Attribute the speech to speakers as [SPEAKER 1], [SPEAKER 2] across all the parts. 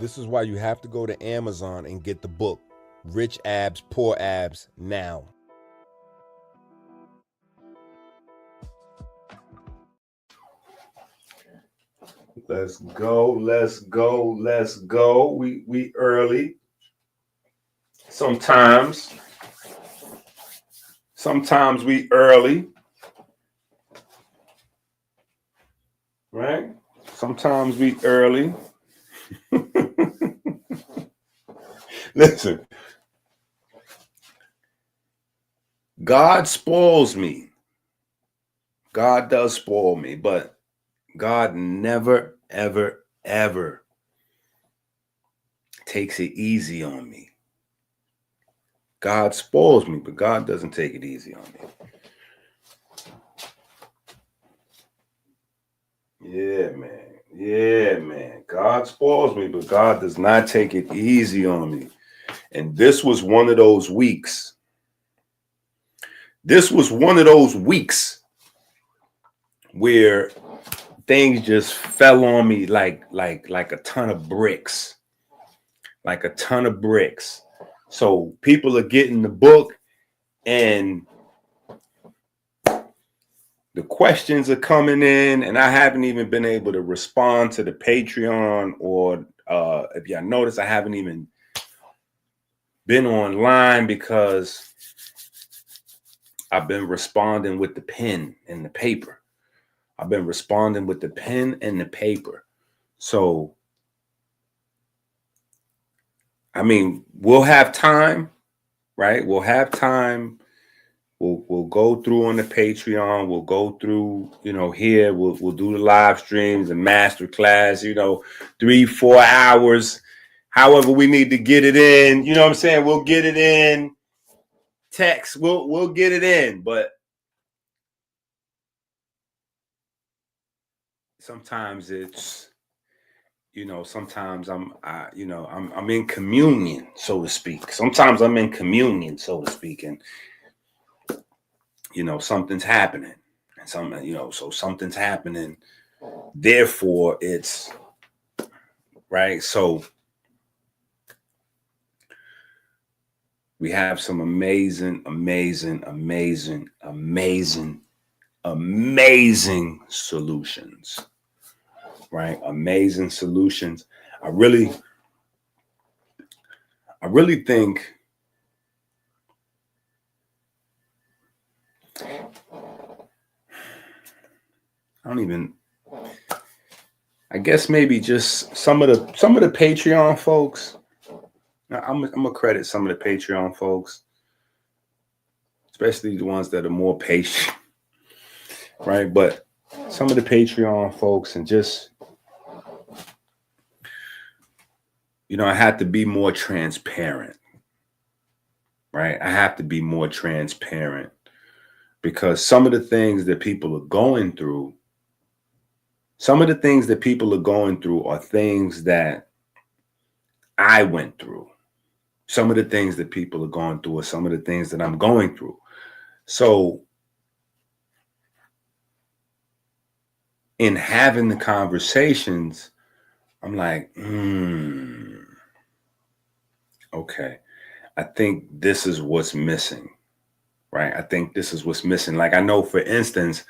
[SPEAKER 1] This is why you have to go to Amazon and get the book, Rich Abs, Poor Abs, now.
[SPEAKER 2] Let's go, let's go, let's go. We early. Sometimes we early. Right? Sometimes we early. Listen. God spoils me. God does spoil me, but God never, ever, ever takes it easy on me. God spoils me, but God doesn't take it easy on me. Yeah, man. Yeah, man. God spoils me, but God does not take it easy on me. And this was one of those weeks. This was one of those weeks where things just fell on me like a ton of bricks. Like a ton of bricks. So people are getting the book and the questions are coming in, and I haven't even been able to respond to the Patreon, or if y'all notice, I haven't even been online because I've been responding with the pen and the paper. I've been responding with the pen and the paper. So, I mean, we'll have time, right? We'll have time. We'll go through on the Patreon. We'll go through, here. We'll do the live streams and masterclass, 3-4 hours. However we need to get it in. You know what I'm saying? We'll get it in. Text. We'll get it in. But sometimes it's, sometimes I'm in communion, so to speak. Sometimes I'm in communion, so to speak, and something's happening, and so something's happening. Therefore, it's right. So we have some amazing solutions, right? Amazing solutions. I really think I guess maybe just some of the Patreon folks. I'm gonna credit some of the Patreon folks, especially the ones that are more patient, right? But some of the Patreon folks, and just, I had to be more transparent, right? I have to be more transparent because some of the things that people are going through, are things that I went through. Some of the things that people are going through are some of the things that I'm going through. So in having the conversations, I'm like, okay, I think this is what's missing, right? I think this is what's missing. Like, I know, for instance,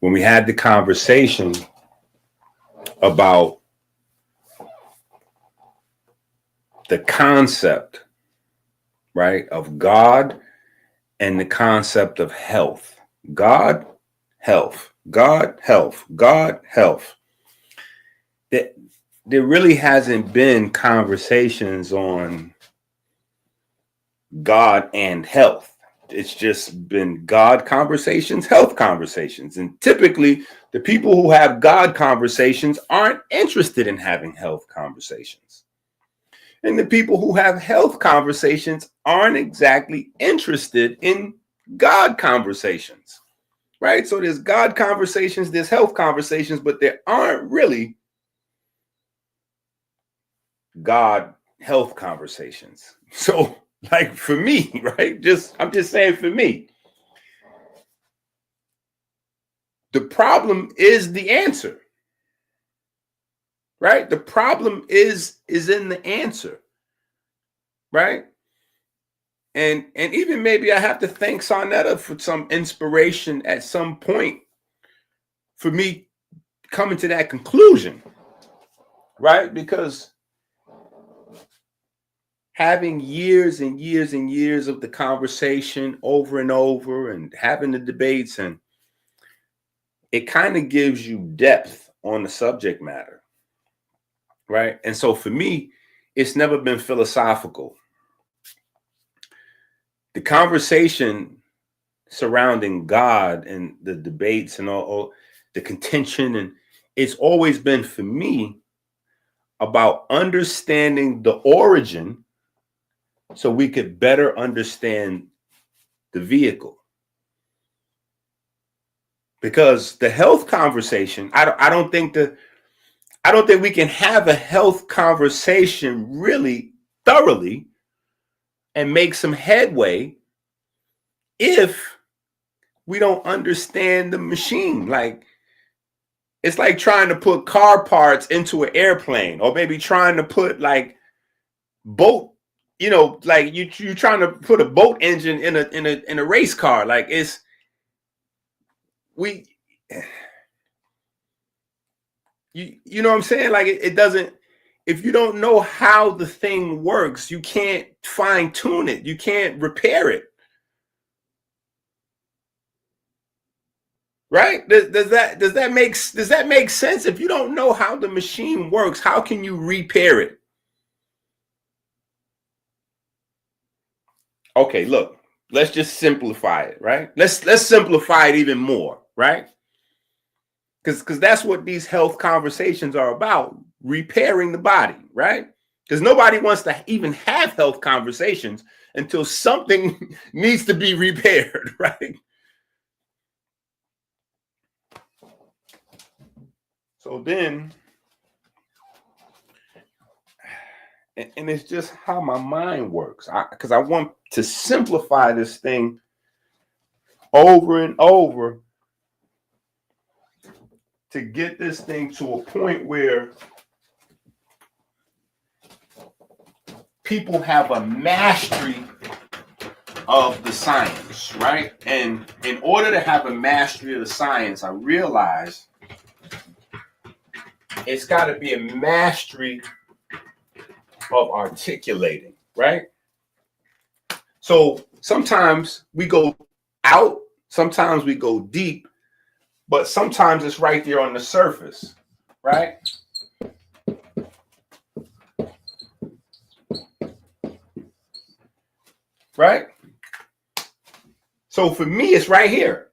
[SPEAKER 2] when we had the conversation about the concept, right, of God and the concept of health. God, health. God, health. God, health. There really hasn't been conversations on God and health. It's just been God conversations, health conversations. And typically, the people who have God conversations aren't interested in having health conversations. And the people who have health conversations aren't exactly interested in God conversations, right? So there's God conversations, there's health conversations, but there aren't really God health conversations. So, like, for me, right? I'm just saying, for me, the problem is the answer. right? The problem is in the answer, right? And even maybe I have to thank Sonetta for some inspiration at some point for me coming to that conclusion, right? Because having years and years and years of the conversation over and over and having the debates, and it kind of gives you depth on the subject matter, right? And so for me, it's never been philosophical. The conversation surrounding God and the debates and all the contention, and it's always been for me about understanding the origin so we could better understand the vehicle. Because the health conversation, I don't think we can have a health conversation really thoroughly and make some headway if we don't understand the machine. Like, it's like trying to put car parts into an airplane, or maybe trying to put like boat, like you trying to put a boat engine in a race car. Like, it's we you know what I'm saying? Like, it doesn't, if you don't know how the thing works, you can't fine tune it. You can't repair it. Right? Does that make sense? If you don't know how the machine works, how can you repair it? Okay, look, let's just simplify it, right? Let's simplify it even more, right? Because that's what these health conversations are about, repairing the body, right? Because nobody wants to even have health conversations until something needs to be repaired, right? So then, and it's just how my mind works, because I want to simplify this thing over and over to get this thing to a point where people have a mastery of the science, right? And in order to have a mastery of the science, I realize it's got to be a mastery of articulating, right? So sometimes we go out, sometimes we go deep, but sometimes it's right there on the surface, right? Right? So for me, it's right here,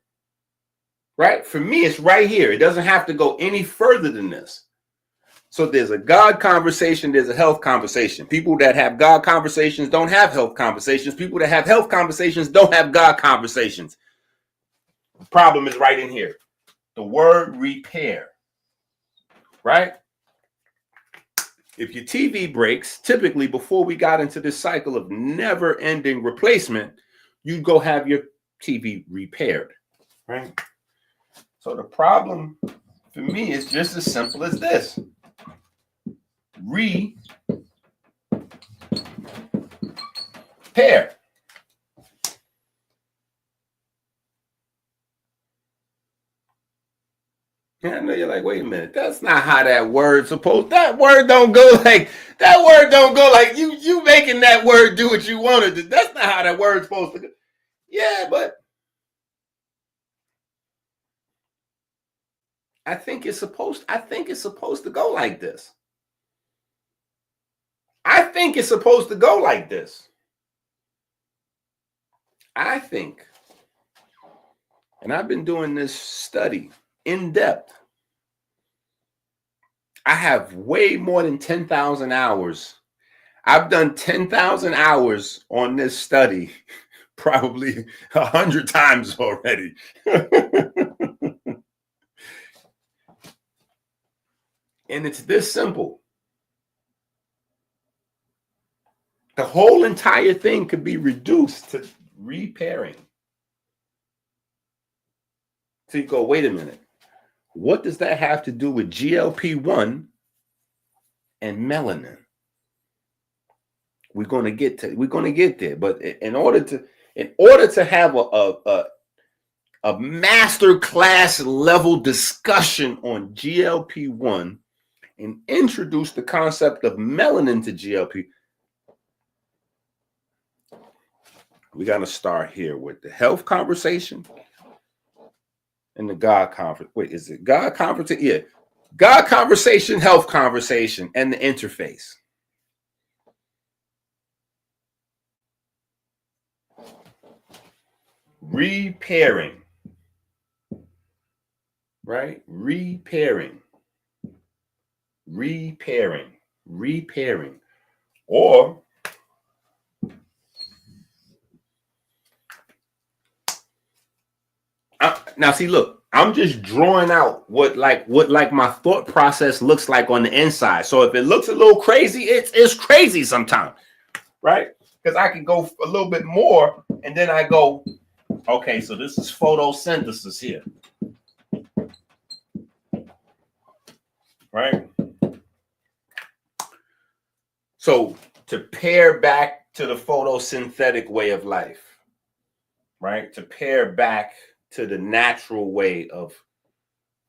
[SPEAKER 2] right? For me, it's right here. It doesn't have to go any further than this. So there's a God conversation, there's a health conversation. People that have God conversations don't have health conversations. People that have health conversations don't have God conversations. The problem is right in here. The word repair, right? If your TV breaks, typically before we got into this cycle of never-ending replacement, you'd go have your TV repaired, right? So the problem for me is just as simple as this. Repair. And I know you're like, wait a minute, that's not how that word supposed. That word don't go like you making that word do what you wanted to. That's not how that word's supposed to go. Yeah, but I think it's supposed to go like this. I think it's supposed to go like this. I think, and I've been doing this study in depth. I have way more than 10,000 hours. I've done 10,000 hours on this study probably 100 times already. And it's this simple. The whole entire thing could be reduced to repairing. So you go, wait a minute. What does that have to do with GLP1 and melanin. We're going to get there. But in order to have a master class level discussion on GLP-1 and introduce the concept of melanin to GLP, we got to start here with the health conversation and the God conference. Wait, is it God conference? Yeah. God conversation, health conversation, and the interface. Repairing. Right? Repairing. Or now see, look, I'm just drawing out what my thought process looks like on the inside. So if it looks a little crazy, it's crazy sometimes, right? Because I can go a little bit more, and then I go, okay, so this is photosynthesis here, right? So to pair back to the photosynthetic way of life, right? To pair back to the natural way of,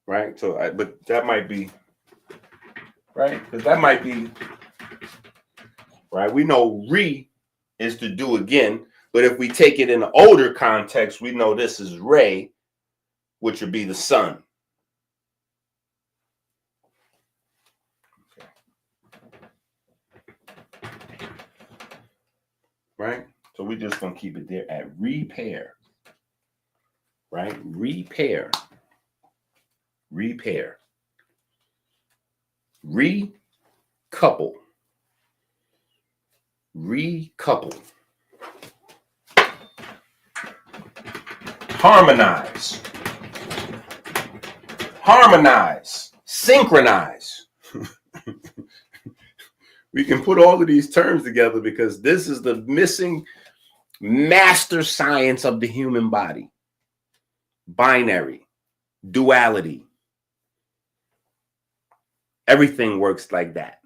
[SPEAKER 2] right? So, but that might be, right? Because that might be, right? We know re is to do again, but if we take it in the older context, we know this is ray, which would be the sun. Right? So we're just going to keep it there at repair. Right? Repair. Recouple. Harmonize. Synchronize. We can put all of these terms together because this is the missing master science of the human body. Binary, duality. Everything works like that.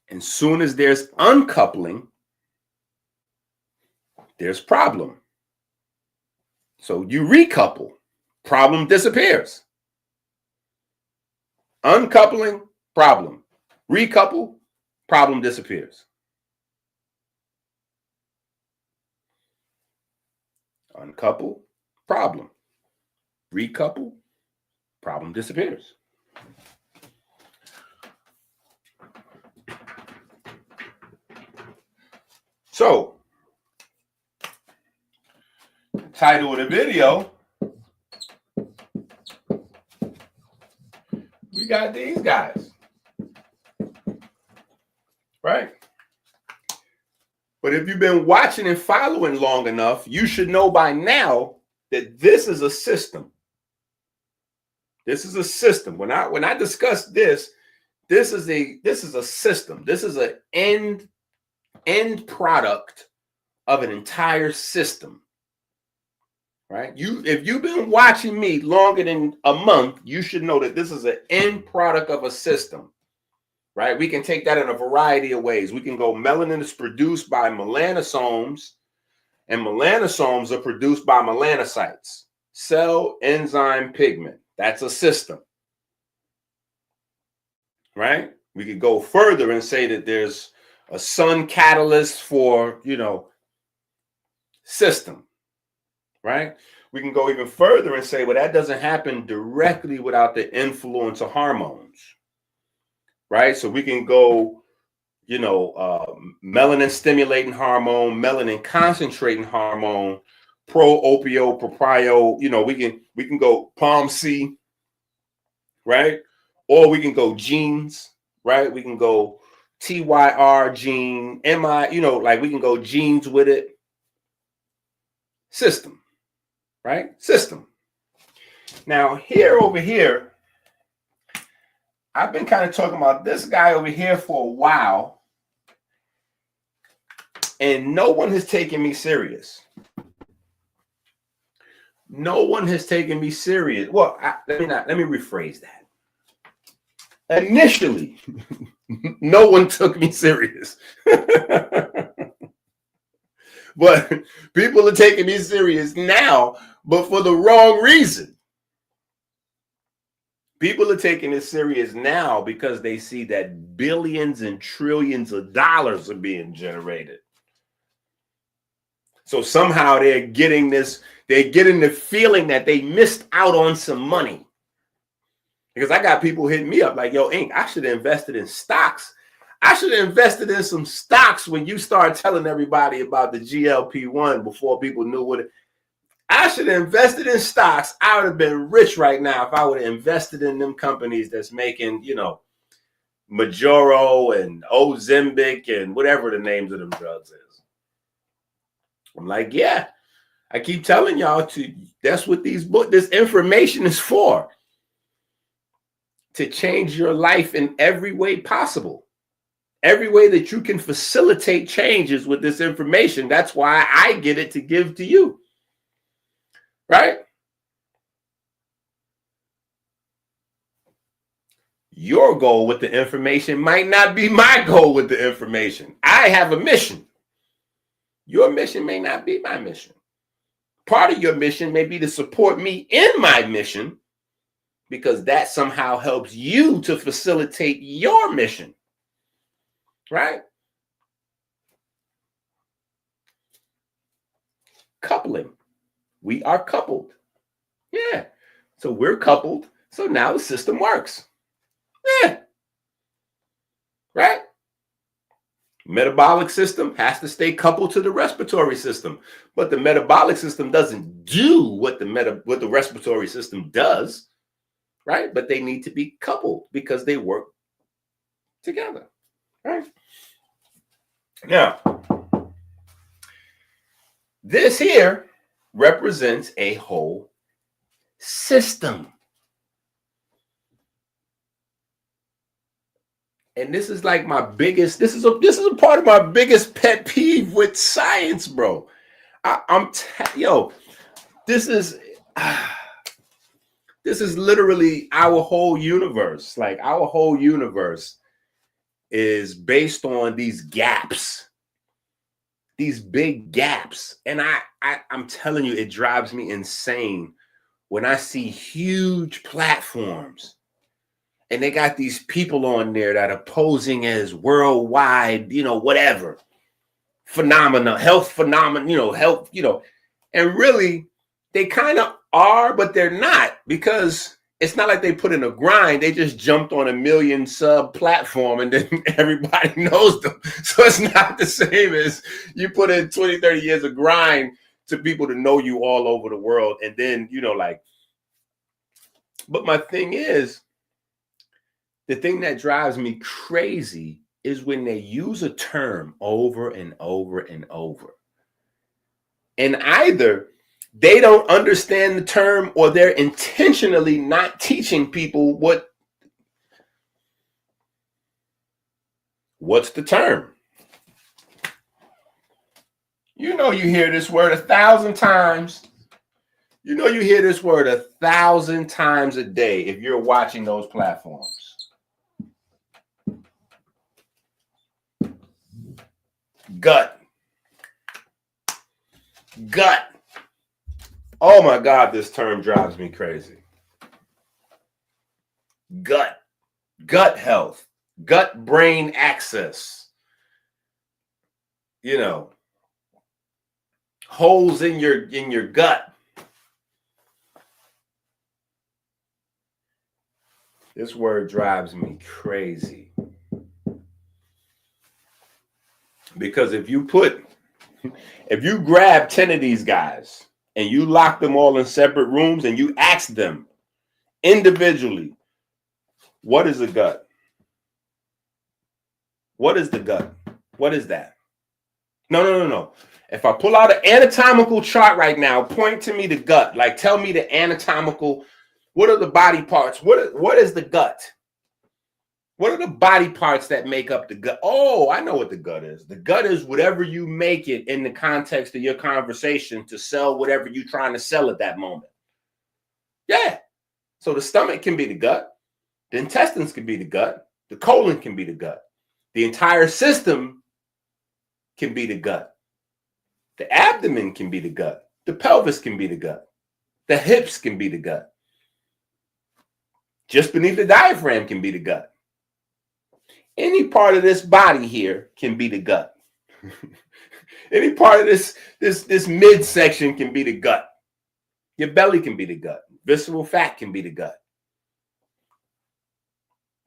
[SPEAKER 2] And soon as there's uncoupling, there's problem. So you recouple, problem disappears. Uncoupling, problem. Recouple, problem disappears. Uncouple, problem. Recouple, problem disappears. So, the title of the video, we got these guys. Right? But if you've been watching and following long enough, you should know by now that this is a system. This is a system. When I discuss this, this is a system. This is an end product of an entire system. Right? If you've been watching me longer than a month, you should know that this is an end product of a system. Right? We can take that in a variety of ways. We can go melanin is produced by melanosomes, and melanosomes are produced by melanocytes. Cell, enzyme, pigment. That's a system. Right? We could go further and say that there's a sun catalyst for, system. Right? We can go even further and say, well, that doesn't happen directly without the influence of hormones. Right? So we can go, melanin stimulating hormone, melanin concentrating hormone, pro-opio, proprio, we can go POMC, right? Or we can go genes, right? We can go TYR gene, MI, we can go genes with it. System, right? System. Now, over here, I've been kind of talking about this guy over here for a while, and no one has taken me serious. No one has taken me serious. Well, let me rephrase that. Initially, no one took me serious. But people are taking me serious now, but for the wrong reason. People are taking it serious now because they see that billions and trillions of dollars are being generated. So somehow they're getting the feeling that they missed out on some money. Because I got people hitting me up like, yo, Inc, I should have invested in stocks. I should have invested in some stocks when you start telling everybody about the GLP1 before people knew what it. I should have invested in stocks. I would have been rich right now if I would have invested in them companies that's making, Majoro and Ozempic and whatever the names of them drugs is. I'm like, yeah, I keep telling y'all that's what this information is for. To change your life in every way possible. Every way that you can facilitate changes with this information. That's why I get it to give to you. Right? Your goal with the information might not be my goal with the information. I have a mission. Your mission may not be my mission. Part of your mission may be to support me in my mission, because that somehow helps you to facilitate your mission. Right? Coupling. We are coupled. Yeah. So we're coupled. So now the system works. Yeah. Right? Metabolic system has to stay coupled to the respiratory system. But the metabolic system doesn't do what the respiratory system does. Right? But they need to be coupled because they work together. Right? Now, this here represents a whole system. And this is like this is a part of my biggest pet peeve with science, bro. This is literally our whole universe. Like, our whole universe is based on these gaps, these big gaps. And I'm telling you, it drives me insane when I see huge platforms and they got these people on there that are posing as worldwide, whatever, health phenomena, and really they kind of are, but they're not, because it's not like they put in a grind. They just jumped on a 1 million sub platform and then everybody knows them. So it's not the same as you put in 20, 30 years of grind to people to know you all over the world. And then, but my thing is, the thing that drives me crazy is when they use a term over and over and over. And either they don't understand the term or they're intentionally not teaching people what's the term. You hear this word 1,000 times. You hear this word 1,000 times a day if you're watching those platforms. Gut. Oh my God, this term drives me crazy. Gut health, gut brain axis. Holes in your gut. This word drives me crazy. Because if you grab 10 of these guys and you lock them all in separate rooms and you ask them individually, what is a gut? What is the gut? What is that? No. If I pull out an anatomical chart right now, point to me the gut. Like, tell me the anatomical, what are the body parts? What is the gut? What are the body parts that make up the gut? Oh, I know what the gut is. The gut is whatever you make it in the context of your conversation to sell whatever you're trying to sell at that moment. Yeah. So the stomach can be the gut. The intestines can be the gut. The colon can be the gut. The entire system can be the gut. The abdomen can be the gut. The pelvis can be the gut. The hips can be the gut. Just beneath the diaphragm can be the gut. Any part of this body here can be the gut. Any part of this midsection can be the gut. Your belly can be the gut. Visceral fat can be the gut.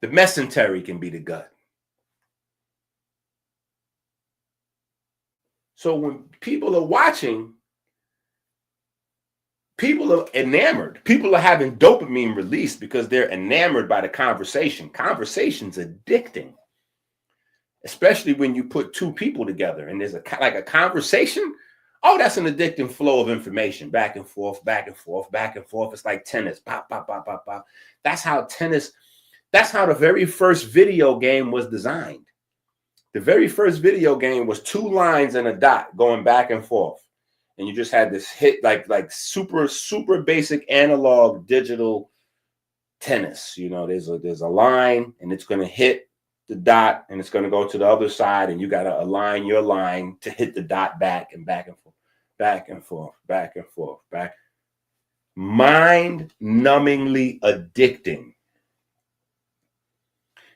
[SPEAKER 2] The mesentery can be the gut. So when people are watching, people are enamored. People are having dopamine released because they're enamored by the conversation. Conversation's addicting, especially when you put two people together and there's like a conversation. Oh, that's an addicting flow of information, back and forth, back and forth, back and forth. It's like tennis, pop, pop, pop, pop, pop. That's how the very first video game was designed. The very first video game was 2 lines and a dot going back and forth. And you just had this hit, like super basic analog digital tennis. You know, there's a line and it's going to hit the dot and it's going to go to the other side. And you got to align your line to hit the dot back and forth, back and forth, back and forth, back. Mind-numbingly addicting.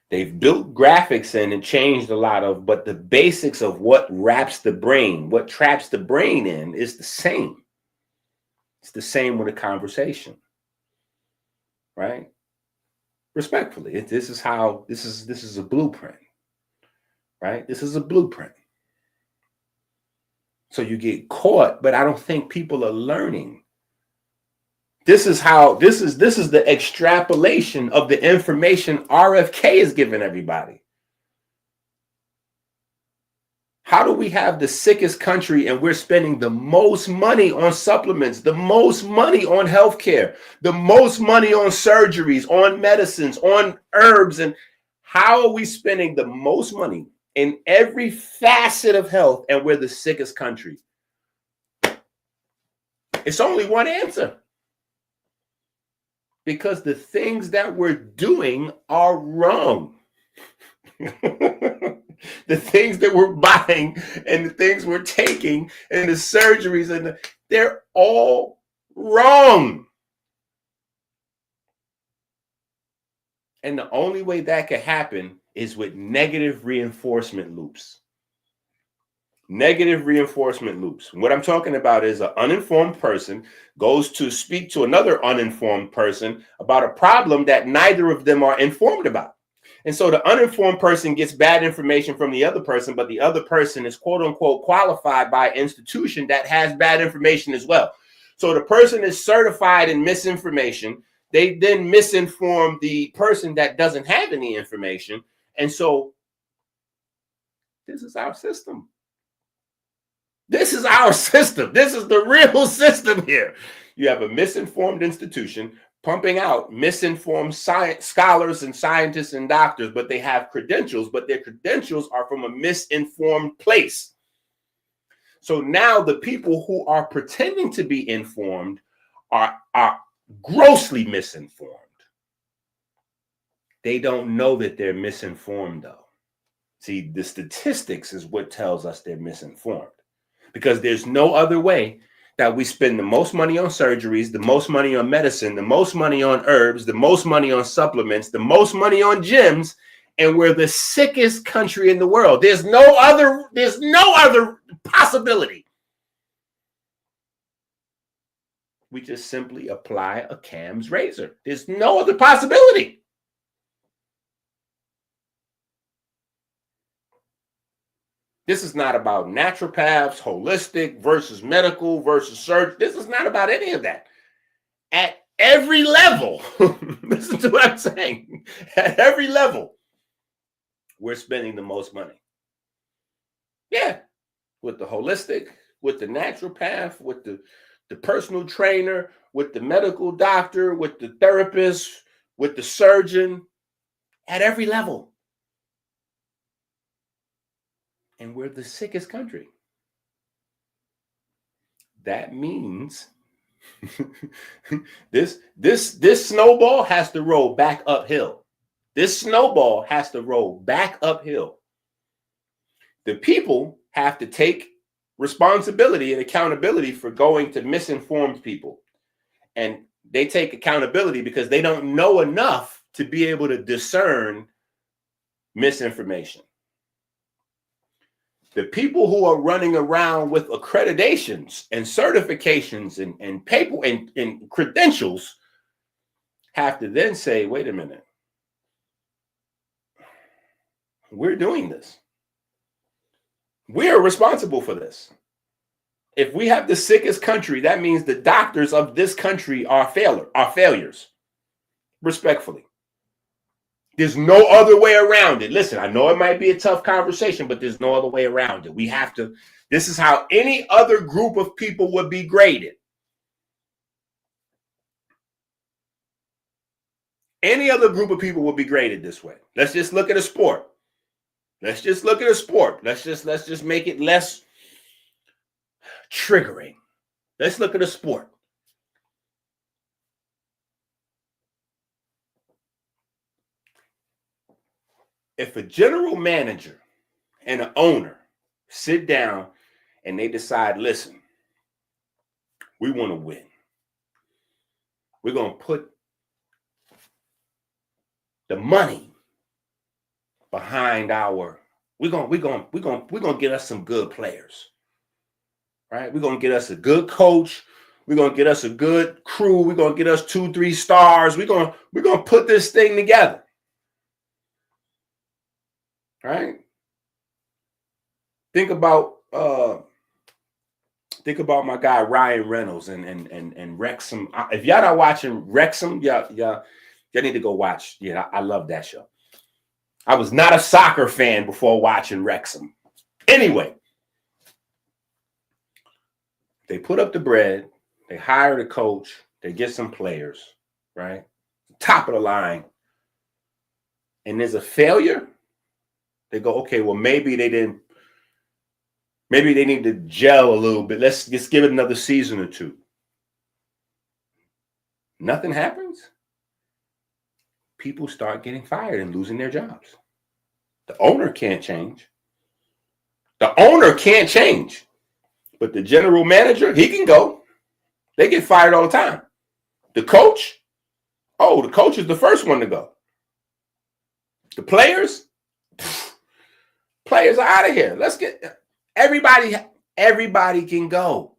[SPEAKER 2] They've built graphics in and changed a lot of, but the basics of what wraps the brain, what traps the brain in is the same. It's the same with a conversation, right? Respectfully, this is a blueprint, right? This is a blueprint. So you get caught, but I don't think people are learning. This is the extrapolation of the information RFK is giving everybody. How do we have the sickest country and we're spending the most money on supplements, the most money on healthcare, the most money on surgeries, on medicines, on herbs? And how are we spending the most money in every facet of health and we're the sickest country? It's only one answer. Because the things that we're doing are wrong. The things that we're buying and the things we're taking and the surgeries, they're all wrong. And the only way that could happen is with negative reinforcement loops. Negative reinforcement loops. What I'm talking about is an uninformed person goes to speak to another uninformed person about a problem that neither of them are informed about. And so the uninformed person gets bad information from the other person, but the other person is quote unquote qualified by an institution that has bad information as well. So the person is certified in misinformation. They then misinform the person that doesn't have any information. And so this is our system. This is our system. This is the real system here. You have a misinformed institution pumping out misinformed scholars and scientists and doctors, but they have credentials, but their credentials are from a misinformed place. So now the people who are pretending to be informed are grossly misinformed. They don't know that they're misinformed, though. See, the statistics is what tells us they're misinformed. Because there's no other way that we spend the most money on surgeries, the most money on medicine, the most money on herbs, the most money on supplements, the most money on gyms, and we're the sickest country in the world. There's no other possibility. We just simply apply a Cam's razor. There's no other possibility. This is not about naturopaths, holistic versus medical versus surgery. This is not about any of that. At every level, listen to what I'm saying. At every level, we're spending the most money. Yeah, with the holistic, with the naturopath, with the personal trainer, with the medical doctor, with the therapist, with the surgeon, at every level. And we're the sickest country. That means this snowball has to roll back uphill. This snowball has to roll back uphill. The people have to take responsibility and accountability for going to misinformed people. And they take accountability because they don't know enough to be able to discern misinformation. The people who are running around with accreditations and certifications and paper and credentials have to then say, wait a minute, we're doing this. We are responsible for this. If we have the sickest country, that means the doctors of this country are failures. Respectfully. There's no other way around it. Listen, I know it might be a tough conversation, but there's no other way around it. We have to, this is how any other group of people would be graded. Any other group of people would be graded this way. Let's just look at a sport. Let's just look at a sport. Let's just make it less triggering. Let's look at a sport. If a general manager and an owner sit down and they decide, listen, we want to win. We're going to put the money behind we're going to get us some good players. Right? We're going to get us a good coach. We're going to get us a good crew. We're going to get us 2-3 stars. We're going to put this thing together. Right? Think about my guy Ryan Reynolds and Wrexham. If y'all not watching Wrexham, y'all need to go watch. Yeah, I love that show. I was not a soccer fan before watching Wrexham. Anyway, they put up the bread, they hire the coach, they get some players, right? Top of the line. And there's a failure. They go, okay, well, maybe they need to gel a little bit. Let's just give it another season or two. Nothing happens. People start getting fired and losing their jobs. The owner can't change. But the general manager, he can go. They get fired all the time. The coach is the first one to go. The players are out of here. Let's get everybody can go.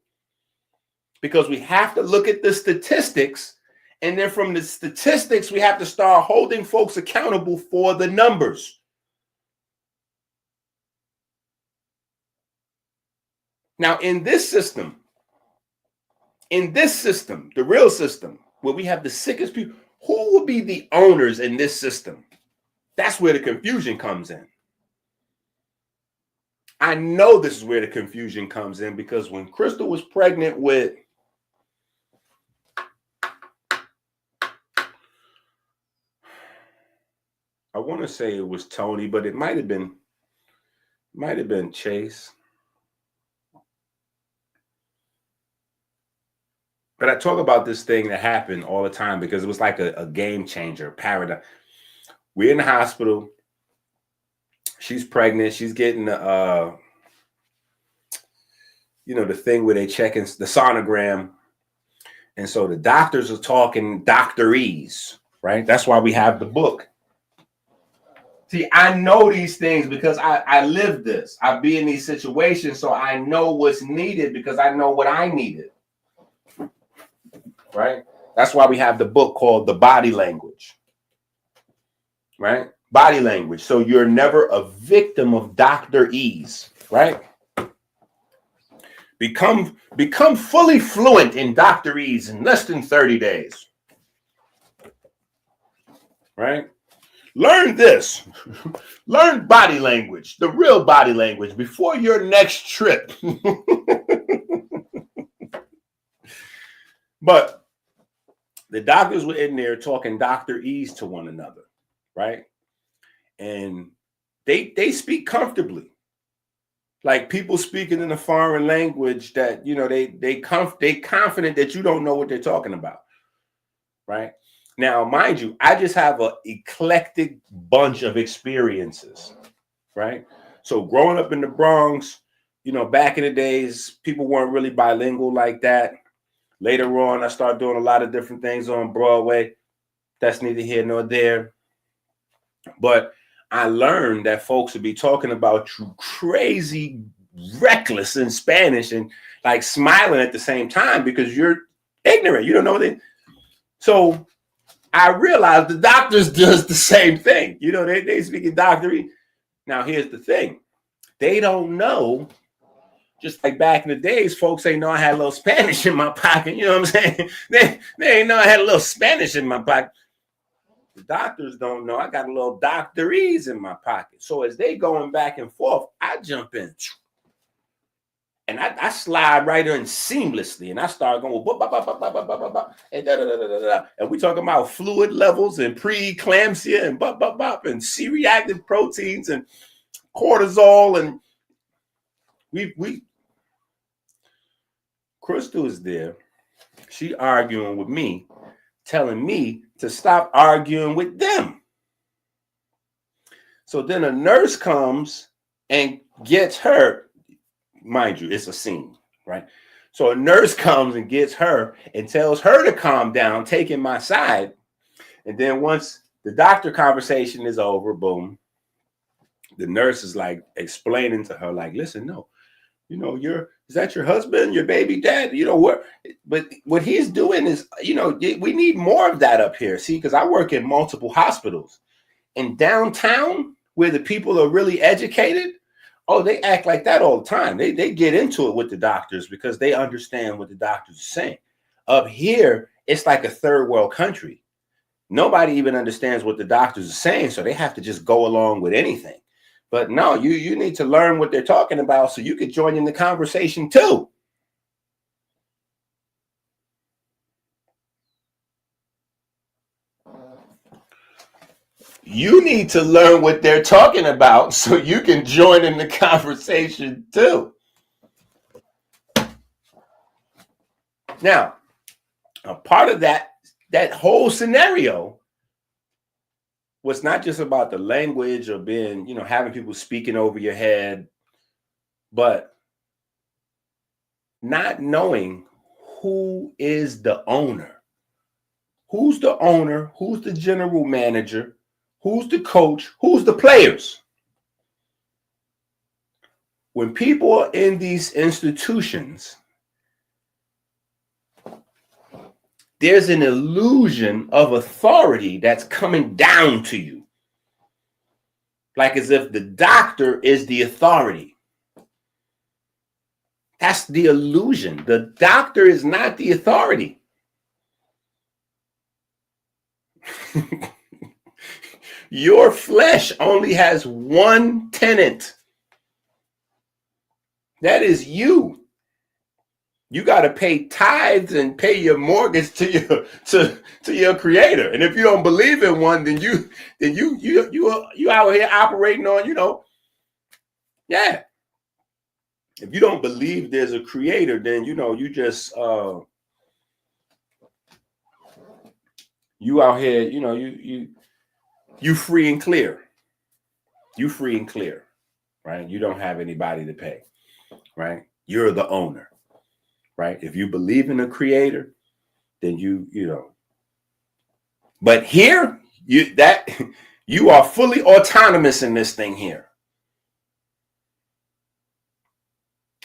[SPEAKER 2] Because we have to look at the statistics, and then from the statistics, we have to start holding folks accountable for the numbers. Now, in this system, the real system, where we have the sickest people, who will be the owners in this system? That's where the confusion comes in. I know this is where the confusion comes in because when Crystal was pregnant with I want to say it was Tony, but it might have been Chase. But I talk about this thing that happened all the time because it was like a game changer, paradigm. We're in the hospital. She's pregnant. She's getting the thing where they checking the sonogram. And so the doctors are talking doctorese, right? That's why we have the book. See, I know these things because I live this. I be in these situations, so I know what's needed because I know what I needed. Right? That's why we have the book called The Body Language. Right? Body language. So you're never a victim of Dr. Ease, right? Become fully fluent in Dr. Ease in less than 30 days. Right? Learn this. Learn body language, the real body language before your next trip. But the doctors were in there talking Dr. Ease to one another, right? And they speak comfortably, like people speaking in a foreign language that they confident that you don't know what they're talking about, right? Now, mind you, I just have an eclectic bunch of experiences, right? So growing up in the Bronx, back in the days, people weren't really bilingual like that. Later on, I started doing a lot of different things on Broadway. That's neither here nor there. But I learned that folks would be talking about you crazy, reckless in Spanish and like smiling at the same time because you're ignorant. You don't know what So I realized the doctors does the same thing. They speak in doctory. Now, here's the thing. They don't know. Just like back in the days, folks ain't know I had a little Spanish in my pocket. You know what I'm saying? They ain't know I had a little Spanish in my pocket. The doctors don't know I got a little doctorese in my pocket. So as they going back and forth, I jump in. And I slide right in seamlessly. And I start going, and we talking about fluid levels and preeclampsia and C-reactive proteins and cortisol. And we Crystal is there. She arguing with me, telling me to stop arguing with them. So then a nurse comes and gets her. Mind you, it's a scene, right? So a nurse comes and gets her and tells her to calm down, taking my side. And then once the doctor conversation is over, boom, the nurse is like explaining to her, like, listen, no, is that your husband, your baby dad? But what he's doing is, we need more of that up here. See, because I work in multiple hospitals. In downtown, where the people are really educated, oh, they act like that all the time. They get into it with the doctors because they understand what the doctors are saying. Up here, it's like a third world country. Nobody even understands what the doctors are saying, so they have to just go along with anything. But no, you need to learn what they're talking about so you could join in the conversation too. You need to learn what they're talking about so you can join in the conversation too. Now, a part of that whole scenario was not just about the language or being, having people speaking over your head, but not knowing who is the owner. Who's the owner? Who's the general manager? Who's the coach? Who's the players? When people are in these institutions, there's an illusion of authority that's coming down to you. Like as if the doctor is the authority. That's the illusion. The doctor is not the authority. Your flesh only has one tenant. That is you. You got to pay tithes and pay your mortgage to your creator. And if you don't believe in one, then you out here operating on, yeah. If you don't believe there's a creator, then you just you out here, you free and clear. You free and clear, right? You don't have anybody to pay, right? You're the owner, right? If you believe in a creator, then you know. But here, you are fully autonomous in this thing here.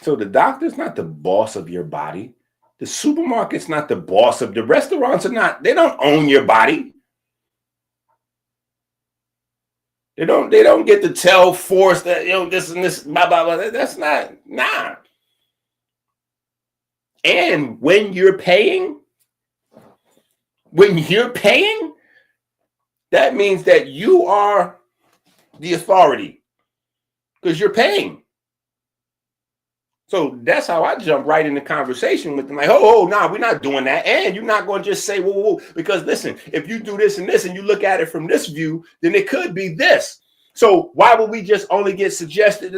[SPEAKER 2] So the doctor's not the boss of your body. The supermarket's not the boss of the restaurants. They don't own your body. They don't get to tell force that this and this blah blah blah. That's not And when you're paying, that means that you are the authority because you're paying. So that's how I jump right in the conversation with them. Like, nah, we're not doing that. And you're not going to just say, whoa, because listen, if you do this and this and you look at it from this view, then it could be this. So why would we just only get suggested?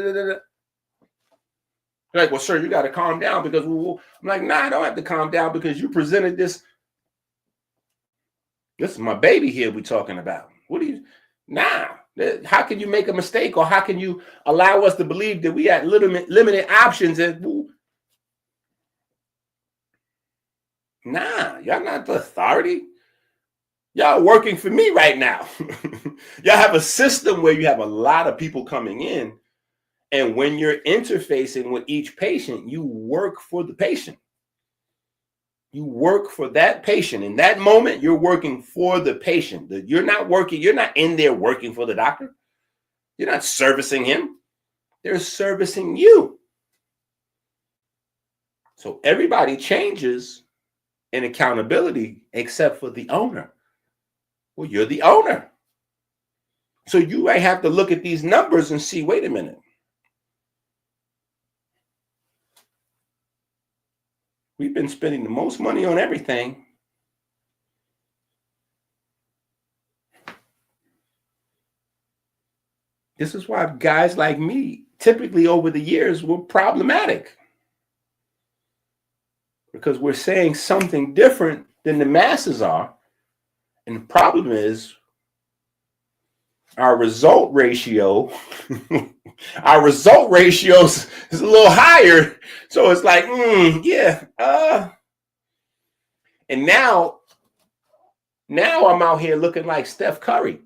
[SPEAKER 2] Like, well, sir, you got to calm down because I'm like, nah, I don't have to calm down because you presented this. This is my baby here we're talking about. What do you, nah, how can you make a mistake, or how can you allow us to believe that we had limited options? And nah, y'all not the authority. Y'all working for me right now. Y'all have a system where you have a lot of people coming in, and when you're interfacing with each patient, you work for the patient. You work for that patient. In that moment, you're working for the patient. You're not in there working for the doctor. You're not servicing him. They're servicing you. So everybody changes in accountability except for the owner. Well, you're the owner. So you might have to look at these numbers and see, wait a minute. We've been spending the most money on everything. This is why guys like me, typically over the years, were problematic. Because we're saying something different than the masses are. And the problem is our result ratio, our result ratios is a little higher. So it's like, yeah. And now I'm out here looking like Steph Curry.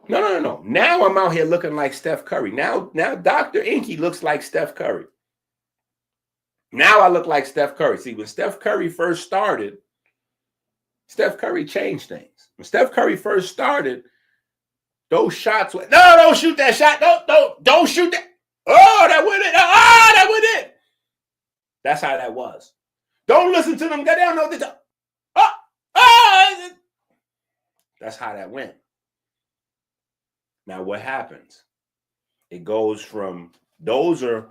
[SPEAKER 2] No. Now I'm out here looking like Steph Curry. Now Dr. EnQi looks like Steph Curry. Now I look like Steph Curry. See, when Steph Curry first started, Steph Curry changed things. When Steph Curry first started, those shots went, no, don't shoot that shot. Don't shoot that. Oh, that went in. Oh, that went in. That's how that was. Don't listen to them. They don't know this. Oh. That's how that went. Now what happens? It goes from, those are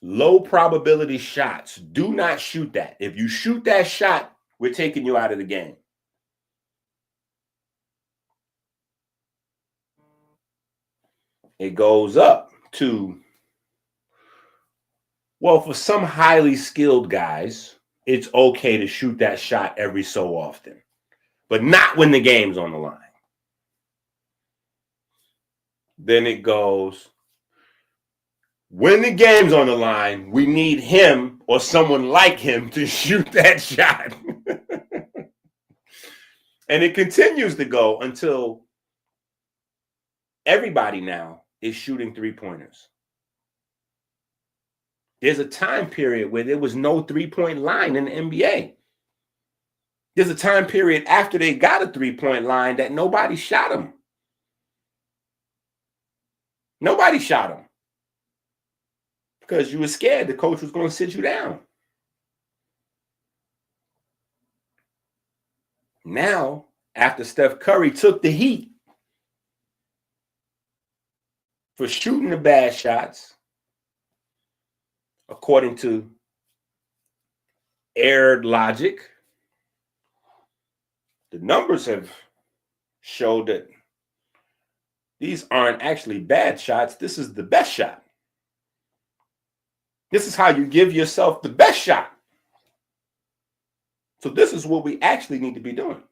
[SPEAKER 2] low probability shots. Do not shoot that. If you shoot that shot, we're taking you out of the game. It goes up to, well, for some highly skilled guys, it's okay to shoot that shot every so often, but not when the game's on the line. Then it goes, when the game's on the line, we need him or someone like him to shoot that shot. And it continues to go until everybody now is shooting three-pointers. There's a time period where there was no three-point line in the NBA. There's a time period after they got a three-point line that nobody shot them. Nobody shot them. Because you were scared the coach was going to sit you down. Now, after Steph Curry took the heat for shooting the bad shots, according to aired logic, the numbers have showed that these aren't actually bad shots. This is the best shot. This is how you give yourself the best shot. So this is what we actually need to be doing.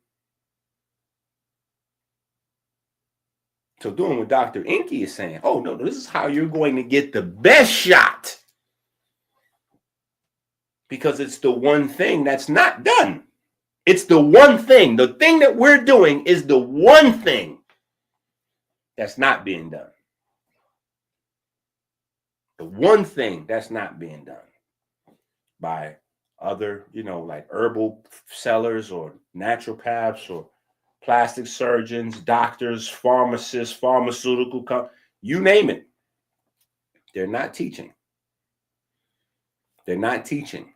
[SPEAKER 2] So doing what Dr. EnQi is saying, oh, no, this is how you're going to get the best shot. Because it's the one thing that's not done. It's the one thing. The thing that we're doing is the one thing that's not being done. The one thing that's not being done by other, like herbal sellers or naturopaths or plastic surgeons, doctors, pharmacists, pharmaceutical companies, you name it. They're not teaching. They're not teaching.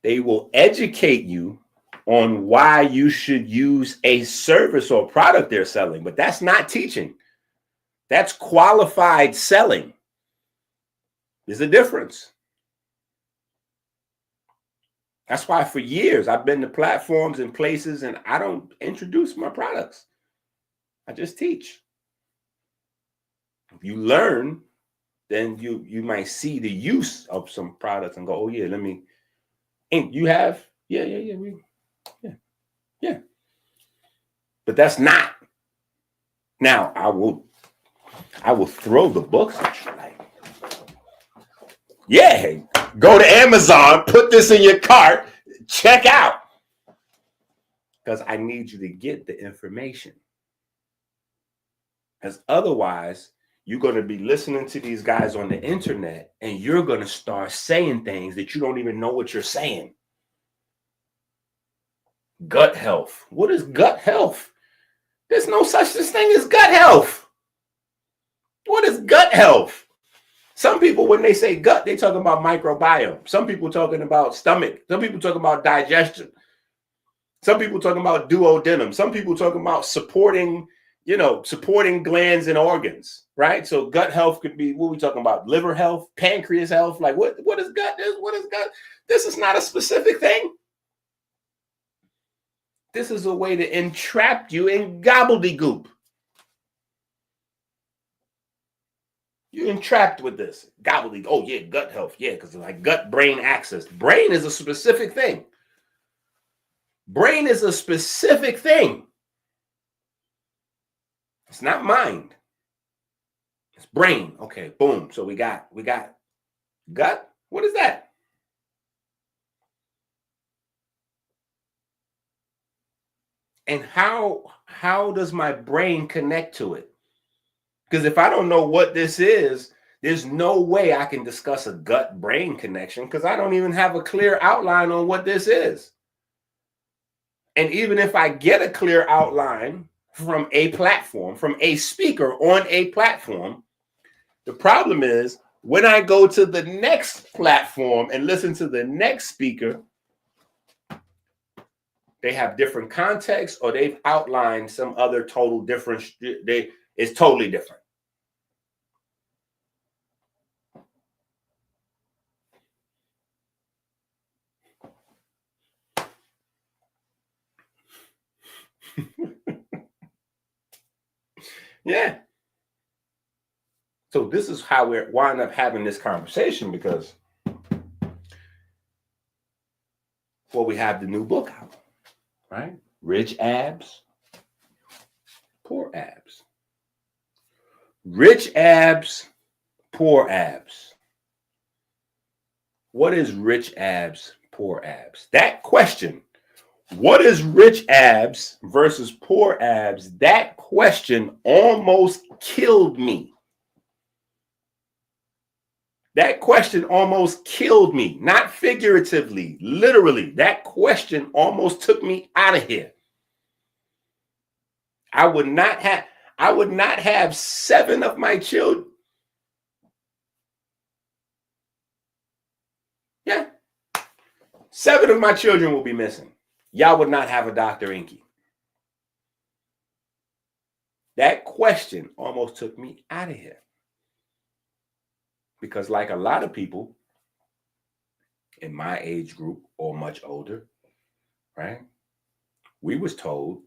[SPEAKER 2] They will educate you on why you should use a service or product they're selling, but that's not teaching. That's qualified selling. There's a difference. That's why for years I've been to platforms and places and I don't introduce my products. I just teach. If you learn, then you might see the use of some products and go, oh yeah, let me. And you have Yeah. But that's not. Now I will throw the books at you. Like, yeah, go to Amazon, put this in your cart, check out. Because I need you to get the information. Because otherwise, you're going to be listening to these guys on the internet and you're going to start saying things that you don't even know what you're saying. Gut health. What is gut health? There's no such thing as gut health. What is gut health? Some people, when they say gut, they talking about microbiome. Some people talking about stomach. Some people talking about digestion. Some people talking about duodenum. Some people talking about supporting glands and organs, right? So gut health could be, what are we talking about? Liver health, pancreas health. Like what is gut? What is gut? This is not a specific thing. This is a way to entrap you in gobbledygook. You're entrapped with this gobbledygook. Oh yeah, gut health. Yeah, because like gut-brain axis. Brain is a specific thing. Brain is a specific thing. It's not mind. It's brain. Okay, boom. So we got gut. What is that? And how does my brain connect to it? Because if I don't know what this is, there's no way I can discuss a gut-brain connection because I don't even have a clear outline on what this is. And even if I get a clear outline from a platform, from a speaker on a platform, the problem is when I go to the next platform and listen to the next speaker, they have different context or they've outlined some other total different. It's totally different. Yeah. So this is how we're wind up having this conversation because, well, we have the new book out, right? Rich abs, poor abs. Rich abs, poor abs. What is rich abs, poor abs? That question, what is rich abs versus poor abs? That question almost killed me. That question almost killed me, not figuratively, literally. That question almost took me out of here. I would not have 7 of my children. Yeah. 7 of my children will be missing. Y'all would not have a Dr. EnQi. That question almost took me out of here. Because like a lot of people in my age group or much older, right? We was told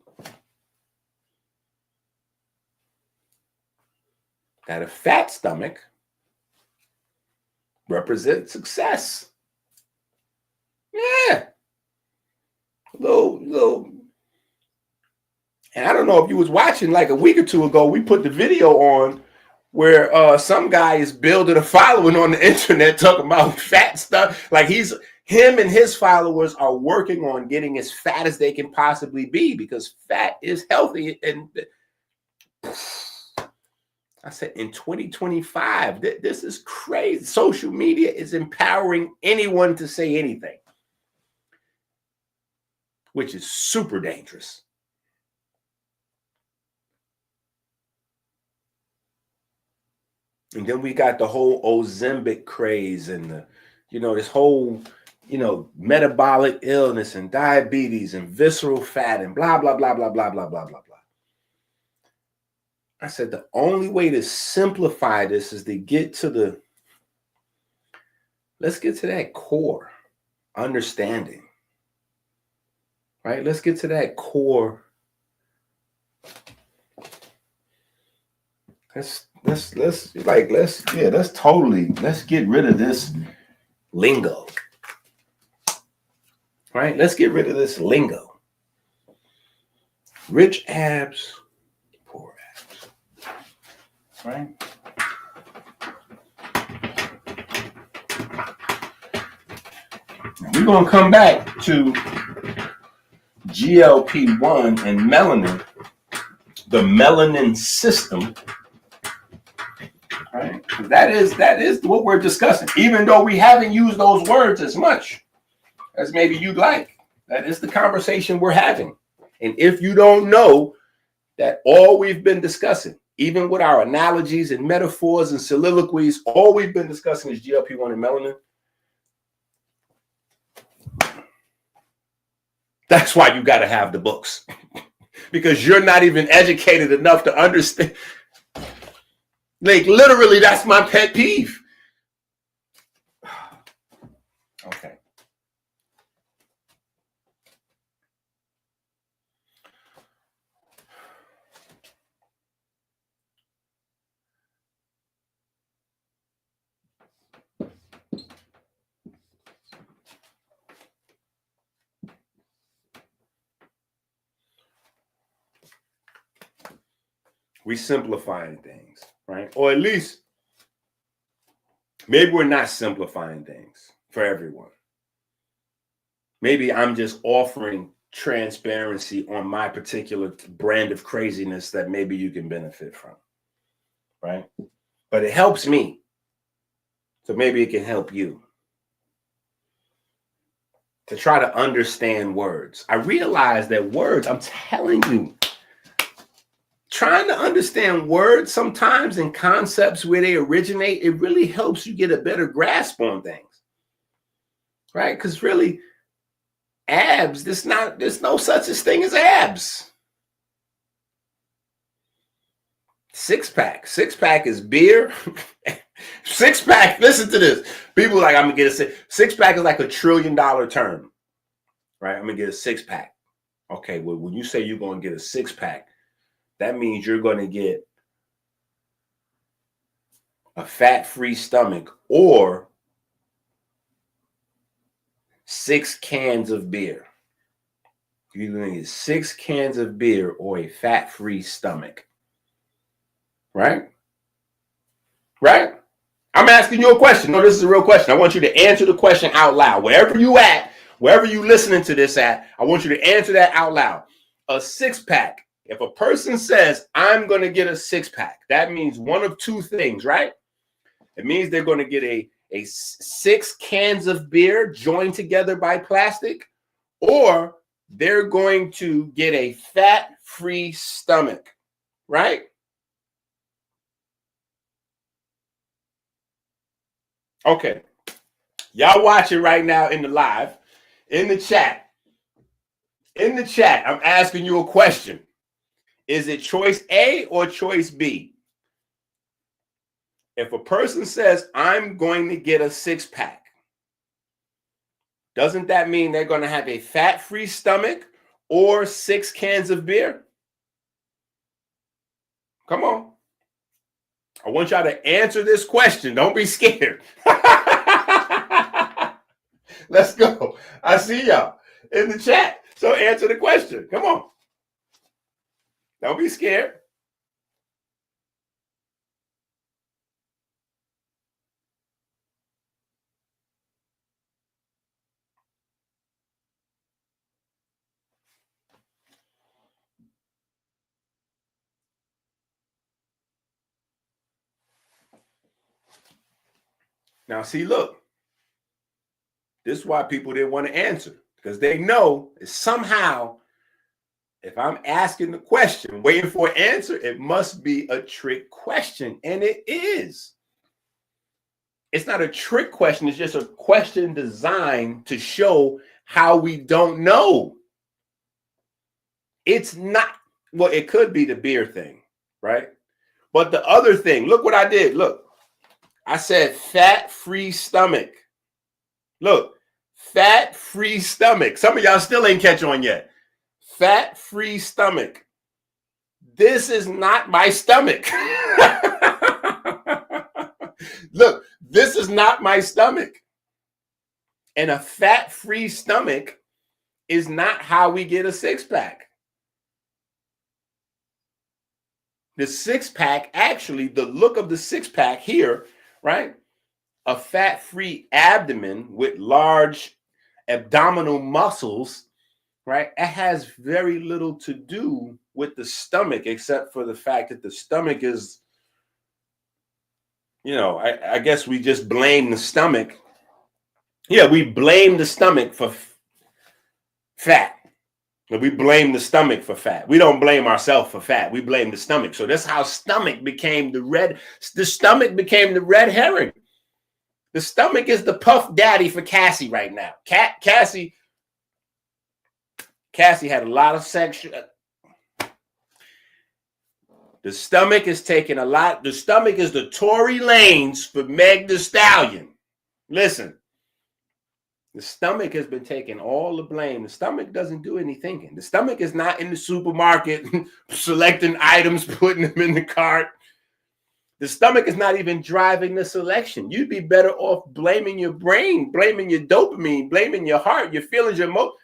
[SPEAKER 2] that a fat stomach represents success. Yeah. Little. And I don't know if you was watching like a week or two ago, we put the video on where some guy is building a following on the internet talking about fat stuff. Like him and his followers are working on getting as fat as they can possibly be because fat is healthy. And I said, in 2025, this is crazy. Social media is empowering anyone to say anything, which is super dangerous. And then we got the whole Ozempic craze and this whole, metabolic illness and diabetes and visceral fat and blah, blah, blah, blah, blah, blah, blah, blah, blah. I said, the only way to simplify this is to let's get to that core understanding, right? Let's get to that core. Let's get rid of this lingo, right? Let's get rid of this lingo. Rich abs, poor abs, right? Now we're going to come back to GLP1 and melanin, the melanin system, right? That is what we're discussing, even though we haven't used those words as much as maybe you'd like. That is the conversation we're having. And if you don't know that all we've been discussing, even with our analogies and metaphors and soliloquies, all we've been discussing is GLP1 and melanin. That's why you got to have the books, because you're not even educated enough to understand. Like, literally, that's my pet peeve. Okay. We simplifying things, right? Or at least maybe we're not simplifying things for everyone. Maybe I'm just offering transparency on my particular brand of craziness that maybe you can benefit from, right? But it helps me. So maybe it can help you to try to understand words. I realize that words, I'm telling you, trying to understand words sometimes and concepts where they originate, it really helps you get a better grasp on things, right? Because really, abs, there's no such thing as abs. Six-pack is beer. Six-pack, listen to this. People are like, I'm gonna get a six-pack is like $1 trillion term, right? I'm gonna get a six-pack. Okay, well, when you say you're gonna get a six-pack, that means you're going to get a fat-free stomach or 6 cans of beer. You're going to get 6 cans of beer or a fat-free stomach. Right? Right? I'm asking you a question. No, this is a real question. I want you to answer the question out loud. Wherever you at, wherever you listening to this at, I want you to answer that out loud. A six-pack. If a person says, I'm going to get a six-pack, that means one of two things, right? It means they're going to get a 6 cans of beer joined together by plastic, or they're going to get a fat-free stomach, right? Okay. Y'all watching right now in the live, in the chat. In the chat, I'm asking you a question. Is it choice A or choice B? If a person says, I'm going to get a six-pack, doesn't that mean they're going to have a fat-free stomach or 6 cans of beer? Come on. I want y'all to answer this question. Don't be scared. Let's go. I see y'all in the chat. So answer the question. Come on. Don't be scared. Now, see, look. This is why people didn't want to answer, because they know somehow if I'm asking the question, waiting for an answer, it must be a trick question. And it is. It's not a trick question. It's just a question designed to show how we don't know. It's not, well, it could be the beer thing, right? But the other thing, look what I did. Look, I said fat-free stomach. Look, fat-free stomach. Some of y'all still ain't catch on yet. Fat-free stomach. This is not my stomach. Look, this is not my stomach. And a fat-free stomach is not how we get a six-pack. The six-pack, actually, the look of the six-pack here, right? A fat-free abdomen with large abdominal muscles, right? It has very little to do with the stomach, except for the fact that the stomach is, I guess we just blame the stomach. Yeah, we blame the stomach for fat. We blame the stomach for fat. We don't blame ourselves for fat. We blame the stomach. So that's how stomach became the stomach became the red herring. The stomach is the puff daddy for Cassie right now. Cassie had a lot of sexual. The stomach is taking a lot. The stomach is the Tory Lanez for Meg Thee Stallion. Listen, the stomach has been taking all the blame. The stomach doesn't do any thinking. The stomach is not in the supermarket selecting items, putting them in the cart. The stomach is not even driving the selection. You'd be better off blaming your brain, blaming your dopamine, blaming your heart, your feelings, your emotions.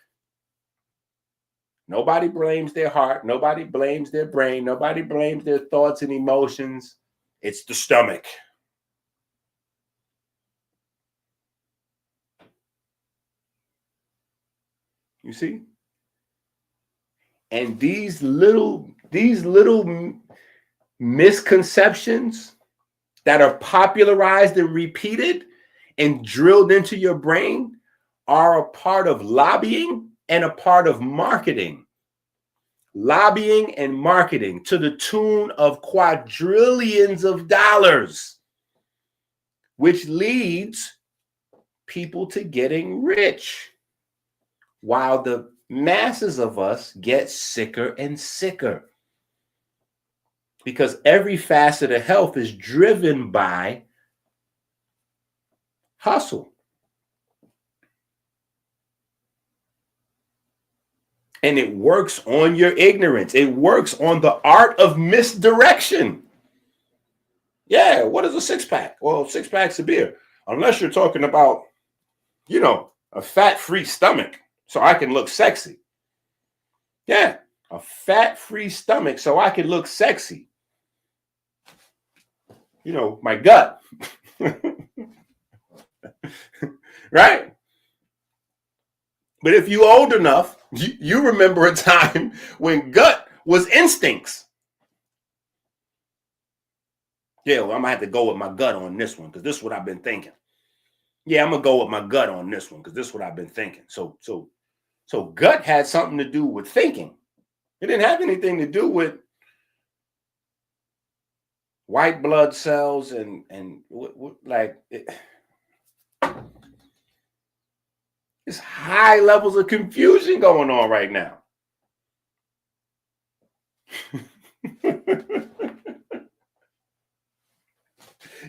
[SPEAKER 2] Nobody blames their heart. Nobody blames their brain. Nobody blames their thoughts and emotions. It's the stomach. You see? And these little misconceptions that are popularized and repeated and drilled into your brain are a part of lobbying and a part of marketing. Lobbying and marketing to the tune of quadrillions of dollars, which leads people to getting rich, while the masses of us get sicker and sicker. Because every facet of health is driven by hustle. And it works on your ignorance. It works on the art of misdirection. Yeah, what is a six-pack? Well, 6 packs of beer. Unless you're talking about, a fat-free stomach so I can look sexy. Yeah, a fat-free stomach so I can look sexy. My gut. Right? But if you're old enough, you remember a time when gut was instincts. Yeah, well, I'm going to have to go with my gut on this one because this is what I've been thinking. Yeah, I'm going to go with my gut on this one because this is what I've been thinking. So gut had something to do with thinking. It didn't have anything to do with white blood cells and it's high levels of confusion going on right now.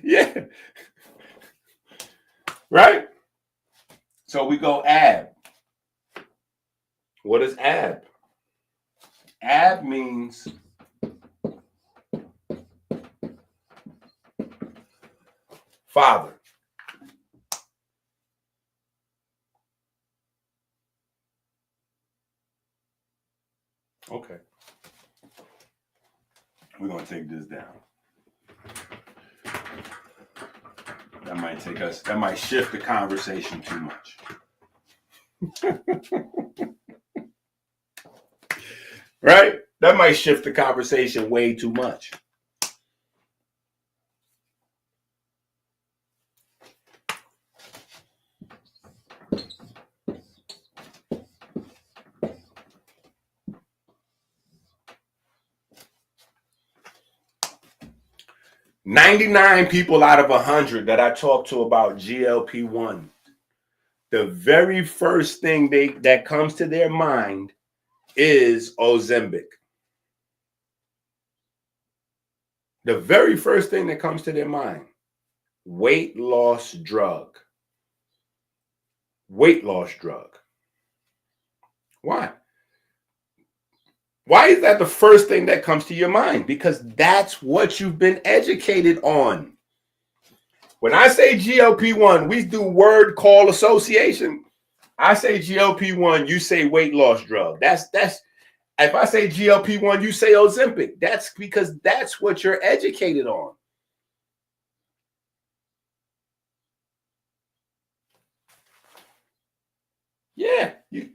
[SPEAKER 2] Yeah. Right? So we go ab. What is ab? Ab means father. Okay. We're going to take this down. That might shift the conversation too much. Right? That might shift the conversation way too much. "99 people out of 100 that I talk to about GLP1, the very first thing that comes to their mind is Ozempic. The very first thing that comes to their mind, weight loss drug. Weight loss drug. Why? Why is that the first thing that comes to your mind? Because that's what you've been educated on. When I say GLP-1, we do word call association. I say GLP-1, you say weight loss drug. That's if I say GLP-1, you say Ozempic. That's because that's what you're educated on. Yeah, you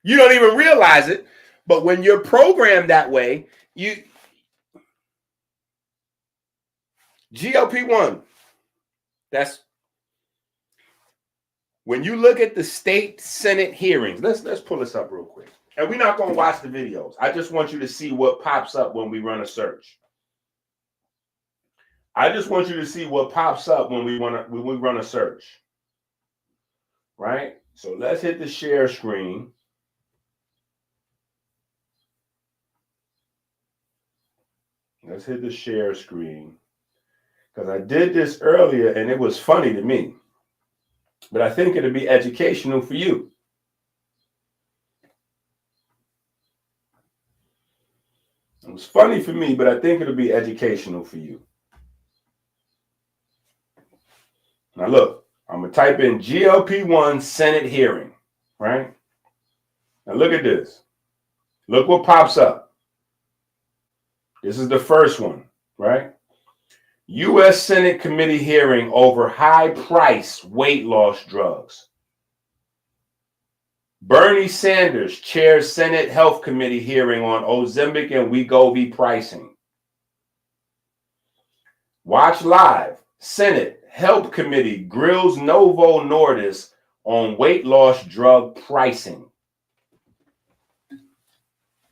[SPEAKER 2] don't even realize it, but when you're programmed that way, GLP-1, that's when you look at the state Senate hearings. Let's pull this up real quick. And we're not going to watch the videos. I just want you to see what pops up when we run a search. I just want you to see what pops up when we run a search. Right? So let's hit the share screen. Let's hit the share screen. Because I did this earlier and it was funny to me. But I think it'll be educational for you. It was funny for me, but I think it'll be educational for you. Now look, I'm going to type in GLP-1 Senate hearing, right? Now look at this. Look what pops up. This is the first one, right? U.S. Senate committee hearing over high-price weight loss drugs. Bernie Sanders chairs Senate Health Committee hearing on Ozempic and Wegovy pricing. Watch live. Senate Health Committee grills Novo Nordisk on weight loss drug pricing.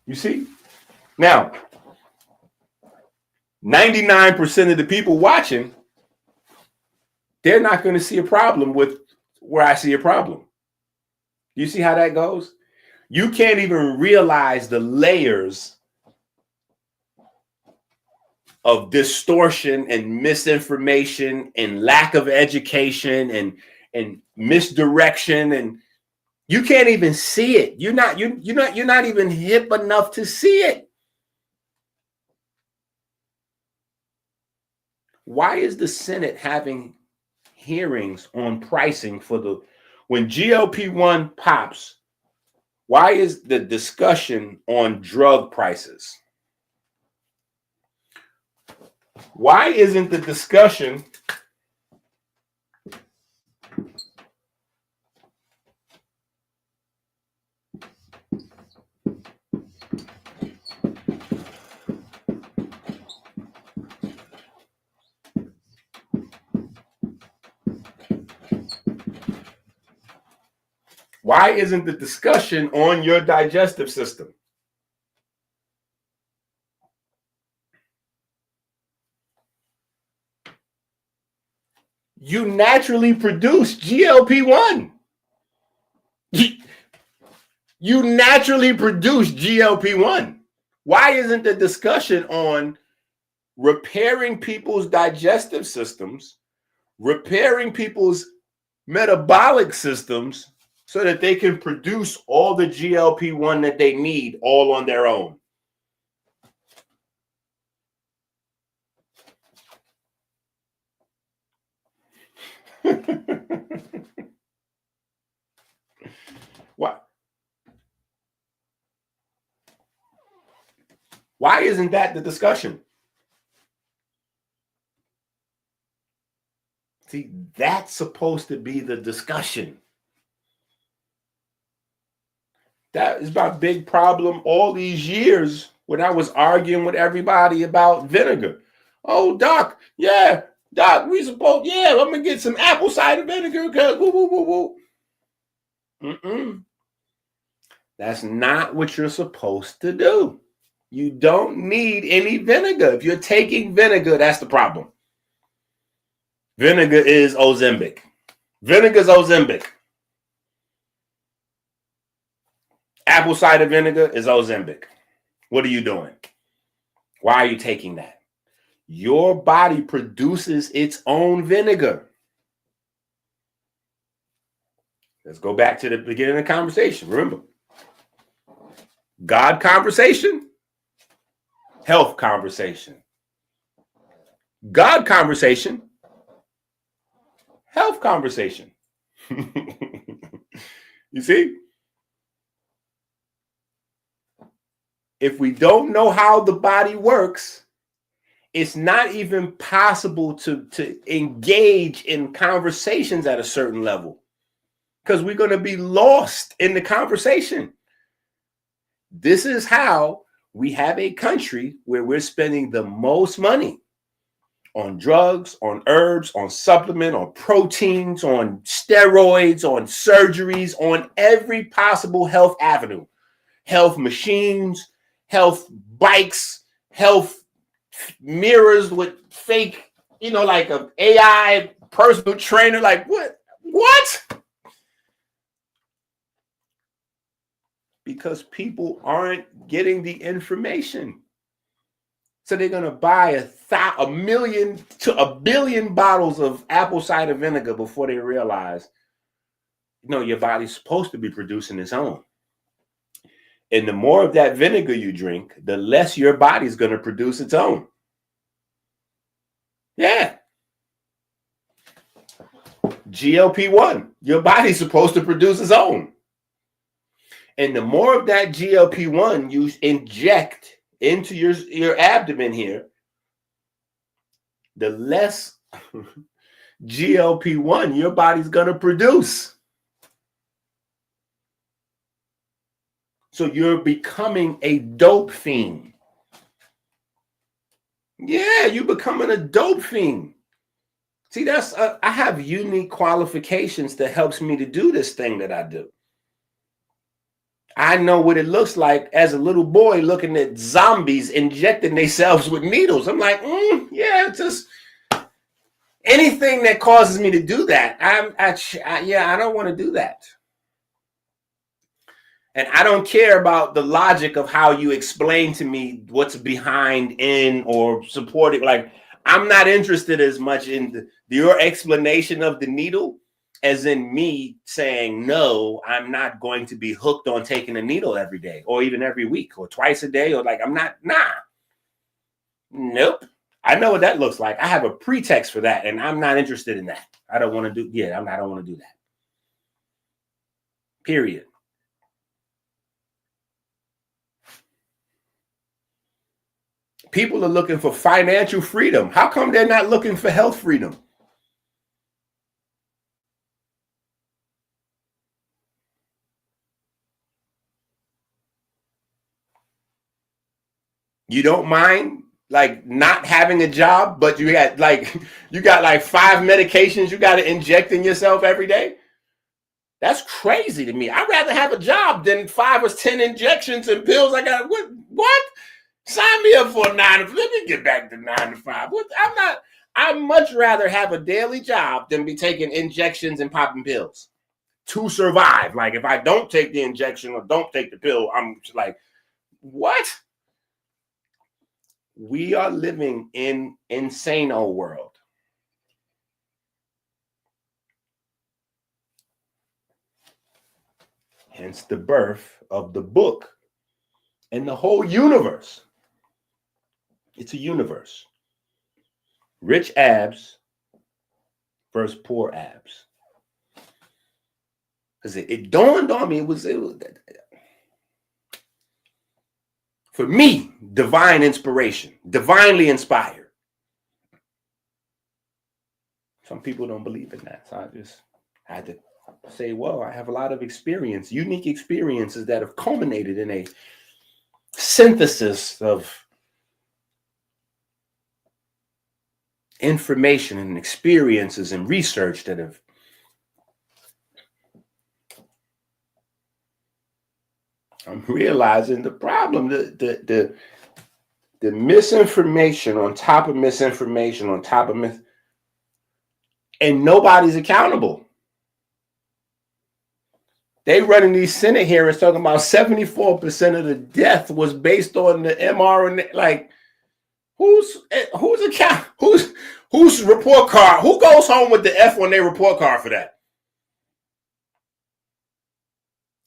[SPEAKER 2] You see? Now, 99% of the people watching, they're not going to see a problem with where I see a problem. You see how that goes? You can't even realize the layers of distortion and misinformation and lack of education and misdirection, and you can't even see it. You're not even hip enough to see it. Why is the Senate having hearings on pricing when GLP-1 pops? Why is the discussion on drug prices? Why isn't the discussion on your digestive system? You naturally produce GLP-1. You naturally produce GLP-1. Why isn't the discussion on repairing people's digestive systems, repairing people's metabolic systems so that they can produce all the GLP-1 that they need all on their own? Why isn't that the discussion? See, that's supposed to be the discussion. That is my big problem all these years when I was arguing with everybody about vinegar. Oh, Doc, yeah, Doc, I'm gonna get some apple cider vinegar because woo, woo, woo, woo. That's not what you're supposed to do. You don't need any vinegar. If you're taking vinegar, that's the problem. Vinegar is Ozempic. Vinegar's Ozempic. Apple cider vinegar is Ozempic. What are you doing? Why are you taking that? Your body produces its own vinegar. Let's go back to the beginning of the conversation. Remember, God conversation, health conversation. God conversation, health conversation. You see? If we don't know how the body works, it's not even possible to engage in conversations at a certain level because we're going to be lost in the conversation. This is how we have a country where we're spending the most money on drugs, on herbs, on supplement, on proteins, on steroids, on surgeries, on every possible health avenue, health machines, health bikes, health mirrors with fake, like a AI personal trainer. Like what? Because people aren't getting the information. So they're going to buy a million to a billion bottles of apple cider vinegar before they realize, your body's supposed to be producing its own. And the more of that vinegar you drink, the less your body's going to produce its own. Yeah. GLP1, your body's supposed to produce its own. And the more of that GLP1 you inject into your abdomen here, the less GLP1 your body's going to produce. So you're becoming a dope fiend. Yeah, you're becoming a dope fiend. See, I have unique qualifications that helps me to do this thing that I do. I know what it looks like as a little boy looking at zombies injecting themselves with needles. I'm like, yeah, just anything that causes me to do that. I don't want to do that. And I don't care about the logic of how you explain to me what's behind in or supporting. Like, I'm not interested as much in your explanation of the needle as in me saying, no, I'm not going to be hooked on taking a needle every day or even every week or twice a day. Or like, I'm not, nope. I know what that looks like. I have a pretext for that and I'm not interested in that. I don't want to do, I don't want to do that. Period. People are looking for financial freedom. How come they're not looking for health freedom? You don't mind like not having a job, but you got like 5 medications you got to inject in yourself every day? That's crazy to me. I'd rather have a job than 5 or 10 injections and pills. I got what? Sign me up for a 9 to 5. Let me get back to 9 to 5. I'd much rather have a daily job than be taking injections and popping pills to survive. Like if I don't take the injection or don't take the pill, I'm like, what? We are living in insane-o world. Hence the birth of the book and the whole universe. It's a universe. Rich abs versus poor abs. Because it dawned on me, it was for me, divine inspiration, divinely inspired. Some people don't believe in that. So I just had to say, well, I have a lot of experience, unique experiences that have culminated in a synthesis of information and experiences and research that have I'm realizing the problem, the misinformation on top of misinformation on top of and nobody's accountable. They running these Senate hearings talking about 74% of the death was based on the mRNA. Like, who's report card? Who goes home with the F on their report card for that?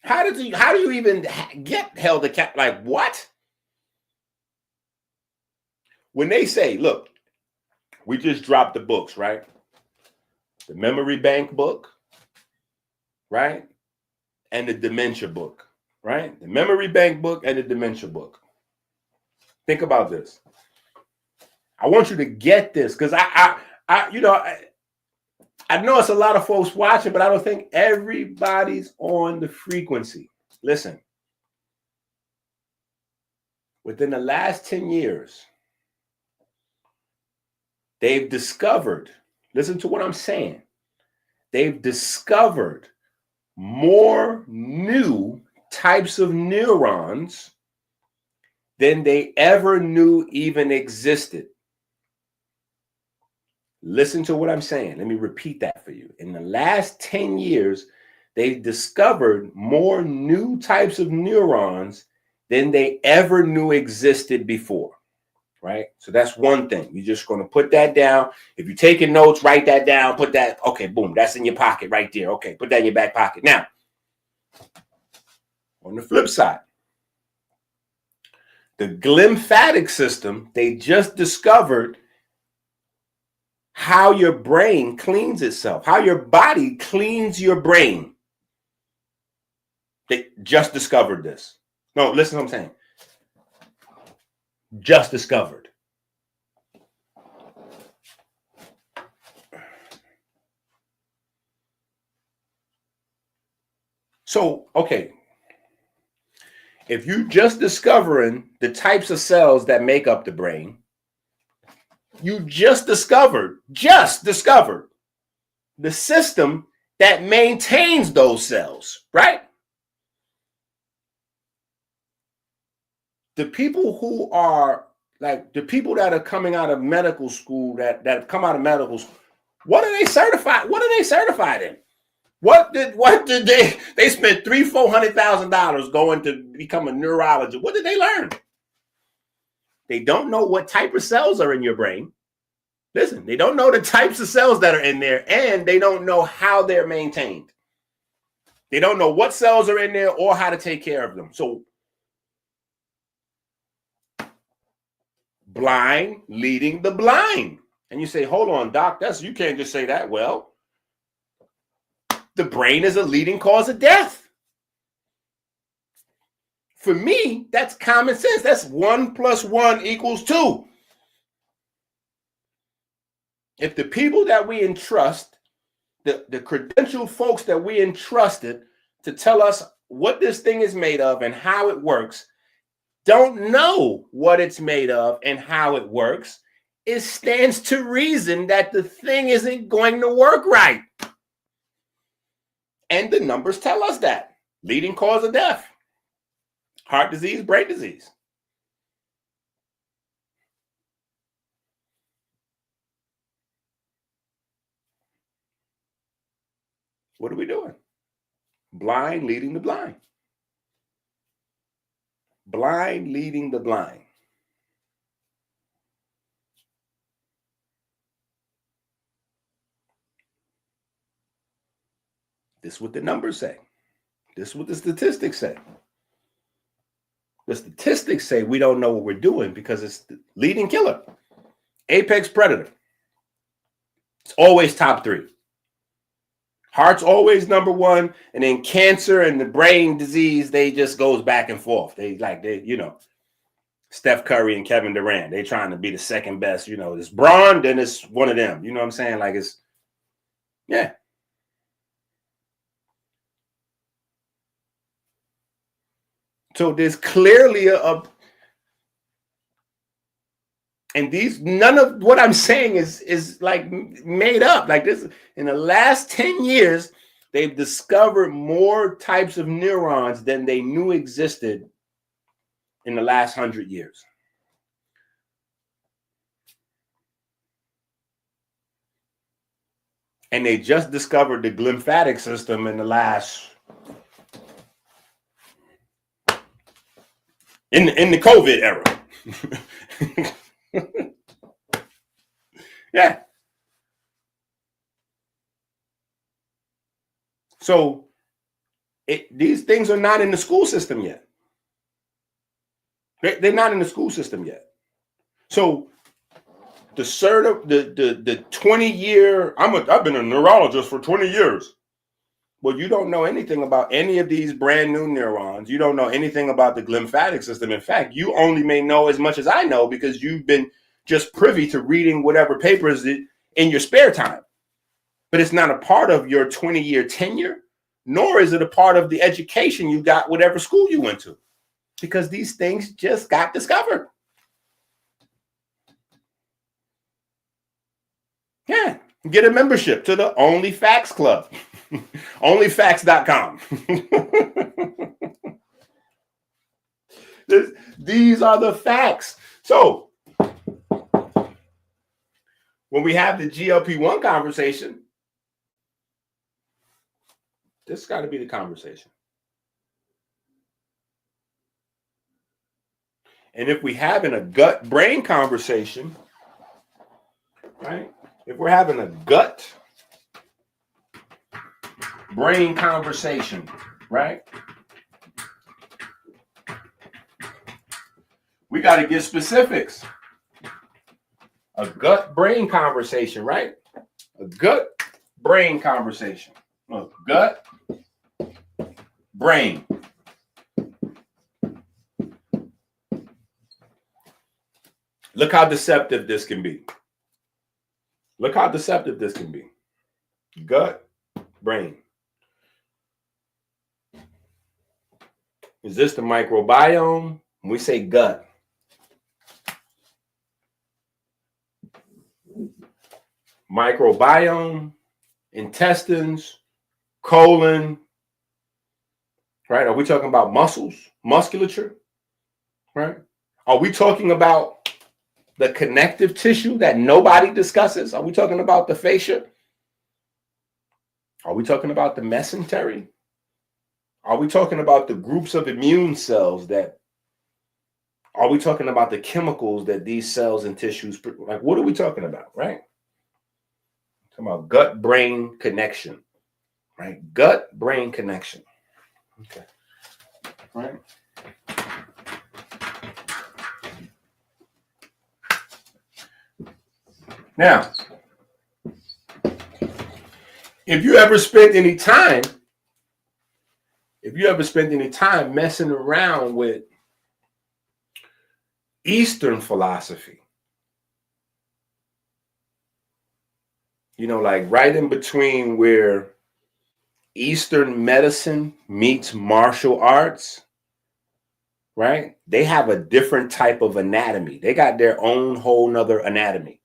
[SPEAKER 2] How do you even get held accountable? Like what? When they say, look, we just dropped the books, right? The memory bank book, right? and the dementia book, right? The memory bank book and the dementia book. Think about this. I want you to get this because I know it's a lot of folks watching, but I don't think everybody's on the frequency. Listen, within the last 10 years, they've discovered, listen to what I'm saying, they've discovered more new types of neurons than they ever knew even existed. Listen to what I'm saying. Let me repeat that for you. In the last 10 years, they've discovered more new types of neurons than they ever knew existed before, right? So that's one thing. You're just going to put that down. If you're taking notes, write that down, put that, okay, boom, that's in your pocket right there. Okay, put that in your back pocket. Now, on the flip side, the glymphatic system, they just discovered how your brain cleans itself, how your body cleans your brain. They just discovered this. No, listen to what I'm saying. Just discovered. So, okay. If you just discovering the types of cells that make up the brain, you just discovered the system that maintains those cells, right? The people who are like the people that are coming out of medical school, that have come out of medical school, what are they certified? What are they certified in? What did they spent $300,000-$400,000 going to become a neurologist? What did they learn? They don't know what type of cells are in your brain. Listen, they don't know the types of cells that are in there, and they don't know how they're maintained. They don't know what cells are in there or how to take care of them. So blind leading the blind. And you say, hold on, doc, you can't just say that. Well, the brain is a leading cause of death. For me, that's common sense. That's 1 + 1 = 2. If the people that we entrust, the credentialed folks that we entrusted to tell us what this thing is made of and how it works, don't know what it's made of and how it works, it stands to reason that the thing isn't going to work right. And the numbers tell us that. Leading cause of death. Heart disease, brain disease. What are we doing? Blind leading the blind. Blind leading the blind. This is what the numbers say. This is what the statistics say. The statistics say we don't know what we're doing because it's the leading killer. Apex predator. It's always top 3. Heart's always number 1, and then cancer and the brain disease, they just goes back and forth. They Steph Curry and Kevin Durant, they trying to be the second best. It's Braun, then it's one of them. You know what I'm saying? Like yeah. So there's clearly and none of what I'm saying is like made up. Like this, in the last 10 years, they've discovered more types of neurons than they knew existed in the last 100 years. And they just discovered the glymphatic system in the last in the COVID era. Yeah. So these things are not in the school system yet. They're not in the school system yet. So the 20-year, I've been a neurologist for 20 years. Well, you don't know anything about any of these brand new neurons. You don't know anything about the lymphatic system. In fact, you only may know as much as I know because you've been just privy to reading whatever papers in your spare time. But it's not a part of your 20-year tenure, nor is it a part of the education you got, whatever school you went to, because these things just got discovered. Yeah, get a membership to the Only Facts Club, onlyfacts.com. These are the facts. So when we have the GLP-1 conversation, this got to be the conversation. And if we having a gut-brain conversation, right? If we're having a gut-brain conversation, right? We got to get specifics. A gut-brain conversation, right? A gut-brain conversation. Look, gut-brain. Look how deceptive this can be. Look how deceptive this can be. Gut, brain. Is this the microbiome? When we say gut, microbiome, intestines, colon, right? Are we talking about muscles, musculature, right? Are we talking about the connective tissue that nobody discusses? Are we talking about the fascia? Are we talking about the mesentery? Are we talking about the groups of immune cells are we talking about the chemicals that these cells and tissues, like what are we talking about, right? Talking about gut-brain connection, right? Gut-brain connection. Okay, right? Now, if you ever spent any time messing around with Eastern philosophy, you know, like right in between where Eastern medicine meets martial arts, right? They have a different type of anatomy. They got their own whole nother anatomy.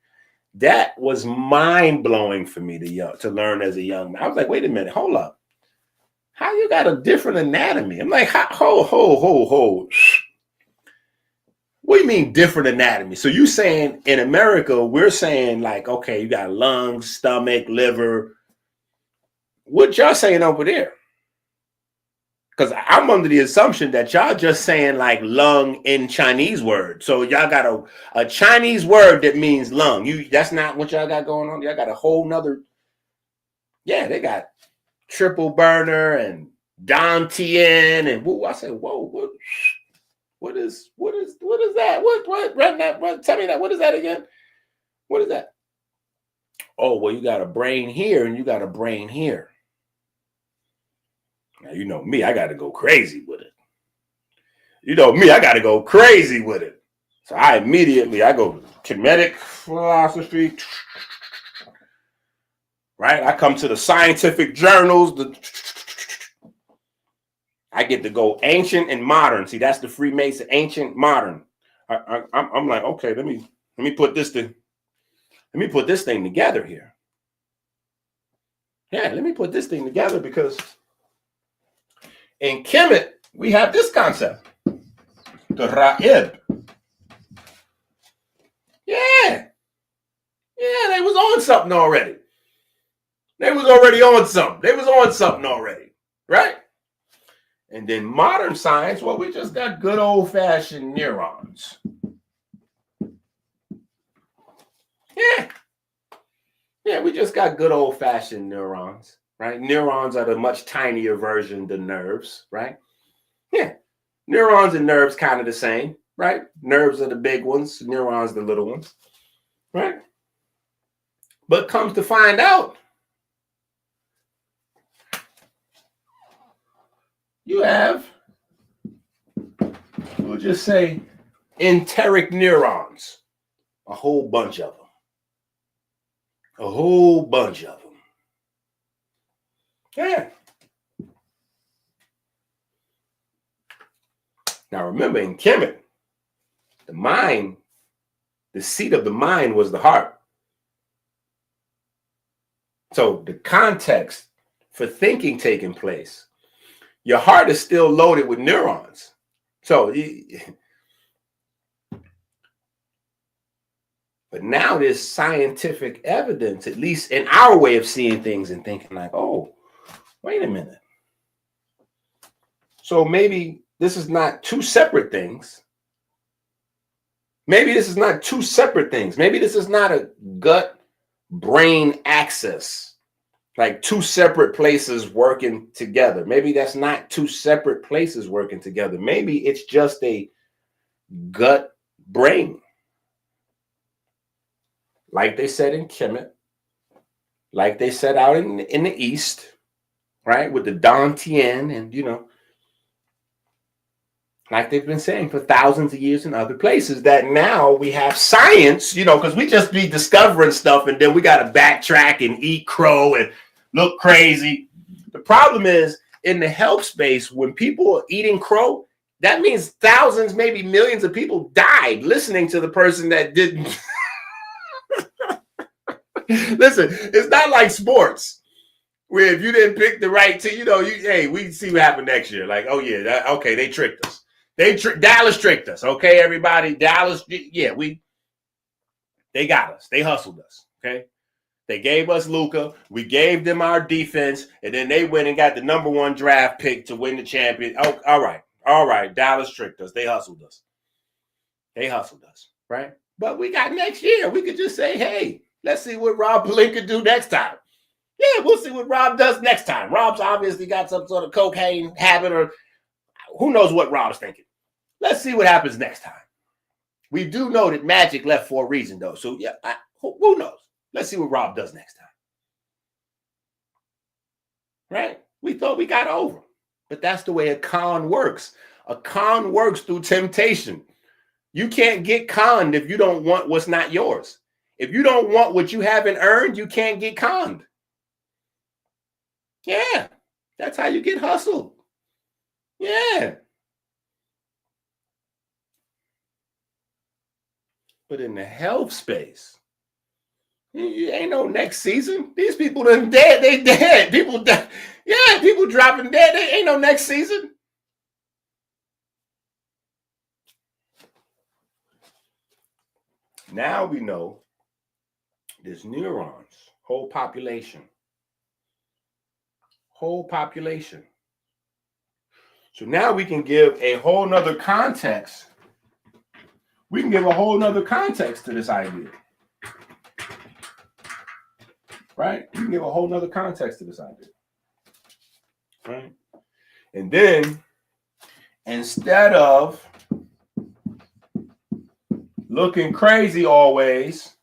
[SPEAKER 2] That was mind-blowing for me to learn as a young man. I was like, wait a minute, hold up. How you got a different anatomy? I'm like, ho. What do you mean different anatomy? So you saying in America, we're saying like, okay, you got lungs, stomach, liver. What y'all saying over there? Because I'm under the assumption that y'all just saying like lung in Chinese word. So y'all got a Chinese word that means lung. That's not what y'all got going on. Y'all got a whole nother. Yeah, they got triple burner and Dantian and I said, whoa, what is that? What? Tell me that. What is that again? What is that? Oh, well, you got a brain here and you got a brain here. Now, you know me, I got to go crazy with it. So I go kinetic philosophy, right? I come to the scientific journals. I get to go ancient and modern. See, that's the Freemason, ancient, modern. I'm like, okay, let me put this thing together here. Yeah, let me put this thing together because in Kemet, we have this concept, the Ra'ib. Yeah, they was on something already. They was on something already, right? And then modern science, well, we just got good old-fashioned neurons. Yeah, we just got good old-fashioned neurons, right? Neurons are the much tinier version than nerves, right? Yeah, neurons and nerves kind of the same, right? Nerves are the big ones, neurons the little ones, right? But comes to find out, you have, we'll just say, enteric neurons. A whole bunch of them. A whole bunch of them. Yeah. Now remember, in Kemet, the mind, the seat of the mind was the heart. So the context for thinking taking place, your heart is still loaded with neurons. So, but now there's scientific evidence, at least in our way of seeing things and thinking like, oh, wait a minute. So maybe this is not two separate things. Maybe this is not two separate things. Maybe this is not a gut-brain axis, like two separate places working together. Maybe that's not two separate places working together. Maybe it's just a gut-brain. Like they said in Kemet, like they said out in the East, right, with the Dantian and, like they've been saying for thousands of years in other places, that now we have science, because we just be discovering stuff and then we got to backtrack and eat crow and look crazy. The problem is in the health space, when people are eating crow, that means thousands, maybe millions of people died listening to the person that didn't. Listen, it's not like sports where if you didn't pick the right team, hey, we see what happened next year. Like, oh yeah, okay, they tricked us. Dallas tricked us. Okay, everybody, Dallas, yeah, they got us. They hustled us. Okay, they gave us Luka. We gave them our defense, and then they went and got the #1 draft pick to win the champion. Oh, all right. Dallas tricked us. They hustled us. Right? But we got next year. We could just say, hey, let's see what Rob Pelinka do next time. Yeah, we'll see what Rob does next time. Rob's obviously got some sort of cocaine habit, or who knows what Rob's thinking. Let's see what happens next time. We do know that Magic left for a reason, though. So, yeah, who knows? Let's see what Rob does next time. Right? We thought we got over. But that's the way a con works. A con works through temptation. You can't get conned if you don't want what's not yours. If you don't want what you haven't earned, you can't get conned. Yeah, that's how you get hustled. Yeah. But in the health space, you ain't no next season. These people done dead. They dead. People die. Yeah, people dropping dead. They ain't no next season. Now we know there's neurons, whole population. So now we can give a whole nother context. We can give a whole nother context to this idea. Right? We can give a whole nother context to this idea. Right? And then, instead of looking crazy always,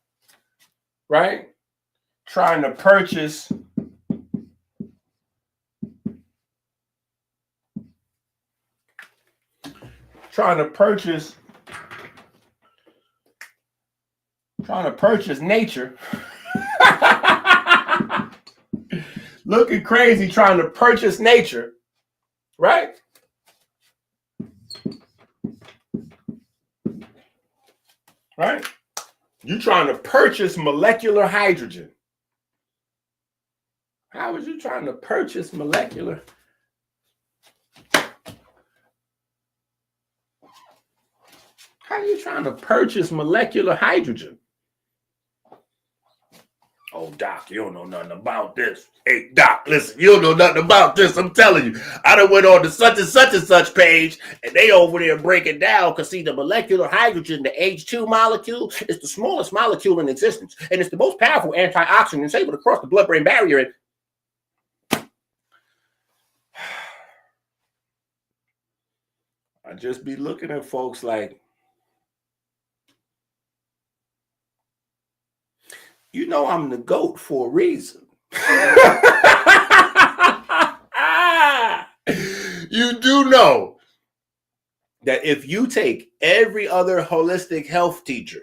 [SPEAKER 2] right? Trying to purchase nature. Looking crazy trying to purchase nature, right? Right? You're trying to purchase molecular hydrogen. How was you trying to purchase molecular? How are you trying to purchase molecular hydrogen? Oh, Doc, you don't know nothing about this. Hey, Doc, listen, you don't know nothing about this. I'm telling you. I done went on to such and such page, and they over there breaking down, because see, the molecular hydrogen, the H2 molecule, is the smallest molecule in existence, and it's the most powerful antioxidant. It's able to cross the blood-brain barrier. And I just be looking at folks like, I'm the GOAT for a reason. You know that if you take every other holistic health teacher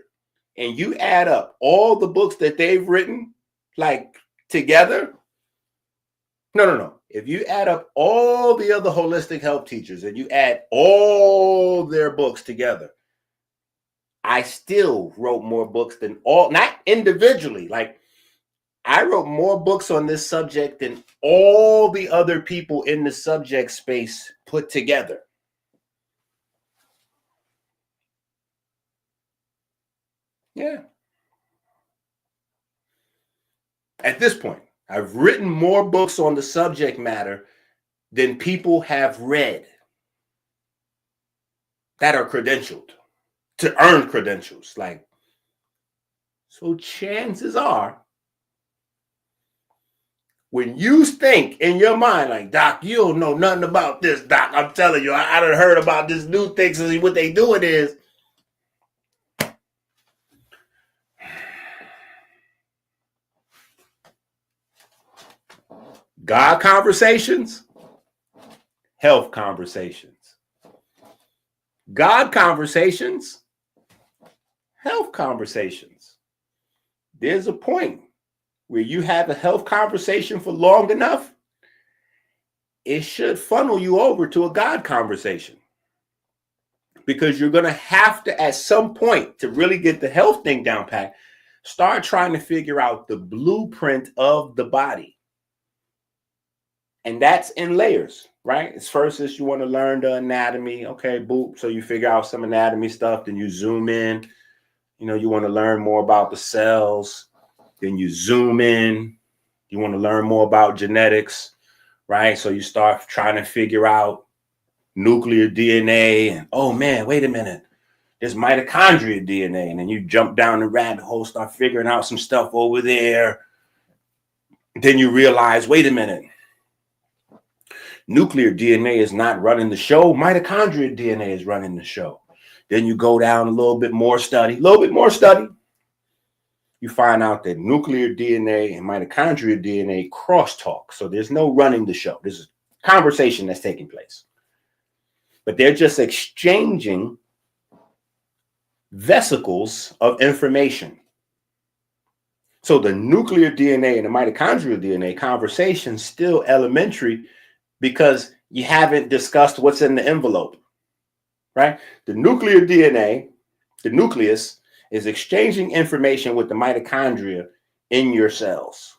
[SPEAKER 2] and you add up all the books that they've written, like together, no. If you add up all the other holistic health teachers and you add all their books together, I still wrote more books than all, not individually. Like, I wrote more books on this subject than all the other people in the subject space put together. Yeah. At this point, I've written more books on the subject matter than people have read that are credentialed to earn credentials. Like, so chances are, when you think in your mind, like, Doc, you don't know nothing about this, Doc. I'm telling you, I done heard about this new thing. So what they doing is, God conversations, health conversations. God conversations, health conversations. There's a point where you have a health conversation for long enough, it should funnel you over to a God conversation. Because you're going to have to, at some point, to really get the health thing down pat, start trying to figure out the blueprint of the body. And that's in layers, right? It's first is you want to learn the anatomy. Okay, boop. So you figure out some anatomy stuff, then you zoom in. You know, you want to learn more about the cells. Then you zoom in. You want to learn more about genetics, right? So you start trying to figure out nuclear DNA. And, oh, man, wait a minute. There's mitochondria DNA. And then you jump down the rabbit hole, start figuring out some stuff over there. Then you realize, wait a minute. Nuclear DNA is not running the show. Mitochondria DNA is running the show. Then you go down a little bit more study. You find out that nuclear DNA and mitochondria DNA crosstalk. So there's no running the show. There's a conversation that's taking place. But they're just exchanging vesicles of information. So the nuclear DNA and the mitochondrial DNA conversation is still elementary because you haven't discussed what's in the envelope, right? The nuclear DNA, the nucleus, is exchanging information with the mitochondria in your cells.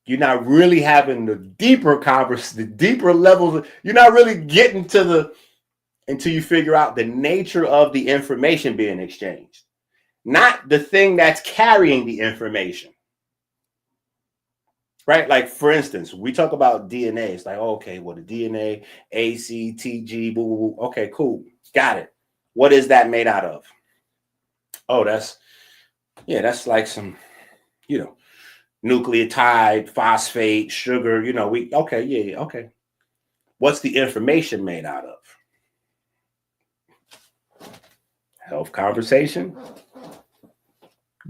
[SPEAKER 2] You're not really having the deeper conversation, the deeper levels. You're not really getting to until you figure out the nature of the information being exchanged, not the thing that's carrying the information. Right? Like, for instance, we talk about DNA. It's like, okay, well, the DNA, A, C, T, G, boo, boo, boo. Okay, cool. Got it. What is that made out of? Oh, that's like some, nucleotide, phosphate, sugar, okay. What's the information made out of? Health conversation,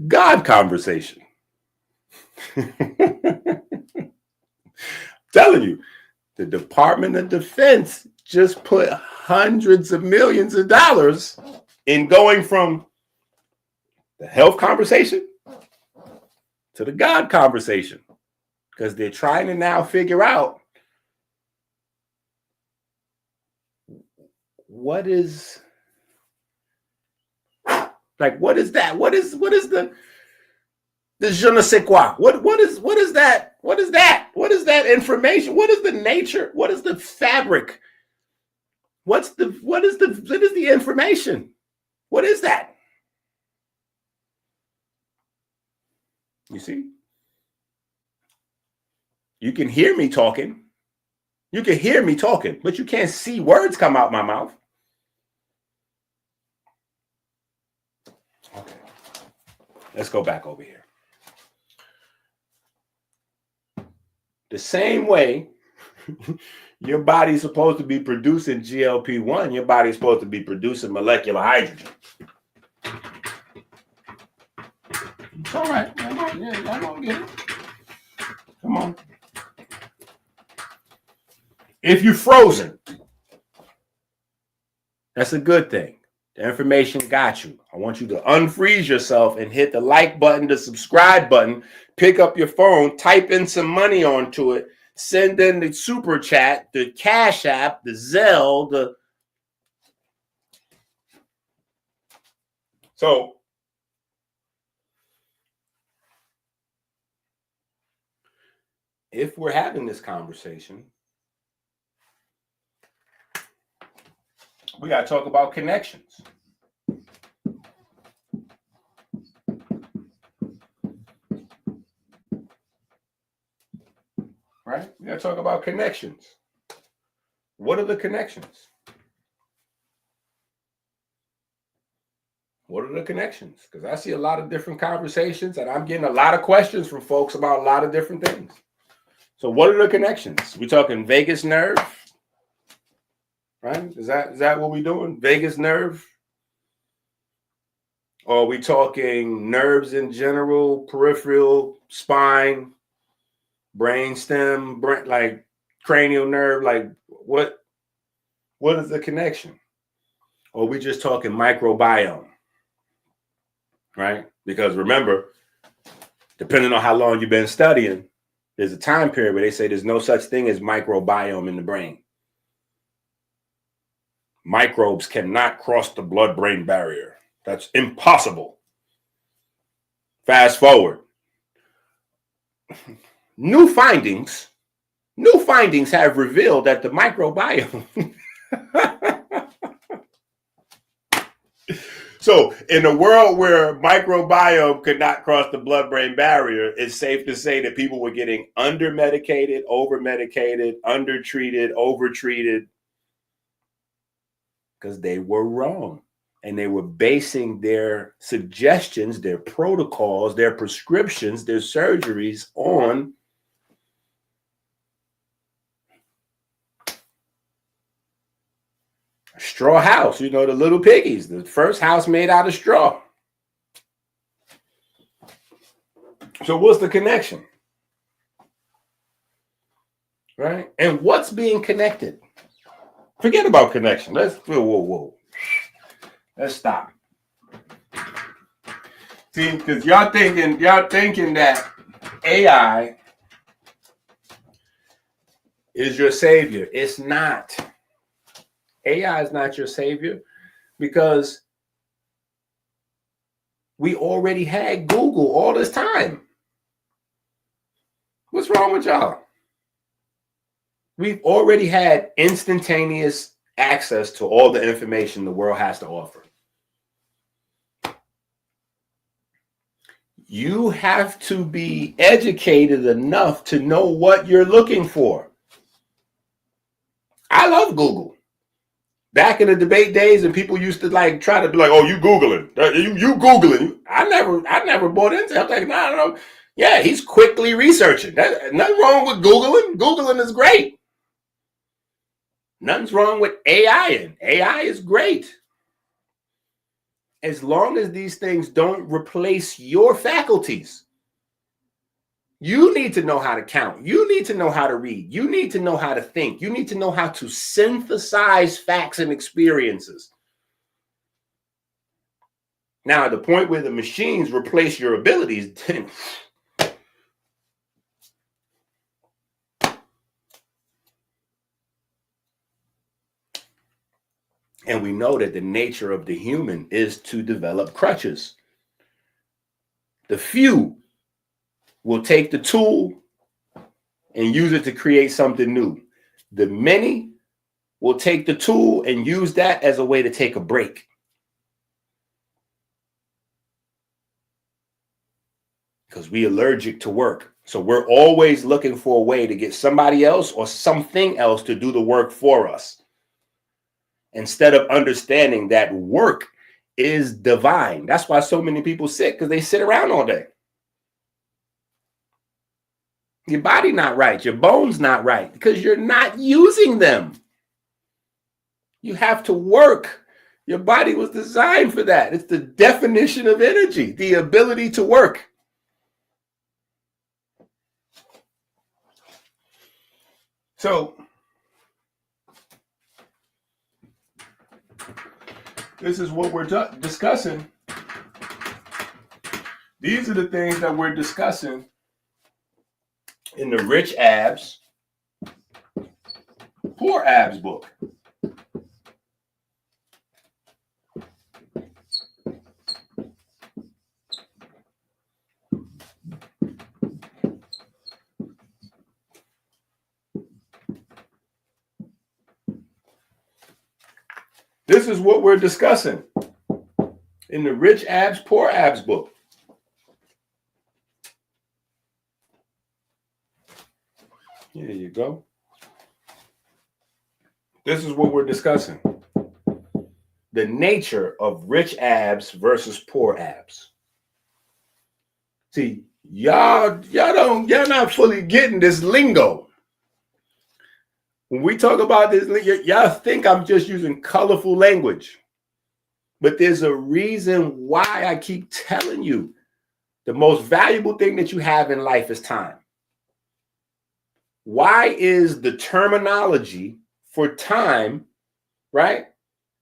[SPEAKER 2] God conversation. Telling you, the Department of Defense just put hundreds of millions of dollars in going from the health conversation to the God conversation, because they're trying to now figure out what is that? What is the je ne sais quoi? What is that? What is that? What is that information? What is the nature? What is the fabric? What is the information? What is that? You see? You can hear me talking. But you can't see words come out my mouth. Okay. Let's go back over here. The same way your body's supposed to be producing GLP1, your body's supposed to be producing molecular hydrogen. It's all right. I don't get it. Come on. If you're frozen, that's a good thing. The information got you. I want you to unfreeze yourself and hit the like button, the subscribe button, pick up your phone, type in some money onto it, send in the super chat, the Cash App, the Zelle, So if we're having this conversation, we got to talk about connections. Right? We got to talk about connections. What are the connections? What are the connections? Because I see a lot of different conversations and I'm getting a lot of questions from folks about a lot of different things. So what are the connections? We talking vagus nerve? Right? Is that what we're doing? Vagus nerve? Or are we talking nerves in general, peripheral, spine, brain stem, like cranial nerve? Like what is the connection? Or are we just talking microbiome? Right? Because remember, depending on how long you've been studying, there's a time period where they say there's no such thing as microbiome in the brain. Microbes cannot cross the blood-brain barrier. That's impossible. Fast forward. New findings have revealed that the microbiome. So in a world where microbiome could not cross the blood-brain barrier, it's safe to say that people were getting under-medicated, over-medicated, undertreated, over-treated, because they were wrong. And they were basing their suggestions, their protocols, their prescriptions, their surgeries on a straw house. You know, the little piggies, the first house made out of straw. So what's the connection? Right? And what's being connected? Forget about connection. Whoa. Let's stop. See, because y'all thinking that AI is your savior. It's not. AI is not your savior because we already had Google all this time. What's wrong with y'all? We've already had instantaneous access to all the information the world has to offer. You have to be educated enough to know what you're looking for. I love Google. Back in the debate days, and people used to like try to be like, "Oh, you Googling? You Googling?" I never bought into it. I'm like, no. Yeah, he's quickly researching. Nothing wrong with Googling. Googling is great. Nothing's wrong with AI. AI is great. As long as these things don't replace your faculties. You need to know how to count. You need to know how to read. You need to know how to think. You need to know how to synthesize facts and experiences. Now, at the point where the machines replace your abilities, then and we know that the nature of the human is to develop crutches. The few will take the tool and use it to create something new. The many will take the tool and use that as a way to take a break. Because we're allergic to work. So we're always looking for a way to get somebody else or something else to do the work for us. Instead of understanding that work is divine. That's why so many people sick, because they sit around all day. Your body not right, your bones not right, because you're not using them. You have to work. Your body was designed for that. It's the definition of energy, the ability to work. So This is what we're discussing. These are the things that we're discussing in the Rich Abs, Poor Abs book. This is what we're discussing in the Rich Abs, Poor Abs book. Here you go. This is what we're discussing. The nature of rich abs versus poor abs. See, y'all not fully getting this lingo. When we talk about this, y'all think I'm just using colorful language. But there's a reason why I keep telling you the most valuable thing that you have in life is time. Why is the terminology for time, right?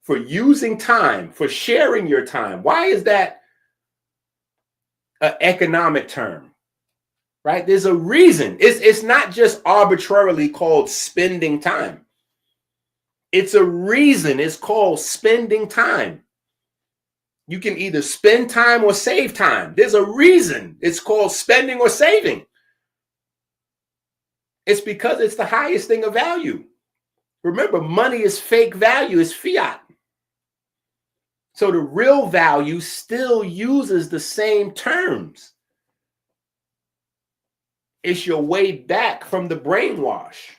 [SPEAKER 2] For using time, for sharing your time, why is that an economic term, right? There's a reason. It's not just arbitrarily called spending time. It's a reason it's called spending time. You can either spend time or save time. There's a reason it's called spending or saving. It's because it's the highest thing of value. Remember, money is fake value, it's fiat. So the real value still uses the same terms. It's your way back from the brainwash.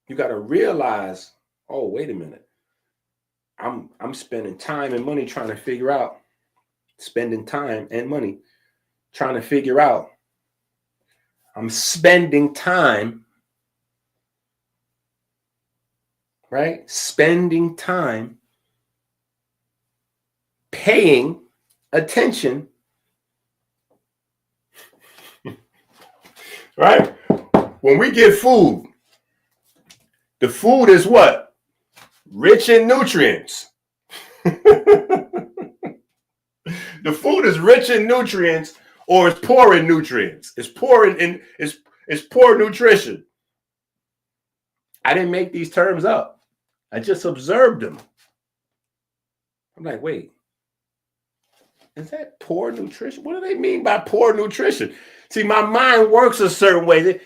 [SPEAKER 2] You got to realize, oh, wait a minute. I'm spending time and money trying to figure out, spending time and money trying to figure out. I'm spending time, right? Spending time paying attention, right? When we get food, the food is what? Rich in nutrients. The food is rich in nutrients or it's poor in nutrients. It's poor in it's poor nutrition. I didn't make these terms up. I just observed them. I'm like, wait, is that poor nutrition? What do they mean by poor nutrition? See, my mind works a certain way.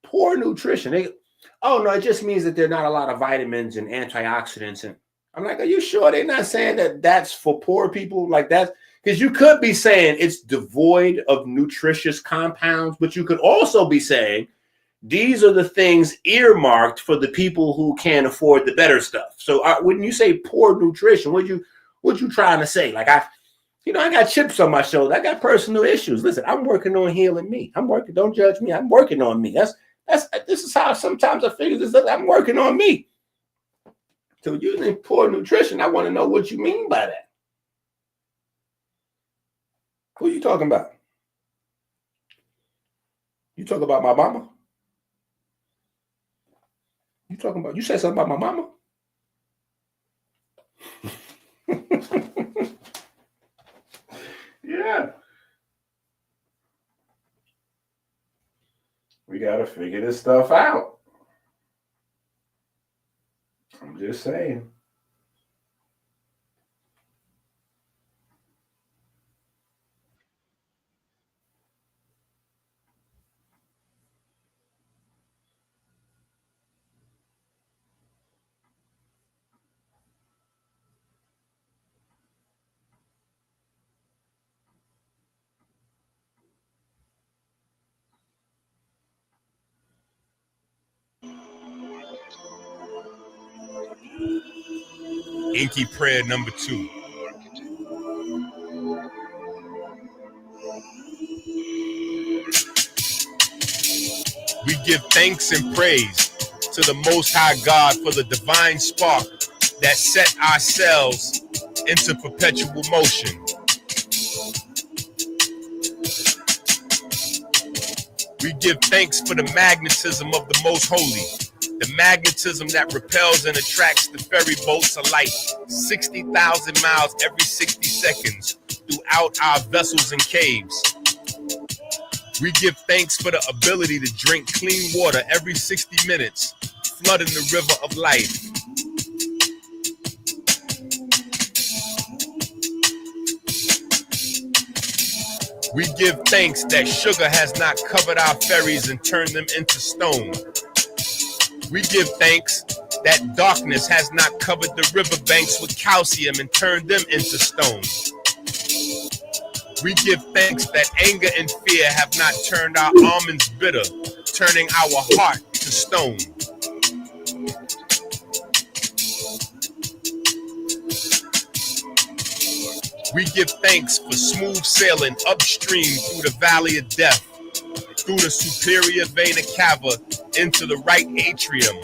[SPEAKER 2] Poor nutrition. Oh, no, it just means that there are not a lot of vitamins and antioxidants. And I'm like, are you sure they're not saying that that's for poor people? Like that's because you could be saying it's devoid of nutritious compounds, but you could also be saying these are the things earmarked for the people who can't afford the better stuff. So when you say poor nutrition, what you trying to say? Like I got chips on my shoulder. I got personal issues. Listen, I'm working on healing me. Don't judge me. I'm working on me. This is how sometimes I figure this. I'm working on me. So using poor nutrition, I want to know what you mean by that. Who are you talking about? You talking about my mama? You said something about my mama? Yeah. We got to figure this stuff out. I'm just saying.
[SPEAKER 1] EnQi prayer number 2. We give thanks and praise to the Most High God for the divine spark that set ourselves into perpetual motion. We give thanks for the magnetism of the Most Holy The magnetism that repels and attracts the ferry boats of light 60,000 miles every 60 seconds throughout our vessels and caves. We give thanks for the ability to drink clean water every 60 minutes, flooding the river of life. We give thanks that sugar has not covered our ferries and turned them into stone. We give thanks that darkness has not covered the riverbanks with calcium and turned them into stone. We give thanks that anger and fear have not turned our almonds bitter, turning our heart to stone. We give thanks for smooth sailing upstream through the valley of death, through the superior vena cava into the right atrium.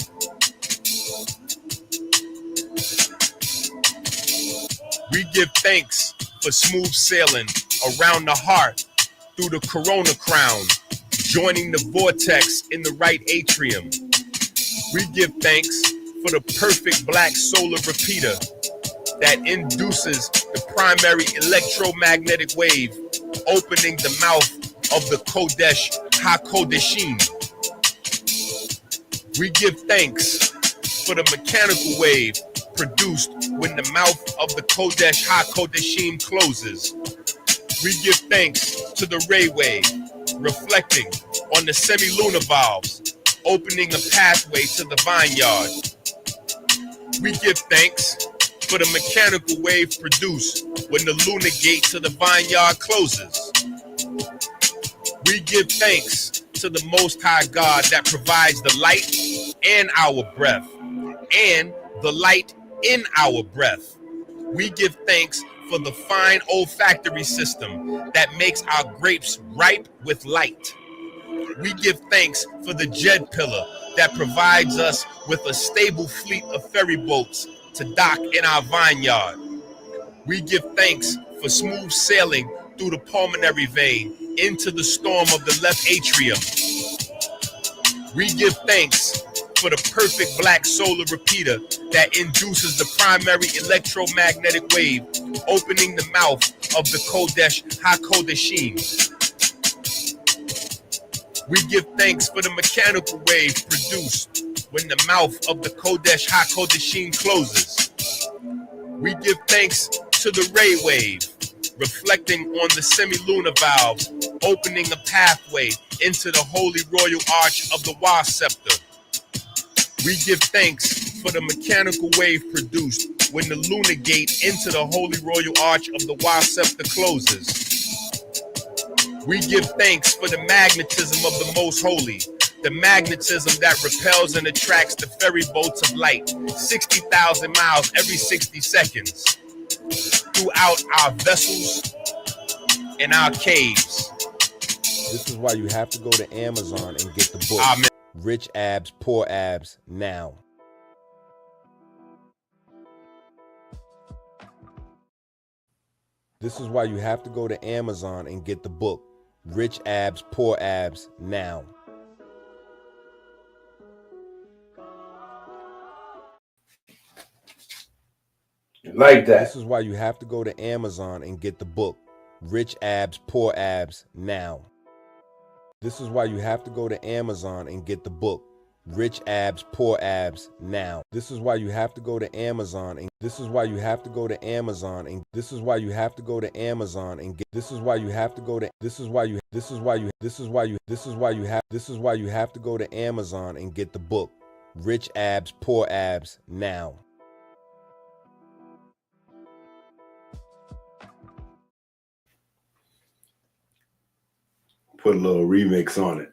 [SPEAKER 1] We give thanks for smooth sailing around the heart through the corona crown, joining the vortex in the right atrium. We give thanks for the perfect black solar repeater that induces the primary electromagnetic wave, opening the mouth of the Kodesh HaKodeshim. We give thanks for the mechanical wave produced when the mouth of the Kodesh HaKodeshim closes. We give thanks to the ray wave, reflecting on the semi-lunar valves, opening a pathway to the vineyard. We give thanks for the mechanical wave produced when the lunar gate to the vineyard closes. We give thanks to the Most High God that provides the light and our breath, and the light in our breath. We give thanks for the fine olfactory system that makes our grapes ripe with light. We give thanks for the Jed pillar that provides us with a stable fleet of ferry boats to dock in our vineyard. We give thanks for smooth sailing through the pulmonary vein into the storm of the left atrium. We give thanks for the perfect black solar repeater that induces the primary electromagnetic wave, opening the mouth of the Kodesh HaKodeshim. We give thanks for the mechanical wave produced when the mouth of the Kodesh HaKodeshim closes. We give thanks to the ray wave, reflecting on the semi-lunar valves, opening a pathway into the holy royal arch of the Wa scepter. We give thanks for the mechanical wave produced when the lunar gate into the holy royal arch of the Wa scepter closes. We give thanks for the magnetism of the most holy, the magnetism that repels and attracts the ferry boats of light 60,000 miles every 60 seconds throughout our vessels and our caves.
[SPEAKER 3] This is why you have to go to Amazon and get the book.
[SPEAKER 1] Amen.
[SPEAKER 3] Rich Abs, Poor Abs, now. This is why you have to go to Amazon and get the book. Rich Abs, Poor Abs, now.
[SPEAKER 2] Like that.
[SPEAKER 3] This is why you have to go to Amazon and get the book. Rich Abs, Poor Abs, now. This is why you have to go to Amazon and get the book. Rich Abs, Poor Abs, now. This is why you have to go to Amazon and this is why you have to go to Amazon and this is why you have to go to Amazon and get this is why you have to go to this is why you this is why you this is why you this is why you have this is why you have to go to Amazon and get the book. Rich Abs, Poor Abs, now.
[SPEAKER 2] Put a little remix on it.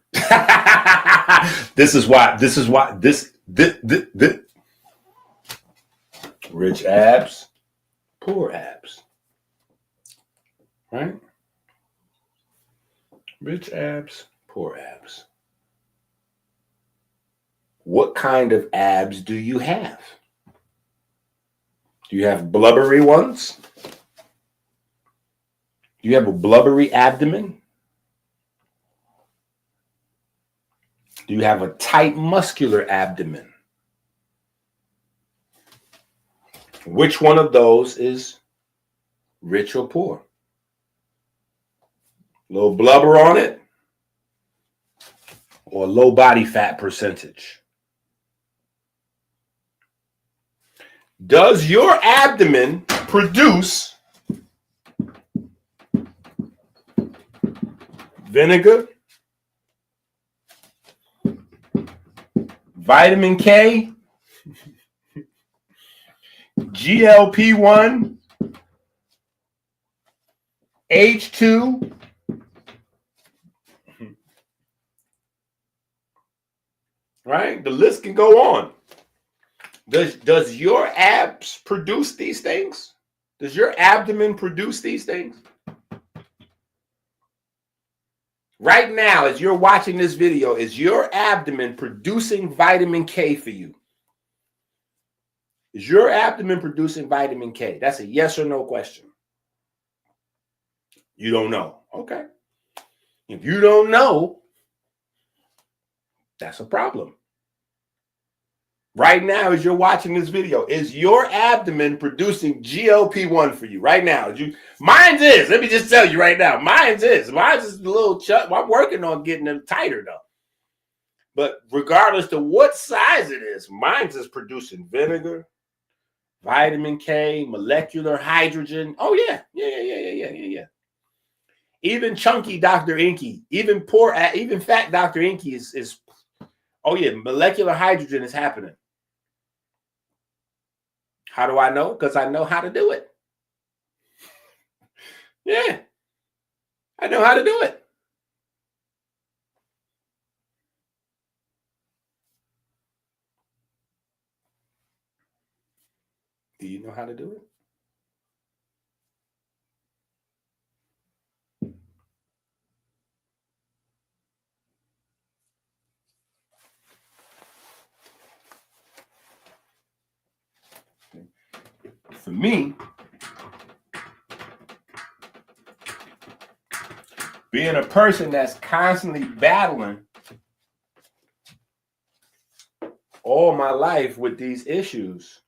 [SPEAKER 2] This is why this rich abs, poor abs. Right? Rich abs, poor abs. What kind of abs do you have? Do you have blubbery ones? Do you have a blubbery abdomen? Do you have a tight muscular abdomen? Which one of those is rich or poor? Little blubber on it or low body fat percentage? Does your abdomen produce vinegar, vitamin K, GLP1, H2, right? The list can go on. Does your abs produce these things? Does your abdomen produce these things? Right now, as you're watching this video, is your abdomen producing vitamin K for you? Is your abdomen producing vitamin K? That's a yes or no question. You don't know. Okay. If you don't know, that's a problem. Right now, as you're watching this video, is your abdomen producing GLP-1 for you right now? Mine's is. Let me just tell you right now. Mine's is a little chub. I'm working on getting them tighter though. But regardless to what size it is, mine's is producing vinegar, vitamin K, molecular hydrogen. Oh yeah. Even chunky Dr. EnQi, even fat Dr. EnQi is. Oh yeah, molecular hydrogen is happening. How do I know? Because I know how to do it. Yeah, I know how to do it. Do you know how to do it? For me, being a person that's constantly battling all my life with these issues,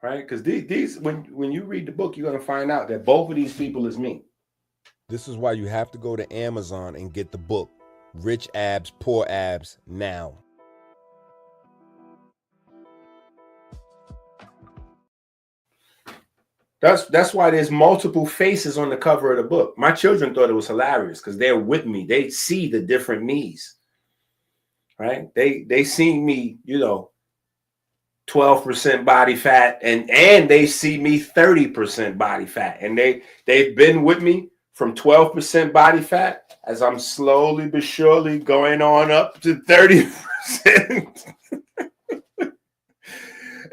[SPEAKER 2] right? Because these when you read the book, you're going to find out that both of these people is me.
[SPEAKER 3] This is why you have to go to Amazon and get the book, Rich Abs, Poor Abs, now.
[SPEAKER 2] That's why there's multiple faces on the cover of the book. My children thought it was hilarious because they're with me. They see the different me's, right? They see me, 12% body fat, and they see me 30% body fat. And they've been with me from 12% body fat as I'm slowly but surely going on up to 30%.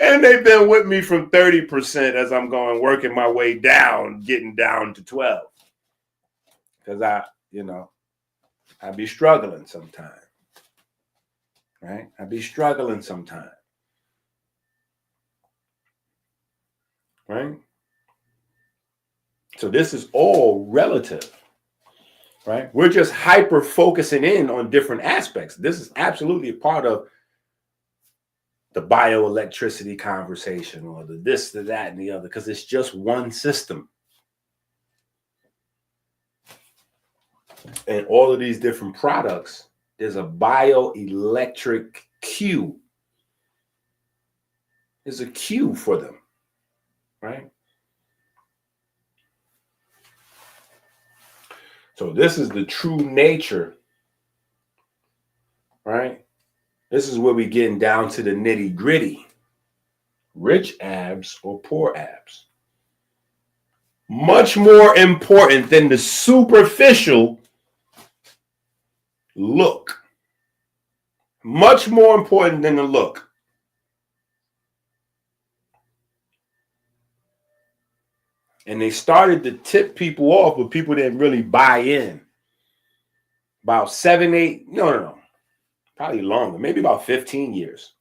[SPEAKER 2] And they've been with me from 30% as I'm working my way down, getting down to 12. Because I be struggling sometimes. Right? I be struggling sometimes. Right? So this is all relative. Right? We're just hyper focusing in on different aspects. This is absolutely a part of the bioelectricity conversation, or the this, the that, and the other, because it's just one system. And all of these different products, there's a bioelectric cue. There's a cue for them, right? So this is the true nature, right? This is where we're getting down to the nitty gritty. Rich abs or poor abs. Much more important than the superficial look. Much more important than the look. And they started to tip people off, but people didn't really buy in. About 7, 8, no. Probably longer, maybe about 15 years.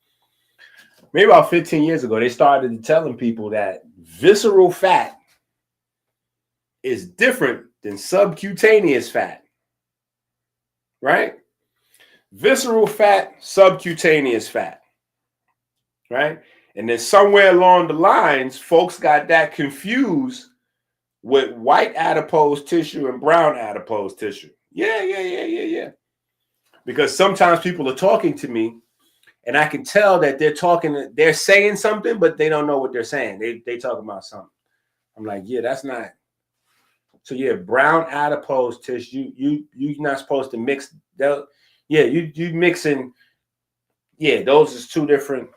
[SPEAKER 2] Maybe about 15 years ago, they started telling people that visceral fat is different than subcutaneous fat, right? Visceral fat, subcutaneous fat, right? And then somewhere along the lines, folks got that confused with white adipose tissue and brown adipose tissue. Yeah. Because sometimes people are talking to me and I can tell that they're saying something, but they don't know what they're saying. They talking about something. I'm like, yeah, that's not. So yeah, brown adipose tissue, you're not supposed to mix that. Yeah, you mixing. Yeah, those is two different.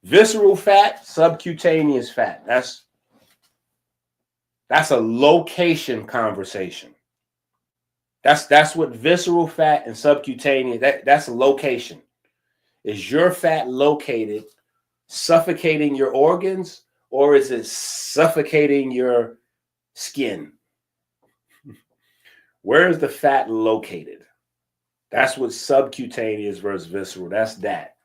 [SPEAKER 2] Visceral fat, subcutaneous fat. That's a location conversation. That's what visceral fat and subcutaneous, that's a location. Is your fat located suffocating your organs, or is it suffocating your skin? Where is the fat located? That's what subcutaneous versus visceral. That's that.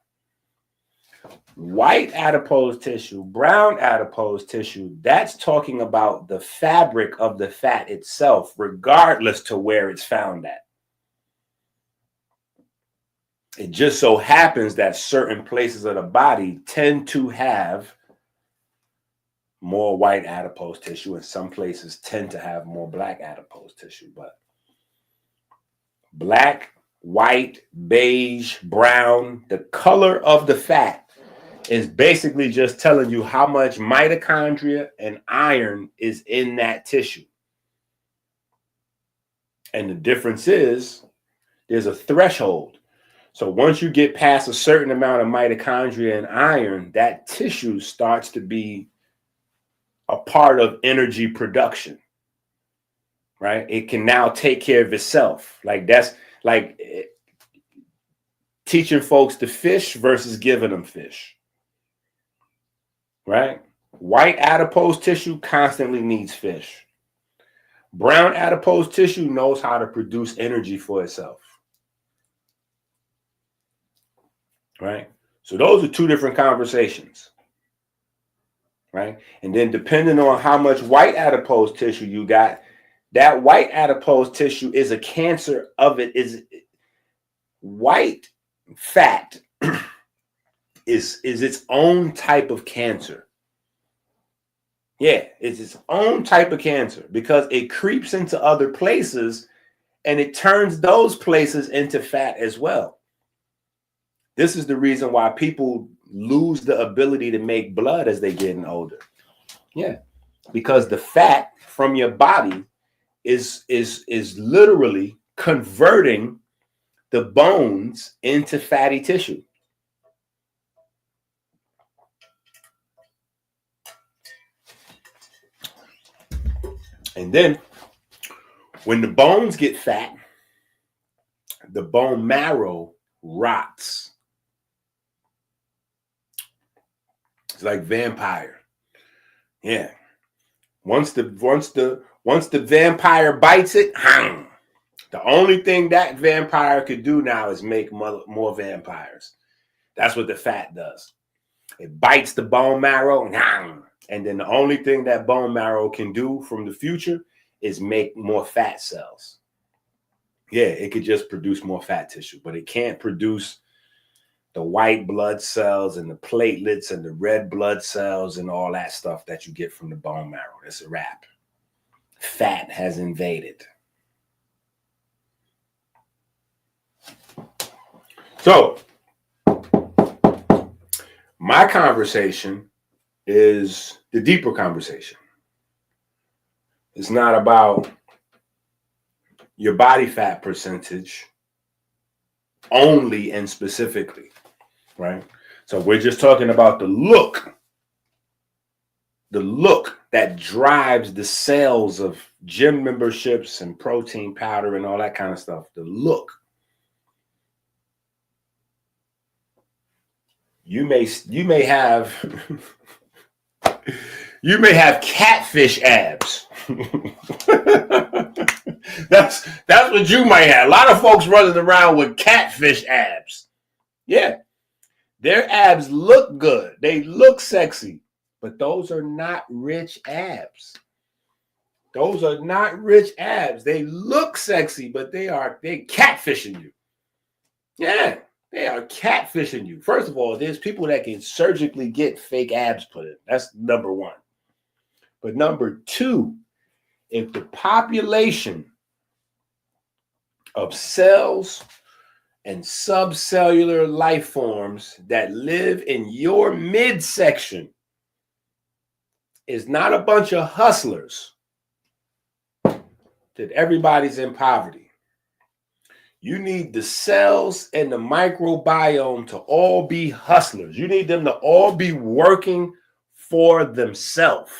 [SPEAKER 2] White adipose tissue, brown adipose tissue, that's talking about the fabric of the fat itself, regardless to where it's found at. It just so happens that certain places of the body tend to have more white adipose tissue, and some places tend to have more black adipose tissue. But black, white, beige, brown, the color of the fat is basically just telling you how much mitochondria and iron is in that tissue. And the difference is there's a threshold. So once you get past a certain amount of mitochondria and iron, that tissue starts to be a part of energy production, right? It can now take care of itself. Like that's like teaching folks to fish versus giving them fish. Right? White adipose tissue constantly needs fish. Brown adipose tissue knows how to produce energy for itself. Right? So those are two different conversations. Right? And then depending on how much white adipose tissue you got, that white adipose tissue is a cancer of it. Is white fat is its own type of cancer. Yeah, it's its own type of cancer because it creeps into other places and it turns those places into fat as well. This is the reason why people lose the ability to make blood as they get older. Yeah, because the fat from your body is literally converting the bones into fatty tissue. And then when the bones get fat, the bone marrow rots. It's like vampire. Yeah. Once the vampire bites it, the only thing that vampire could do now is make more vampires. That's what the fat does. It bites the bone marrow, and then the only thing that bone marrow can do from the future is make more fat cells. Yeah, it could just produce more fat tissue, but it can't produce the white blood cells and the platelets and the red blood cells and all that stuff that you get from the bone marrow. It's a wrap. Fat has invaded. So, my conversation is the deeper conversation. It's not about your body fat percentage only and specifically, right? So we're just talking about the look that drives the sales of gym memberships and protein powder and all that kind of stuff. The look. You may have catfish abs. That's what you might have. A lot of folks running around with catfish abs. Yeah. Their abs look good. They look sexy, but those are not rich abs. Those are not rich abs. They look sexy, but they catfishing you. Yeah. They are catfishing you. First of all, there's people that can surgically get fake abs put in. That's number one. But number two, if the population of cells and subcellular life forms that live in your midsection is not a bunch of hustlers, then everybody's in poverty. You need the cells and the microbiome to all be hustlers. You need them to all be working for themselves.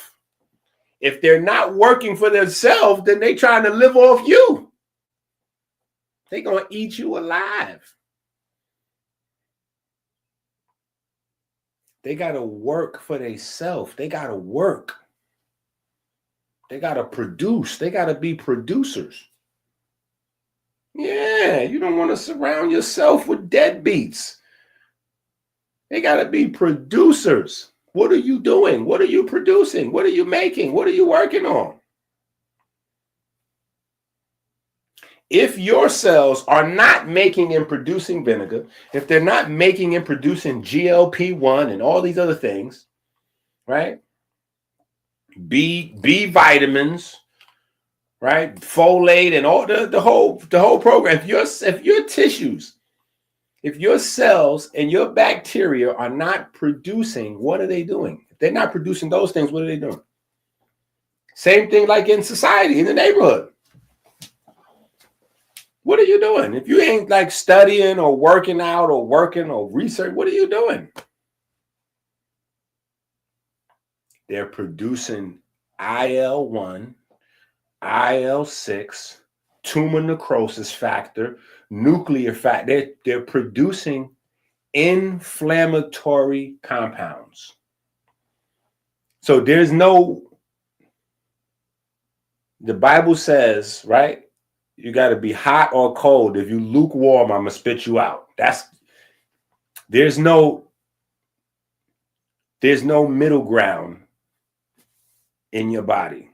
[SPEAKER 2] If they're not working for themselves, then they're trying to live off you. They're going to eat you alive. They got to work for themselves. They got to work. They got to produce. They got to be producers. Yeah, you don't want to surround yourself with deadbeats. They got to be producers. What are you doing? What are you producing? What are you making? What are you working on? If your cells are not making and producing vinegar, if they're not making and producing GLP1 and all these other things, right? B vitamins, right? Folate and all the whole program. If your tissues, if your cells and your bacteria are not producing, what are they doing? If they're not producing those things, what are they doing? Same thing like in society, in the neighborhood. What are you doing? If you ain't like studying or working out or working or research, what are you doing? They're producing IL-1, IL-6, tumor necrosis factor, nuclear factor. They're producing inflammatory compounds. So there's the Bible says, right? You got to be hot or cold. If you lukewarm, I'm going to spit you out. There's no middle ground in your body.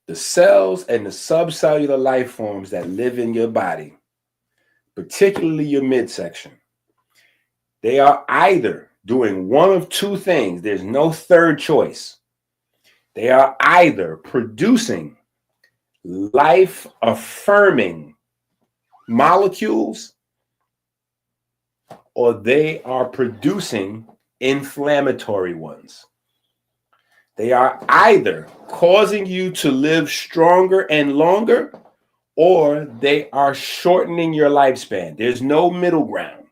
[SPEAKER 2] The cells and the subcellular life forms that live in your body, particularly your midsection, they are either doing one of two things. There's no third choice. They are either producing life-affirming molecules or they are producing inflammatory ones. They are either causing you to live stronger and longer or they are shortening your lifespan. There's no middle ground.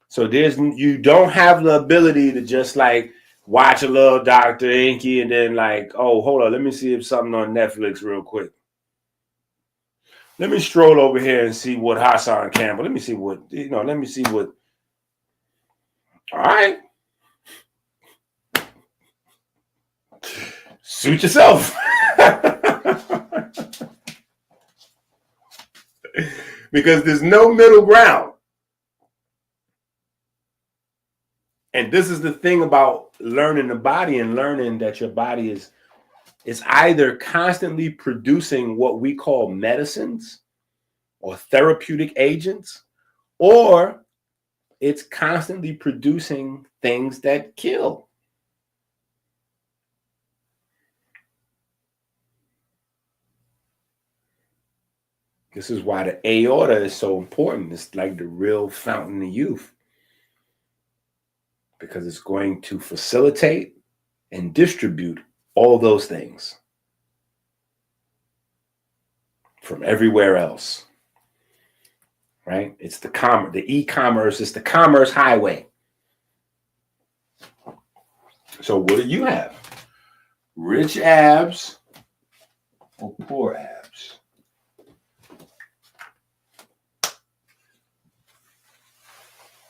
[SPEAKER 2] So you don't have the ability to just like watch a little Dr. EnQi and then like, oh, hold on, let me see if something on Netflix real quick. Let me stroll over here and see what Hassan Campbell, let me see what. All right. Suit yourself. Because there's no middle ground. And this is the thing about learning the body and learning that your body is either constantly producing what we call medicines or therapeutic agents, or it's constantly producing things that kill. This is why the aorta is so important. It's like the real fountain of youth, because it's going to facilitate and distribute all those things from everywhere else, right? It's the e-commerce, it's the commerce highway. So what do you have? Rich abs or poor abs?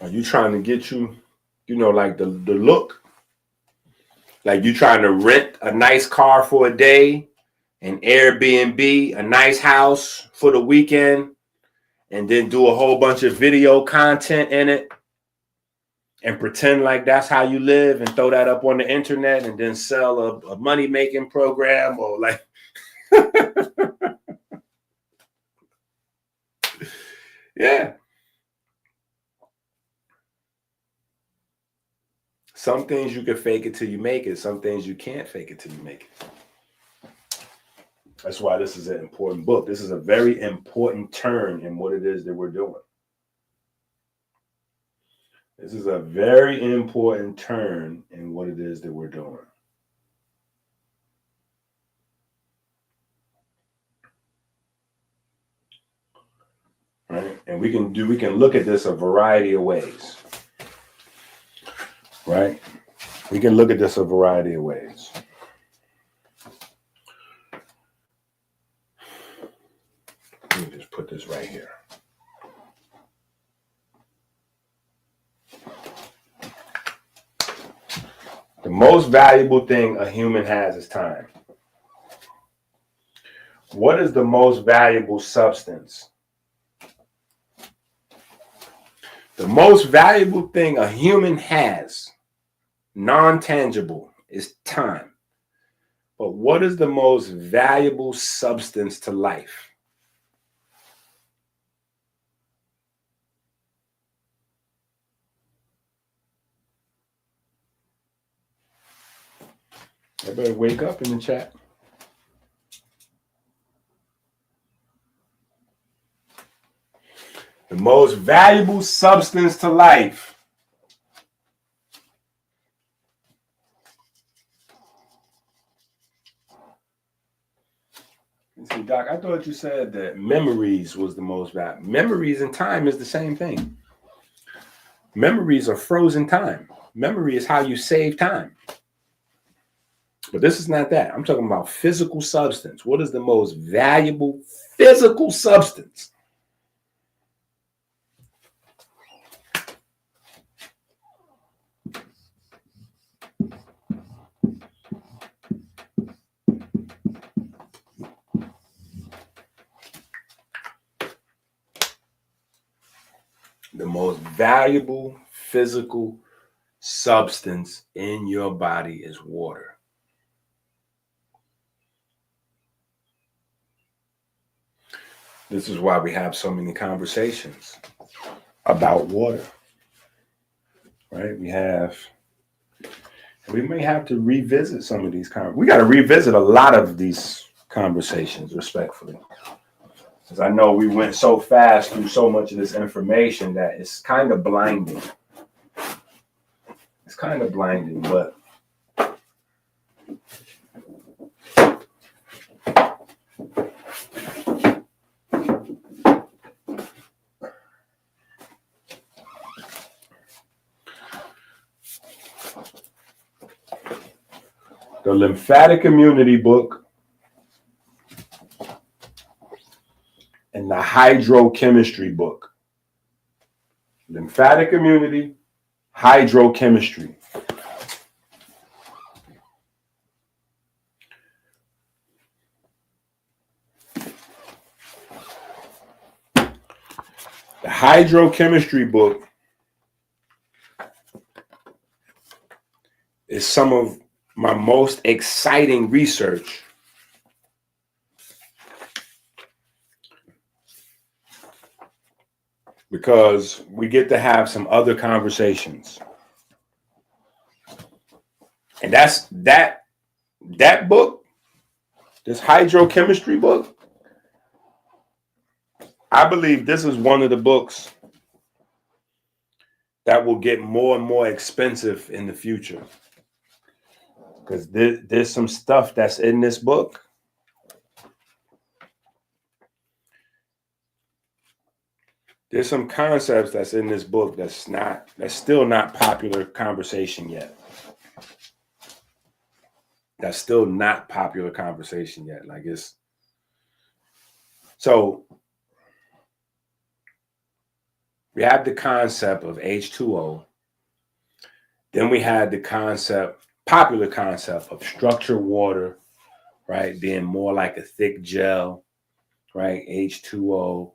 [SPEAKER 2] Are you trying to get like the look? Like you trying to rent a nice car for a day, an Airbnb, a nice house for the weekend, and then do a whole bunch of video content in it and pretend like that's how you live and throw that up on the internet and then sell a money-making program or like... Yeah. Some things you can fake it till you make it. Some things you can't fake it till you make it. That's why this is an important book. This is a very important turn in what it is that we're doing. This is a very important turn in what it is that we're doing. Right? And we can look at this a variety of ways. Right? We can look at this a variety of ways. Let me just put this right here. The most valuable thing a human has is time. What is the most valuable substance? The most valuable thing a human has, non-tangible, is time. But what is the most valuable substance to life? I better wake up in the chat. The most valuable substance to life. See, Doc, I thought you said that memories was the most valuable. Memories and time is the same thing. Memories are frozen time. Memory is how you save time. But this is not that. I'm talking about physical substance. What is the most valuable physical substance? The most valuable physical substance in your body is water. This is why we have so many conversations about water, right? We may have to revisit some of these we got to revisit a lot of these conversations, respectfully. Because I know we went so fast through so much of this information that it's kind of blinding. It's kind of blinding, but the lymphatic immunity book and the hydrochemistry book. Lymphatic immunity, hydrochemistry. The hydrochemistry book is some of my most exciting research because we get to have some other conversations. And that's that book, this hydrochemistry book. I believe this is one of the books that will get more and more expensive in the future. Because there's some stuff that's in this book there's some concepts that's in this book that's still not popular conversation yet. That's still not popular conversation yet. So we have the concept of H2O. Then we had the popular concept of structured water, right? Being more like a thick gel, right? H2O,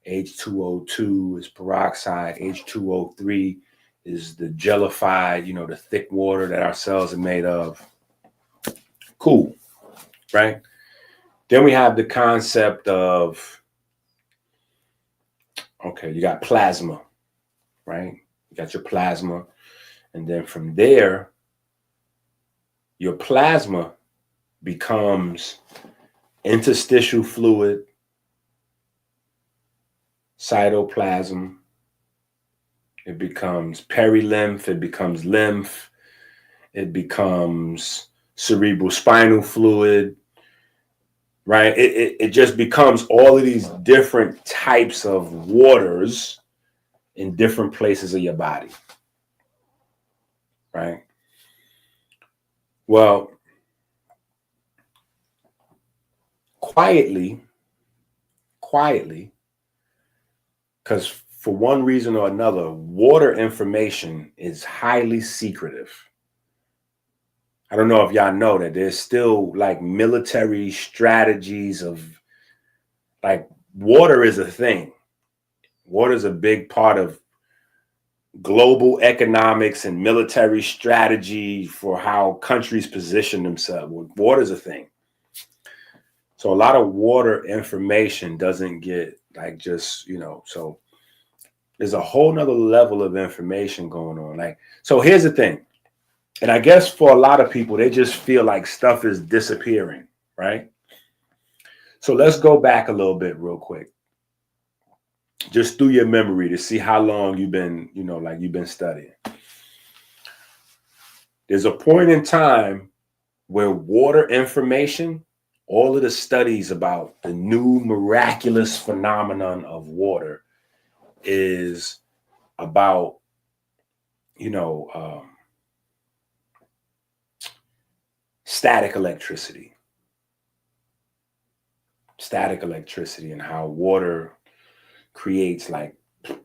[SPEAKER 2] H2O2 is peroxide, H2O3 is the jellified, the thick water that our cells are made of. Cool, right? Then we have the concept of Okay, you got plasma, right? You got your plasma. And then from there, your plasma becomes interstitial fluid, cytoplasm. It becomes perilymph. It becomes lymph. It becomes cerebral spinal fluid, right? It just becomes all of these different types of waters in different places of your body, right? Well, quietly, because for one reason or another, water information is highly secretive. I don't know if y'all know that there's still like military strategies of like water is a thing. Water is a big part of global economics and military strategy for how countries position themselves. Water is a thing. So a lot of water information doesn't get like just, so there's a whole nother level of information going on. Like, so here's the thing. And I guess for a lot of people, they just feel like stuff is disappearing, right? So let's go back a little bit real quick. Just through your memory to see how long you've been, you've been studying. There's a point in time where water information, all of the studies about the new miraculous phenomenon of water is about, static electricity and how water creates like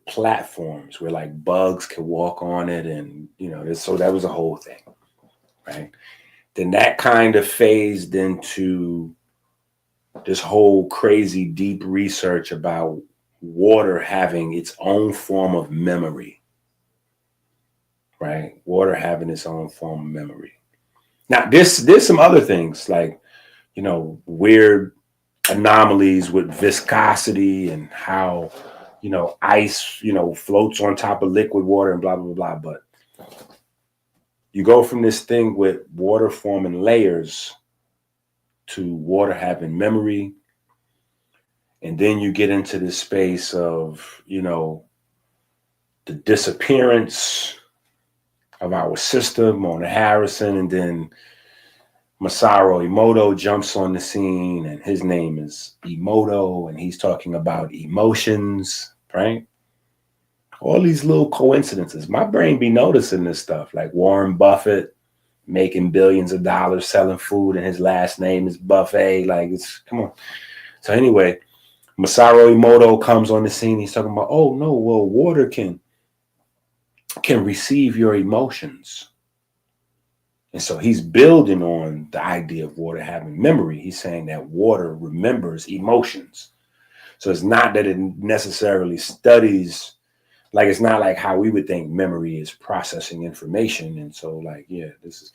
[SPEAKER 2] platforms where like bugs can walk on it. And, so that was a whole thing, right? Then that kind of phased into this whole crazy deep research about water having its own form of memory, right? Water having its own form of memory. Now, there's some other things like, weird anomalies with viscosity and how, ice, floats on top of liquid water and blah, blah, blah. But you go from this thing with water forming layers to water having memory. And then you get into this space of, the disappearance of our sister, Mona Harrison, and then Masaru Emoto jumps on the scene, and his name is Emoto, and he's talking about emotions, right? All these little coincidences. My brain be noticing this stuff, like Warren Buffett making billions of dollars selling food, and his last name is Buffet. Like, come on. So anyway, Masaru Emoto comes on the scene. He's talking about, oh no, well, water can receive your emotions. And so he's building on the idea of water having memory. He's saying that water remembers emotions. So it's not that it necessarily studies, like it's not like how we would think memory is processing information. And so like, yeah, this is,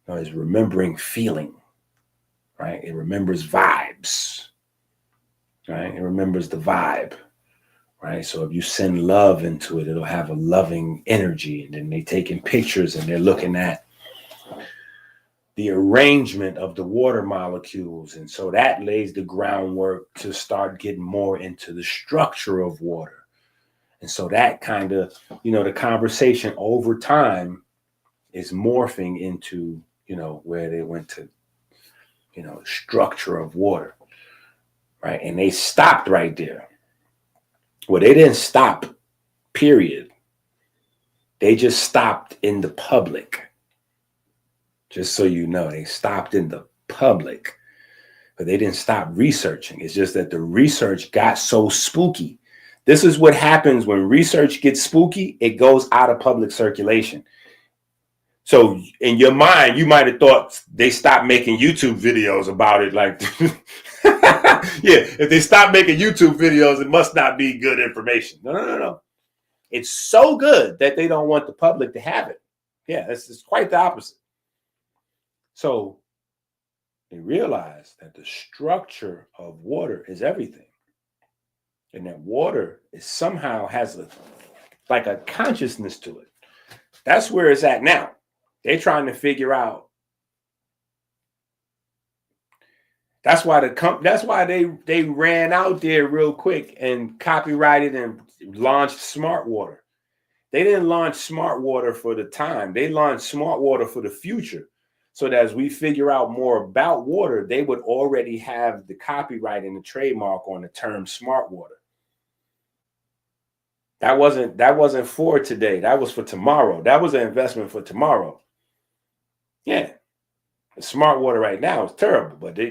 [SPEAKER 2] it's remembering feeling, right? It remembers vibes, right? It remembers the vibe, right? So if you send love into it, it'll have a loving energy. And then they're taking pictures and they're looking at the arrangement of the water molecules. And so that lays the groundwork to start getting more into the structure of water. And so that kind of, the conversation over time is morphing into, where they went to, structure of water, right? And they stopped right there. Well, they didn't stop, period. They just stopped in the public. Just so you know, they stopped in the public, but they didn't stop researching. It's just that the research got so spooky. This is what happens when research gets spooky. It goes out of public circulation. So in your mind, you might have thought they stopped making YouTube videos about it. Like, yeah, if they stop making YouTube videos, it must not be good information. No. It's so good that they don't want the public to have it. Yeah, it's quite the opposite. So they realized that the structure of water is everything. And that water is somehow has like a consciousness to it. That's where it's at now. They're trying to figure out. That's why they ran out there real quick and copyrighted and launched smart water. They didn't launch smart water for the time. They launched smart water for the future. So that as we figure out more about water, they would already have the copyright and the trademark on the term smart water. That wasn't for today. That was for tomorrow. That was an investment for tomorrow. Yeah. The smart water right now is terrible, but they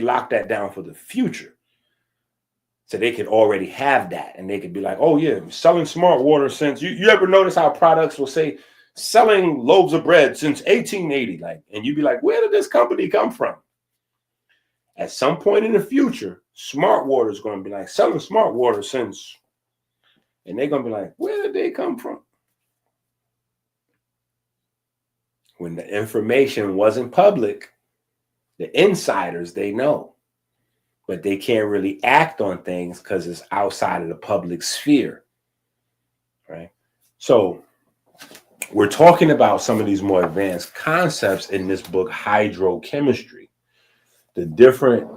[SPEAKER 2] locked that down for the future. So they could already have that, and they could be like, oh yeah, selling smart water since you ever notice how products will say selling loaves of bread since 1880, like, and you'd be like, where did this company come from? At some point in the future, smart water is going to be like selling smart water since, and they're going to be like, where did they come from? When the information wasn't public, the insiders, they know, but they can't really act on things because it's outside of the public sphere, right? So we're talking about some of these more advanced concepts in this book, Hydrochemistry, the different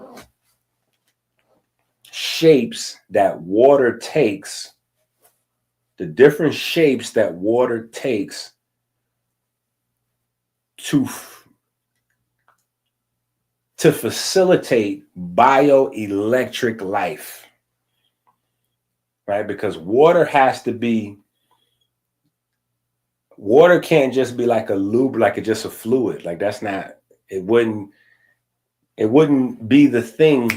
[SPEAKER 2] shapes that water takes, to facilitate bioelectric life, right? Because water can't just be like a lube, like it's just a fluid. Like it wouldn't be the thing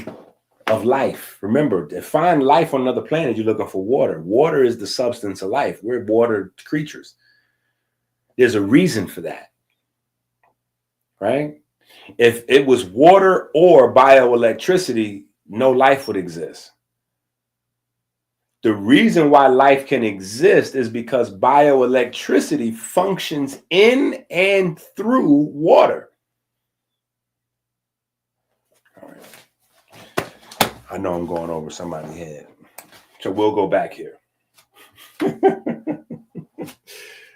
[SPEAKER 2] of life. Remember, to find life on another planet, you're looking for water. Water is the substance of life. We're water creatures. There's a reason for that, right? If it was water or bioelectricity, no life would exist. The reason why life can exist is because bioelectricity functions in and through water. All right. I know I'm going over somebody's head, so we'll go back here.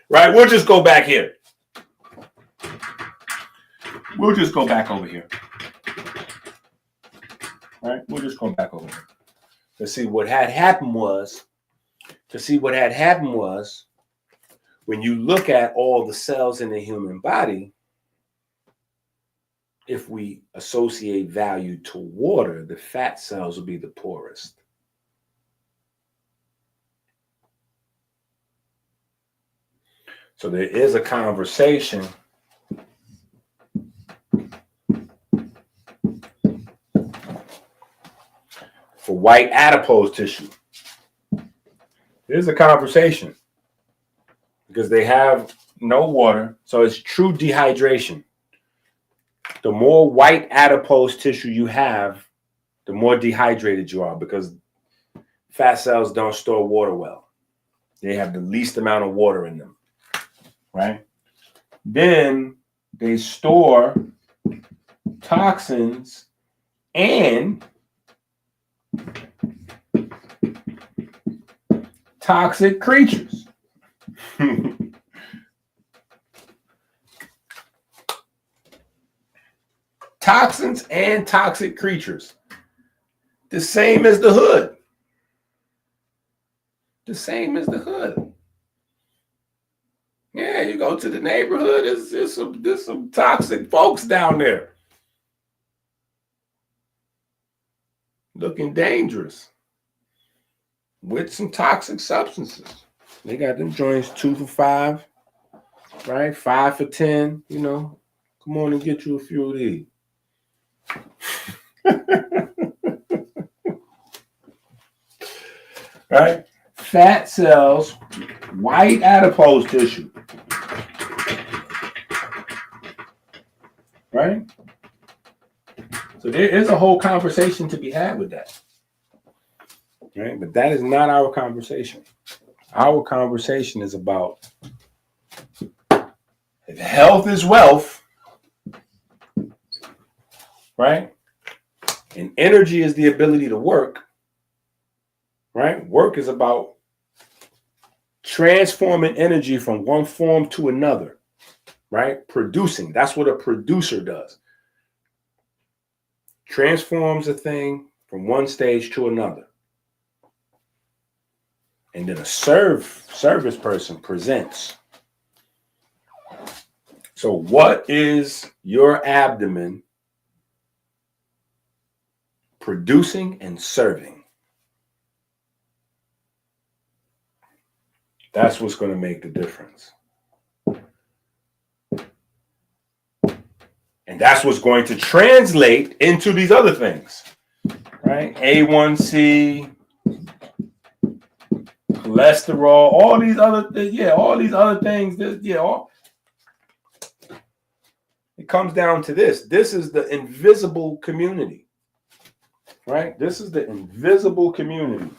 [SPEAKER 2] Right? We'll just go back here. We'll just go back over here. Right? We'll just go back over here. To see what had happened was, when you look at all the cells in the human body, if we associate value to water, the fat cells will be the poorest. So there is a conversation for white adipose tissue. There's a conversation because they have no water, so it's true dehydration. The more white adipose tissue you have, the more dehydrated you are, because fat cells don't store water well. They have the least amount of water in them, right? Then they store toxins and toxic creatures. Toxins and toxic creatures. The same as the hood. The same as the hood. Yeah, you go to the neighborhood, there's some toxic folks down there. Looking dangerous. With some toxic substances. They got them joints 2 for $5, right? 5 for $10, you know. Come on and get you a few of these. Right? Fat cells, white adipose tissue. Right? So there is a whole conversation to be had with that. Right? But that is not our conversation. Our conversation is about if health is wealth, right? And energy is the ability to work. right? Work is about transforming energy from one form to another, right? Producing. That's what a producer does. Transforms a thing from one stage to another. And then a service person presents. So what is your abdomen producing and serving? That's what's going to make the difference. And that's what's going to translate into these other things, right? A1C, cholesterol, all these other things. It comes down to this. This is the invisible community, right? This is the invisible community.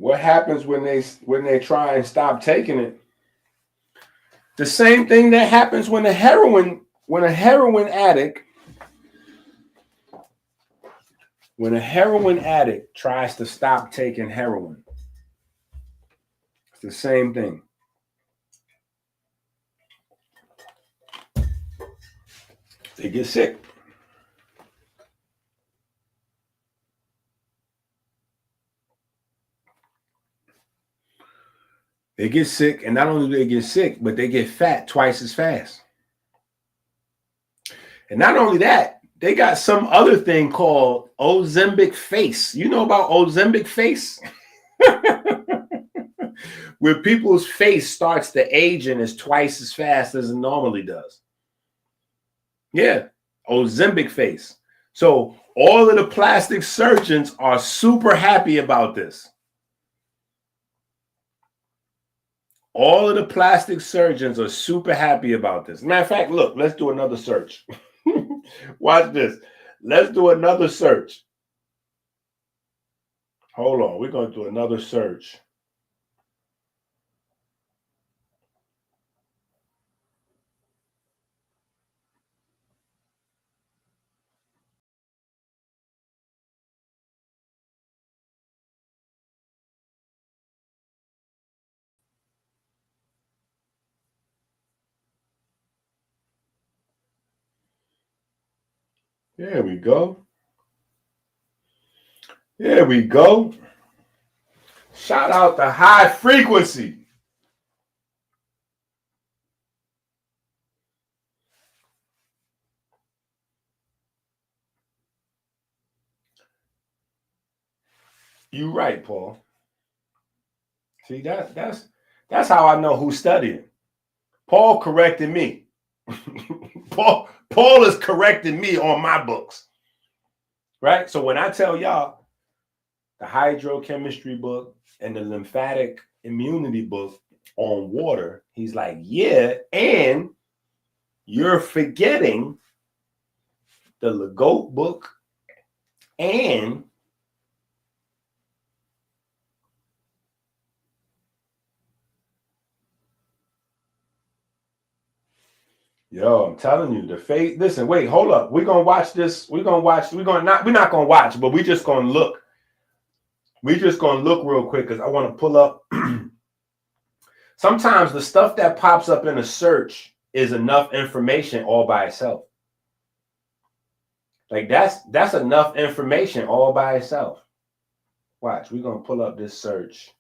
[SPEAKER 2] What happens when they try and stop taking it? The same thing that happens when a heroin addict tries to stop taking heroin. It's the same thing. They get sick. They get sick, and not only do they get sick, but they get fat twice as fast. And not only that, they got some other thing called Ozempic face. You know about Ozempic face? Where people's face starts to age and is twice as fast as it normally does. Yeah, Ozempic face. So all of the plastic surgeons are super happy about this. All of the plastic surgeons are super happy about this. Matter of fact, look, let's do another search. Watch this. Let's do another search. Hold on. We're going to do another search. There we go. There we go. Shout out to high frequency. You right, Paul. See, that's how I know who's studying. Paul corrected me. Paul is correcting me on my books. Right? So when I tell y'all the hydrochemistry book and the lymphatic immunity book on water, he's like, yeah, and you're forgetting the Legault book and yo, I'm telling you, the faith. Listen, wait, hold up. We're gonna watch this. We're not gonna watch, but we're just gonna look. We're just gonna look real quick because I want to pull up. Sometimes the stuff that pops up in a search is enough information all by itself. Like that's enough information all by itself. Watch, we're gonna pull up this search.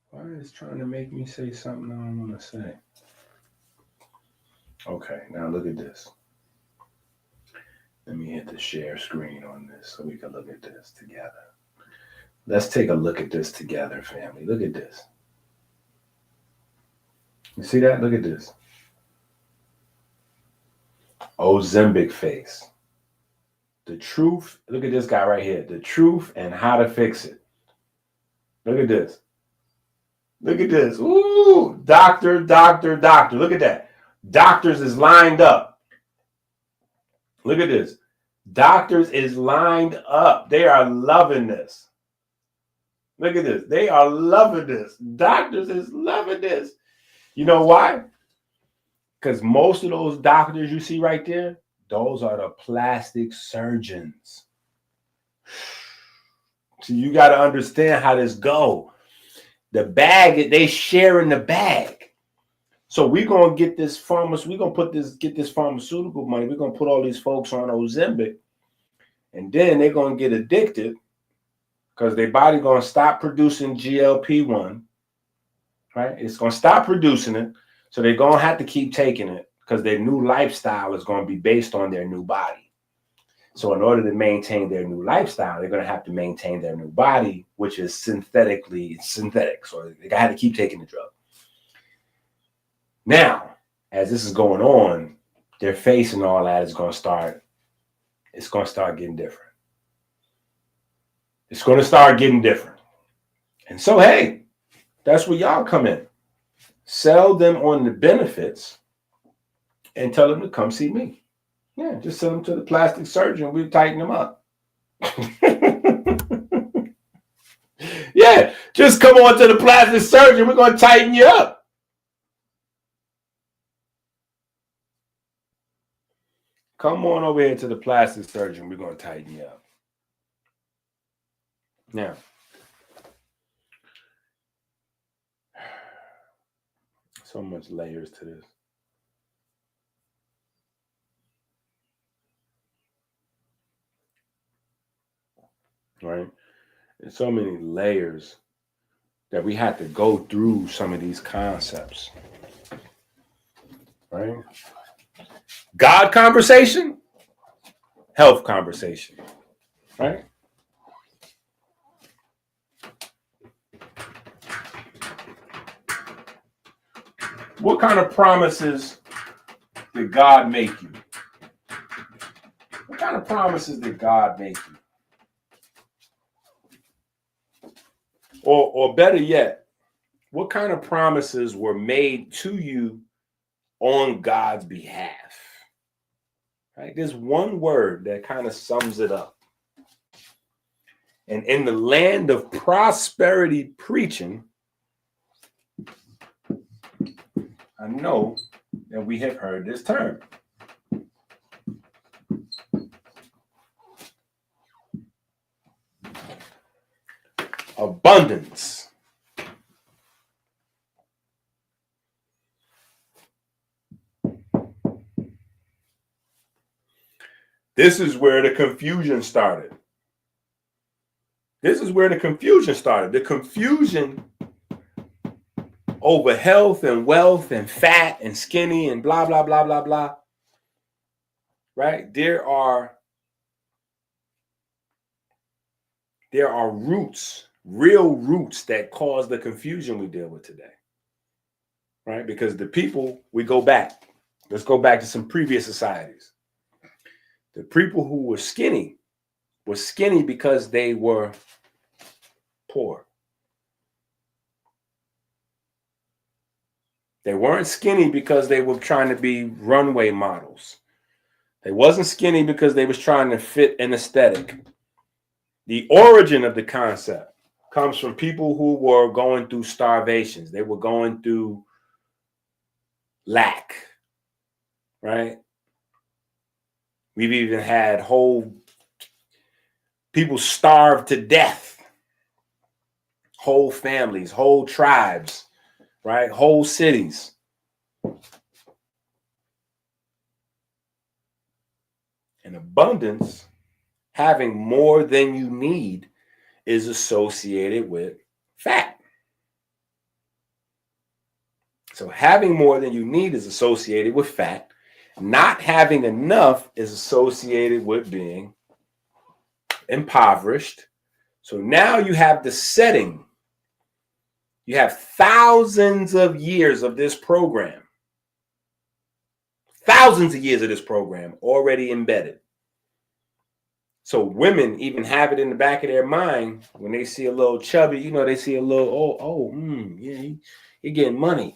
[SPEAKER 2] Why is it trying to make me say something I don't want to say? Okay, now look at this. Let me hit the share screen on this so we can look at this together. Let's take a look at this together, family. Look at this. You see that? Look at this. Ozempic face. The truth. Look at this guy right here. The truth and how to fix it. Look at this. Look at this. Ooh, doctor. Look at that. Doctors is lined up. Look at this. Doctors is lined up. They are loving this. Look at this. They are loving this. Doctors is loving this. You know why? Because most of those doctors you see right there, those are the plastic surgeons. So you got to understand how this go. The bag, they sharing the bag. So we're gonna get this get this pharmaceutical money. We're gonna put all these folks on Ozempic, and then they're gonna get addicted because their body gonna stop producing GLP1. Right? It's gonna stop producing it, so they're gonna have to keep taking it because their new lifestyle is gonna be based on their new body. So in order to maintain their new lifestyle, they're going to have to maintain their new body, which is synthetic. So they got to keep taking the drug. Now, as this is going on, their face and all that is going to start. It's going to start getting different. It's going to start getting different. And so, hey, that's where y'all come in. Sell them on the benefits and tell them to come see me. Yeah, just send them to the plastic surgeon. We'll tighten them up. Yeah, just come on to the plastic surgeon. We're going to tighten you up. Come on over here to the plastic surgeon. We're going to tighten you up. Now, so much layers to this. Right? There's so many layers that we had to go through some of these concepts. Right? God conversation, health conversation. Right? What kind of promises did God make you? What kind of promises did God make you? Or better yet, what kind of promises were made to you on God's behalf? Right? There's one word that kind of sums it up. And in the land of prosperity preaching, I know that we have heard this term. Abundance. This is where the confusion started. The confusion over health and wealth and fat and skinny and blah, blah, blah, blah, blah. Right? There are roots, real roots that cause the confusion we deal with today. Right? Because the people, let's go back to some previous societies. The people who were skinny because they were poor. They weren't skinny because they were trying to be runway models. They wasn't skinny because they was trying to fit an aesthetic. The origin of the concept comes from people who were going through starvations. They were going through lack, right? We've even had whole people starved to death, whole families, whole tribes, right? Whole cities. And abundance, having more than you need, is associated with fat. So having more than you need is associated with fat. Not having enough is associated with being impoverished. So now you have the setting. You have thousands of years of this program. Thousands of years of this program already embedded. So women even have it in the back of their mind when they see a little chubby, you know, they see a little, yeah, he getting money.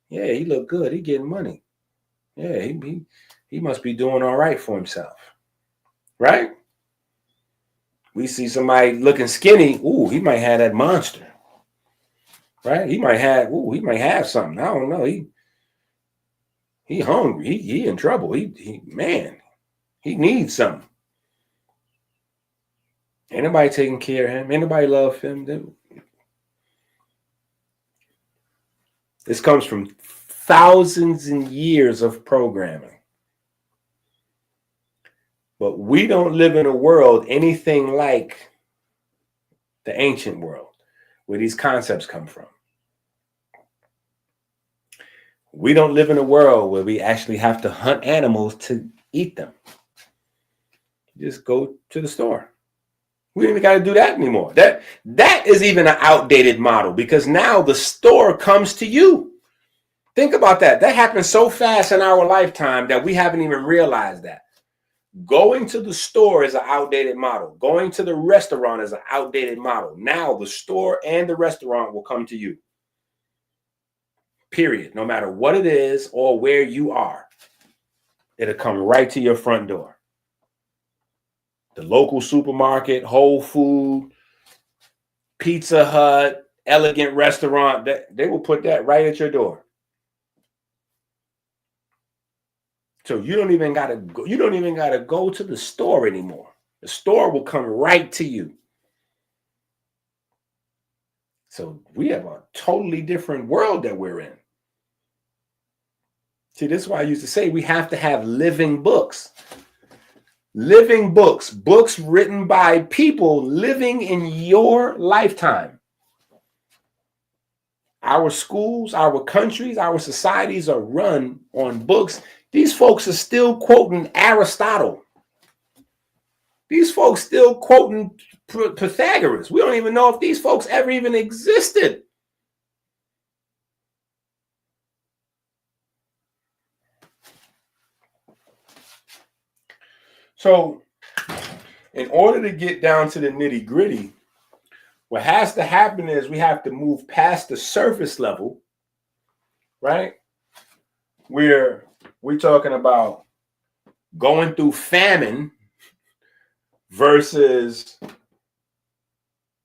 [SPEAKER 2] Yeah, he look good. He getting money. Yeah, he must be doing all right for himself. Right? We see somebody looking skinny. Ooh, he might have that monster. Right? He might have something. I don't know. He hungry. He in trouble. He needs something. Ain't nobody taking care of him. Ain't nobody love him. This comes from thousands and years of programming. But we don't live in a world anything like the ancient world where these concepts come from. We don't live in a world where we actually have to hunt animals to eat them. Just go to the store. We don't even got to do that anymore. That is even an outdated model because now the store comes to you. Think about that. That happened so fast in our lifetime that we haven't even realized that. Going to the store is an outdated model. Going to the restaurant is an outdated model. Now the store and the restaurant will come to you. Period. No matter what it is or where you are, it'll come right to your front door. The local supermarket, Whole Food, Pizza Hut, Elegant Restaurant, they will put that right at your door. So you don't even gotta go to the store anymore. The store will come right to you. So we have a totally different world that we're in. See, this is why I used to say we have to have living books. Living books, books written by people living in your lifetime. Our schools, our countries, our societies are run on books. These folks are still quoting Aristotle. These folks still quoting Pythagoras. We don't even know if these folks ever even existed. So, in order to get down to the nitty gritty, what has to happen is we have to move past the surface level, right? Where we're talking about going through famine versus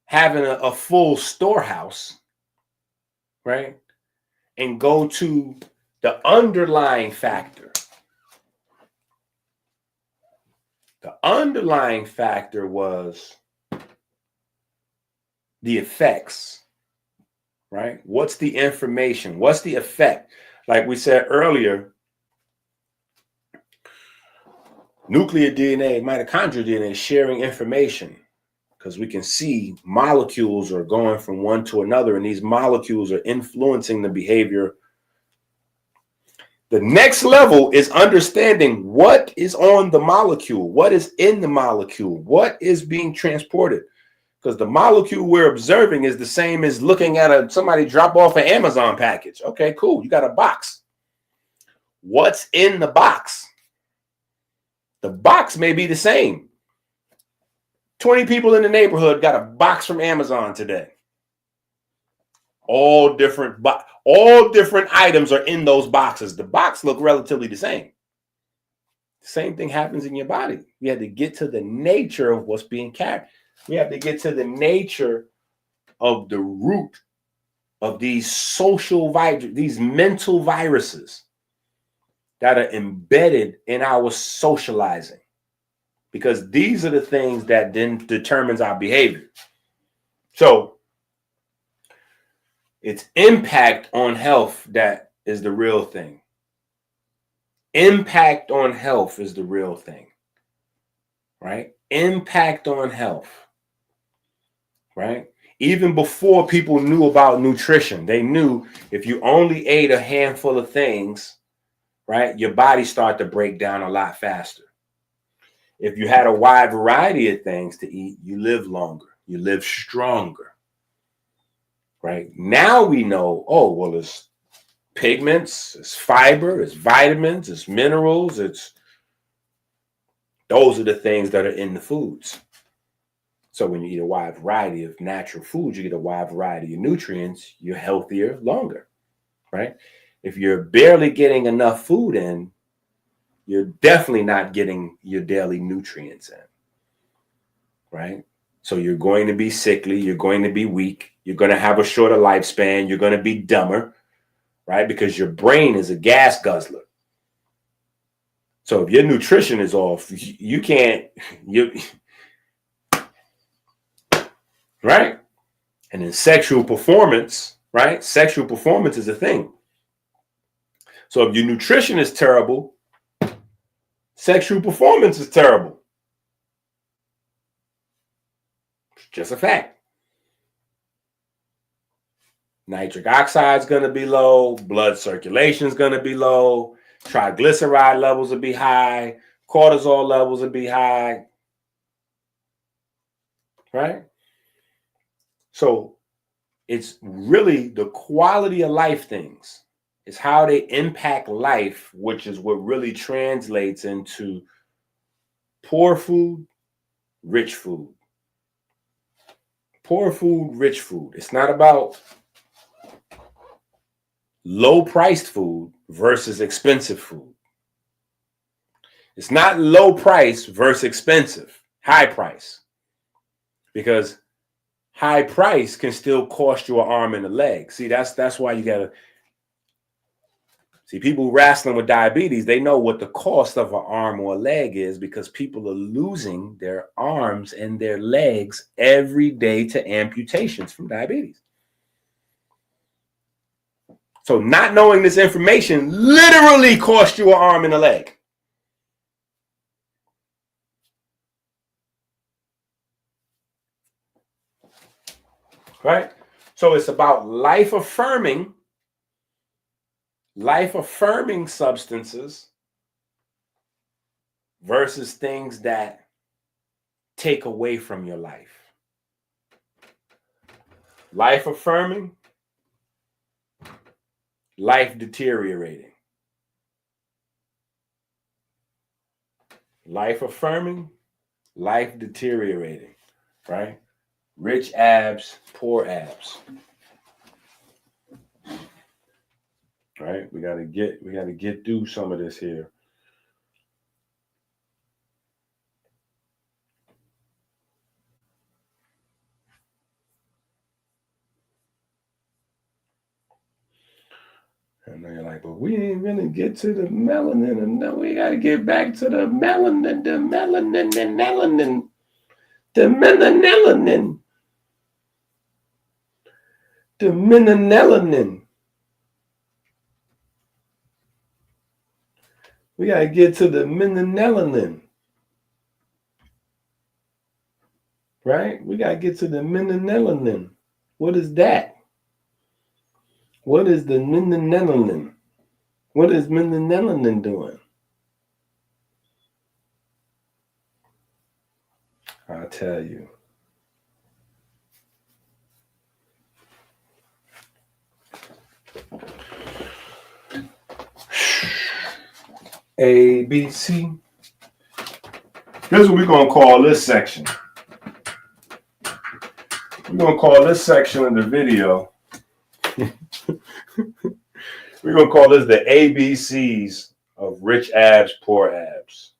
[SPEAKER 2] having a full storehouse, right? And go to the underlying factor. The underlying factor was the effects, right? What's the information? What's the effect? Like we said earlier, nuclear DNA, mitochondrial DNA sharing information because we can see molecules are going from one to another and these molecules are influencing the behavior. The next level is understanding what is on the molecule, what is in the molecule, what is being transported. Because the molecule we're observing is the same as looking at somebody drop off an Amazon package. Okay, cool. You got a box. What's in the box? The box may be the same. 20 people in the neighborhood got a box from Amazon today. All different items are in those boxes. The box look relatively the same. The same thing happens in your body. We have to get to the nature of what's being carried. We have to get to the nature of the root of these these mental viruses that are embedded in our socializing. Because these are the things that then determines our behavior. So it's impact on health that is the real thing. Impact on health is the real thing, right? Impact on health, right? Even before people knew about nutrition, they knew if you only ate a handful of things, right, your body started to break down a lot faster. If you had a wide variety of things to eat, you live longer, you live stronger. Right now we know, oh, well, it's pigments, it's fiber, it's vitamins, it's minerals, it's Those are the things that are in the foods. So when you eat a wide variety of natural foods, you get a wide variety of nutrients, you're healthier longer, right? If you're barely getting enough food in, you're definitely not getting your daily nutrients in, right? So you're going to be sickly, you're going to be weak, you're going to have a shorter lifespan, you're going to be dumber, right? Because your brain is a gas guzzler. So if your nutrition is off, you can't, right? And in sexual performance, right? Sexual performance is a thing. So if your nutrition is terrible, sexual performance is terrible. It's just a fact. Nitric oxide is going to be low, blood circulation is going to be low, triglyceride levels will be high, cortisol levels will be high, right? So it's really the quality of life things. It's how they impact life, which is what really translates into poor food, rich food. Poor food, rich food. It's not about low-priced food versus expensive food. It's not low price versus expensive, high price. Because high price can still cost you an arm and a leg. See, that's why you gotta see people wrestling with diabetes. They know what the cost of an arm or a leg is because people are losing their arms and their legs every day to amputations from diabetes. So not knowing this information literally cost you an arm and a leg. Right? So it's about life-affirming substances versus things that take away from your life. Life-affirming, life-deteriorating. Life-affirming, life-deteriorating, right? Rich abs, poor abs. Right? We gotta get through some of this here. And they're like, but we didn't really get to the melanin. And no, we gotta get back to the melanin, the melanin, the melanin, the melanin, the melanin. We gotta get to the melanin. Right? We gotta get to the melanin. What is that? What is the melanin? What is melanin doing? I'll tell you. A, B, C. Here's what we're going to call this section. We're going to call this section of the video. We're going to call this the ABCs of rich abs, poor abs.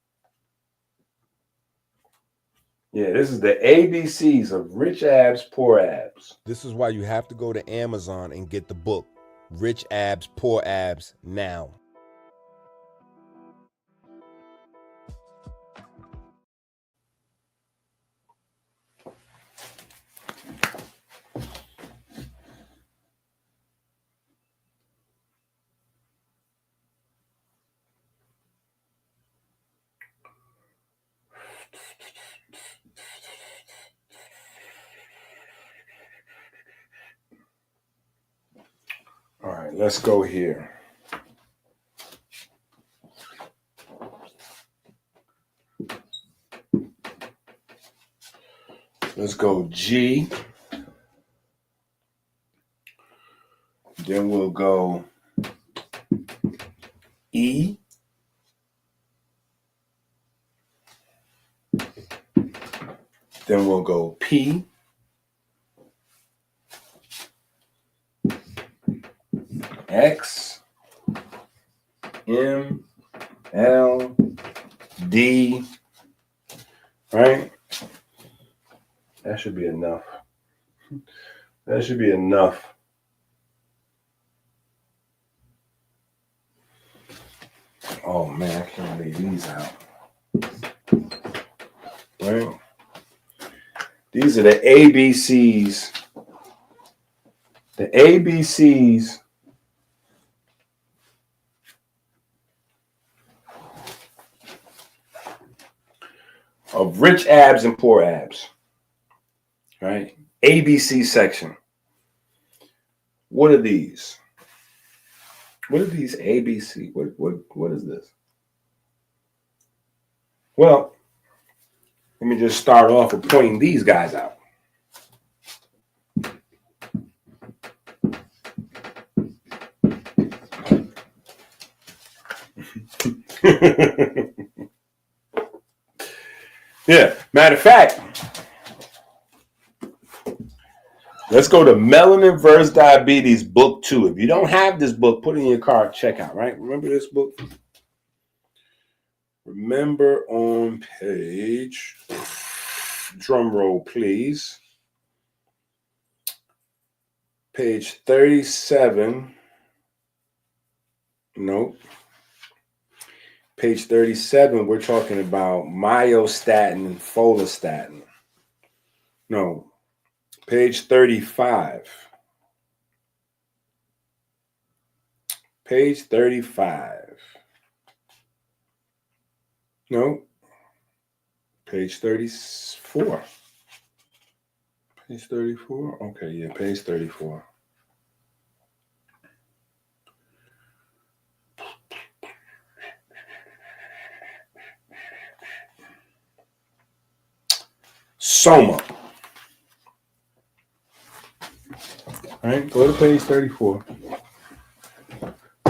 [SPEAKER 2] Yeah, this is the ABCs of rich abs, poor abs.
[SPEAKER 3] This is why you have to go to Amazon and get the book, Rich Abs, Poor Abs, now.
[SPEAKER 2] All right, let's go here. Let's go G. Then we'll go E. Then we'll go P, X, M, L, D, right? That should be enough. That should be enough. Oh man, I can't leave these out. Right? These are the ABCs. The ABCs of rich abs and poor abs. Right? ABC section. What are these? What are these ABC? What is this? Well, let me just start off with pointing these guys out. Yeah, matter of fact, let's go to Melanin vs. Diabetes, book 2. If you don't have this book, put it in your cart, check out, right? Remember this book? Remember on page, drum roll, please. Page 37. Nope. Page 37, we're talking about myostatin and follistatin. No. Page 35. Page 35. No. Page 34. Page 34? Okay, yeah, page 34. Soma. All right, go to page 34.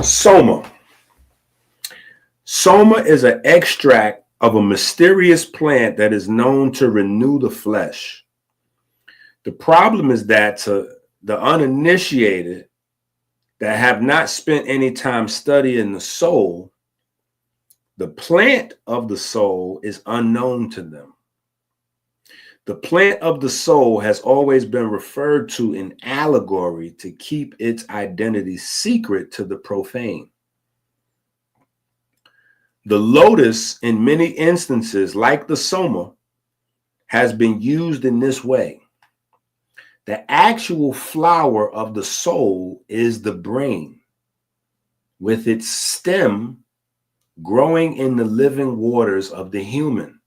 [SPEAKER 2] Soma. Soma is an extract of a mysterious plant that is known to renew the flesh. The problem is that to the uninitiated that have not spent any time studying the soul, the plant of the soul is unknown to them. The plant of the soul has always been referred to in allegory to keep its identity secret to the profane. The lotus, in many instances, like the soma, has been used in this way. The actual flower of the soul is the brain, with its stem growing in the living waters of the human,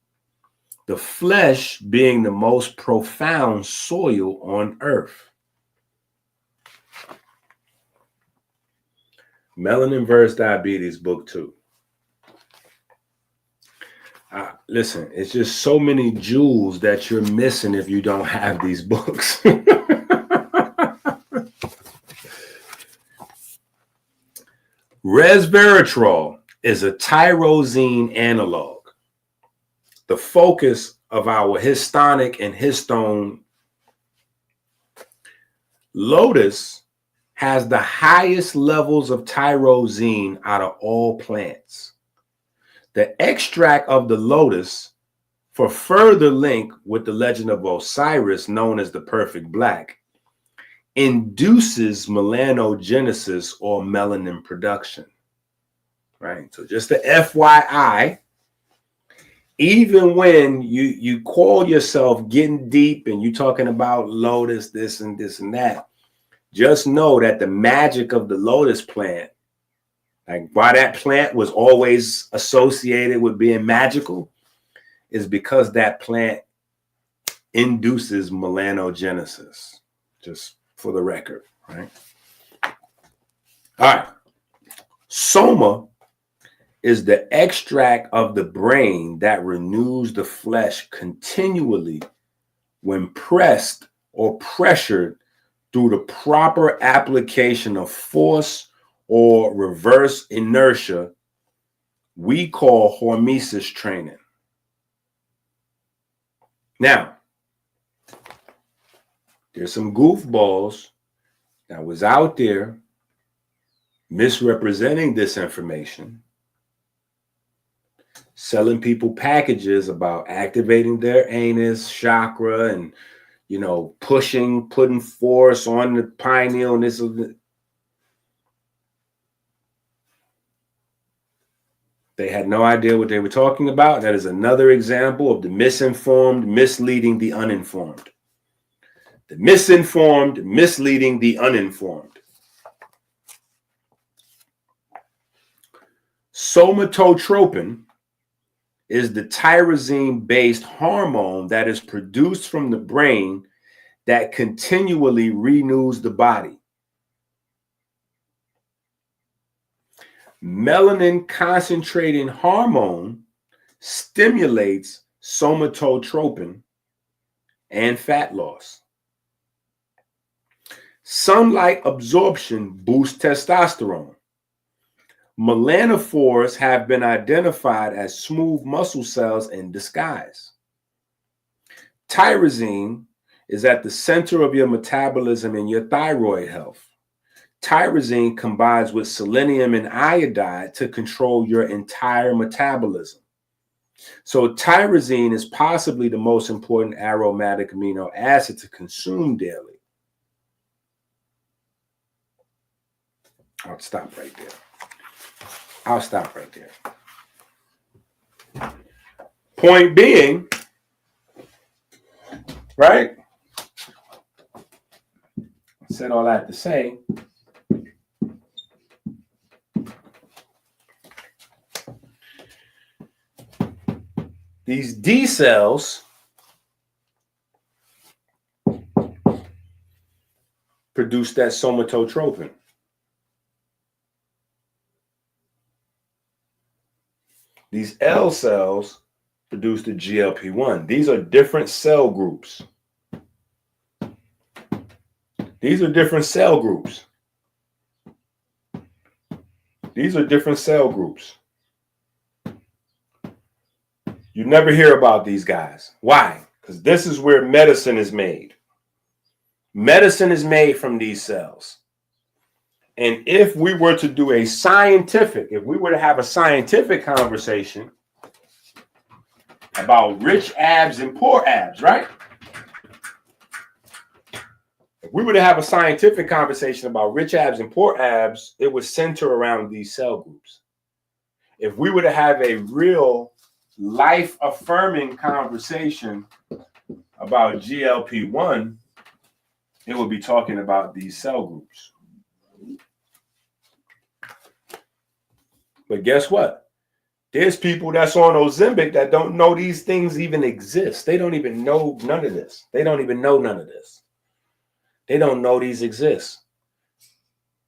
[SPEAKER 2] the flesh being the most profound soil on earth. Melanin vs. Diabetes, book 2. Listen, it's just so many jewels that you're missing if you don't have these books. Resveratrol is a tyrosine analog. The focus of our histonic and histone. Lotus has the highest levels of tyrosine out of all plants. The extract of the lotus, for further link with the legend of Osiris, known as the perfect black, induces melanogenesis or melanin production. Right? So just the FYI, even when you call yourself getting deep and you talking about lotus, this and that, just know that the magic of the lotus plant, like why that plant was always associated with being magical, is because that plant induces melanogenesis, just for the record, right? All right. Soma is the extract of the brain that renews the flesh continually when pressed or pressured through the proper application of force or reverse inertia we call hormesis training. Now, There's some goofballs that was out there misrepresenting this information, selling people packages about activating their anus chakra and, putting force on the pineal and this. They had no idea what they were talking about. That is another example of the misinformed misleading the uninformed. The misinformed misleading the uninformed. Somatotropin is the tyrosine-based hormone that is produced from the brain that continually renews the body. Melanin concentrating hormone stimulates somatotropin and fat loss. Sunlight absorption boosts testosterone. Melanophores have been identified as smooth muscle cells in disguise. Tyrosine is at the center of your metabolism and your thyroid health. Tyrosine combines with selenium and iodide to control your entire metabolism. So tyrosine is possibly the most important aromatic amino acid to consume daily. I'll stop right there. Point being, right? I said all that to say, these D cells produce that somatotropin. These L cells produce the GLP1. These are different cell groups. These are different cell groups. You never hear about these guys. Why? Because this is where medicine is made. Medicine is made from these cells. And if we were to do a scientific conversation about rich abs and poor abs, right? If we were to have a scientific conversation about rich abs and poor abs, it would center around these cell groups. If we were to have a real life-affirming conversation about GLP1, it would be talking about these cell groups. But guess what? There's people that's on Ozempic that don't know these things even exist. They don't even know none of this. They don't know these exist.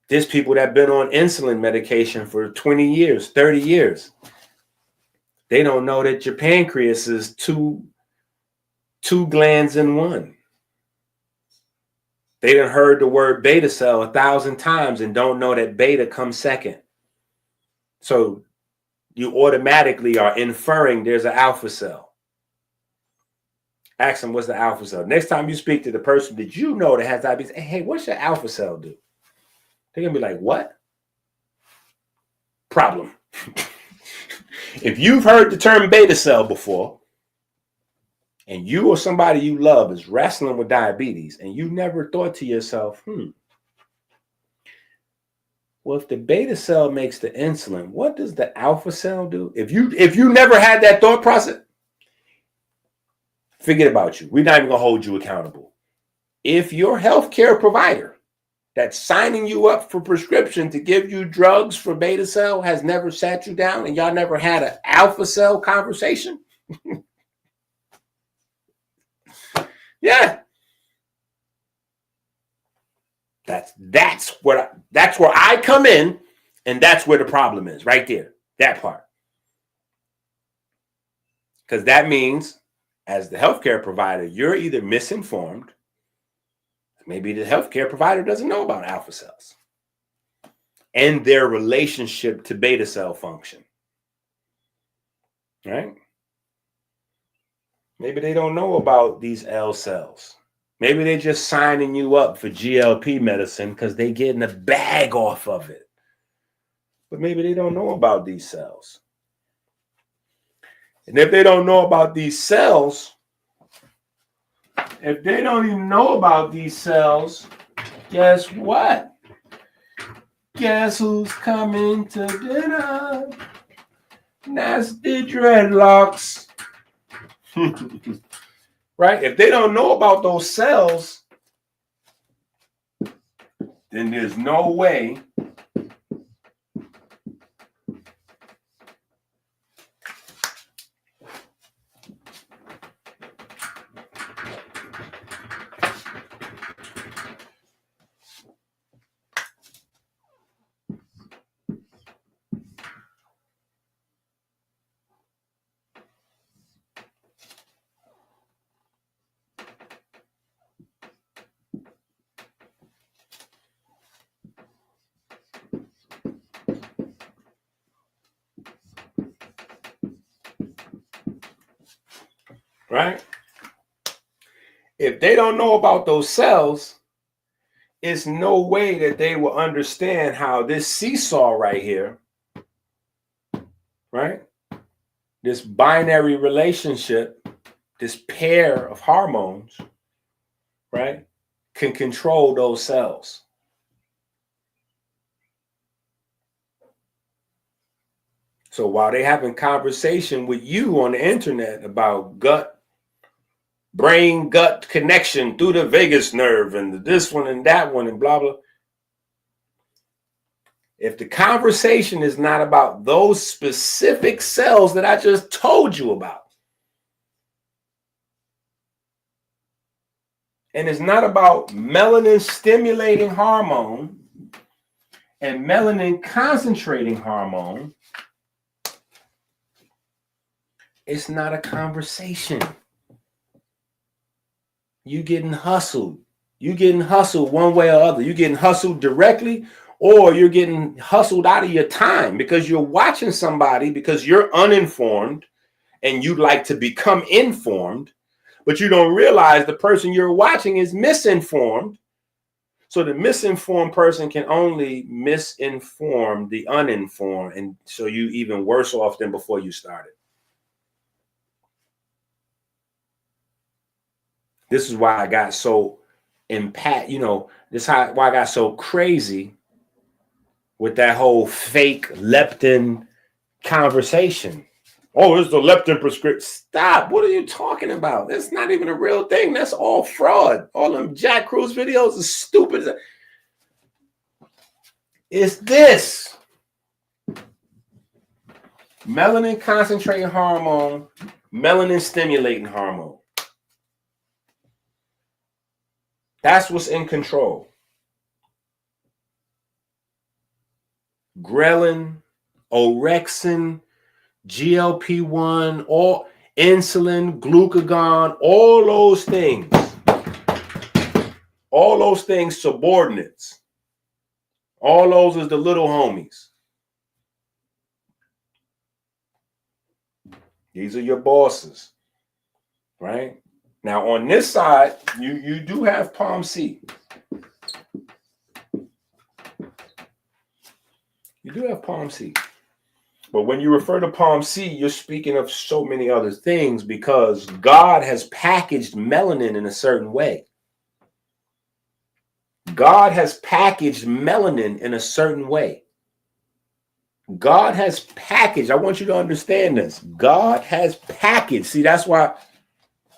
[SPEAKER 2] There's people that have been on insulin medication for 20 years, 30 years. They don't know that your pancreas is two glands in one. They done heard the word beta cell 1,000 times and don't know that beta comes second. So you automatically are inferring there's an alpha cell. Ask them, what's the alpha cell? Next time you speak to the person that you know that has diabetes, hey, what's your alpha cell do? They're going to be like, what? Problem. If you've heard the term beta cell before, and you or somebody you love is wrestling with diabetes, and you never thought to yourself, well, if the beta cell makes the insulin, what does the alpha cell do? If you never had that thought process, forget about you. We're not even going to hold you accountable. If your healthcare provider that's signing you up for prescription to give you drugs for beta cell has never sat you down and y'all never had an alpha cell conversation, yeah. That's where I come in, and that's where the problem is, right there, that part. Because that means, as the healthcare provider, you're either misinformed, maybe the healthcare provider doesn't know about alpha cells and their relationship to beta cell function, right? Maybe they don't know about these L cells. Maybe they're just signing you up for GLP medicine because they're getting a bag off of it. But maybe they don't know about these cells. And if they don't know about these cells, if they don't even know about these cells, guess what? Guess who's coming to dinner? Nasty dreadlocks. Right? If they don't know about those cells, then there's no way right? If they don't know about those cells, it's no way that they will understand how this seesaw right here, right? This binary relationship, this pair of hormones, right, can control those cells. So while they're having conversation with you on the internet about brain gut connection through the vagus nerve and this one and that one and blah, blah. If the conversation is not about those specific cells that I just told you about, and it's not about melanin stimulating hormone and melanin concentrating hormone, it's not a conversation. You getting hustled. You getting hustled one way or other. You getting hustled directly, or you're getting hustled out of your time because you're watching somebody because you're uninformed and you'd like to become informed, but you don't realize the person you're watching is misinformed. So the misinformed person can only misinform the uninformed, and so you even worse off than before you started. This is why I got so this is why I got so crazy with that whole fake leptin conversation. Oh, it's the leptin prescription. Stop. What are you talking about? That's not even a real thing. That's all fraud. All them Jack Cruz videos are stupid. It's this. Melanin concentrating hormone, melanin stimulating hormone. That's what's in control. Ghrelin, orexin, GLP1, all insulin, glucagon, all those things subordinates. All those is the little homies. These are your bosses, right? Now on this side, you do have Palm C. You do have Palm C. But when you refer to Palm C, you're speaking of so many other things because God has packaged melanin in a certain way. God has packaged melanin in a certain way. God has packaged. I want you to understand this. God has packaged. See, that's why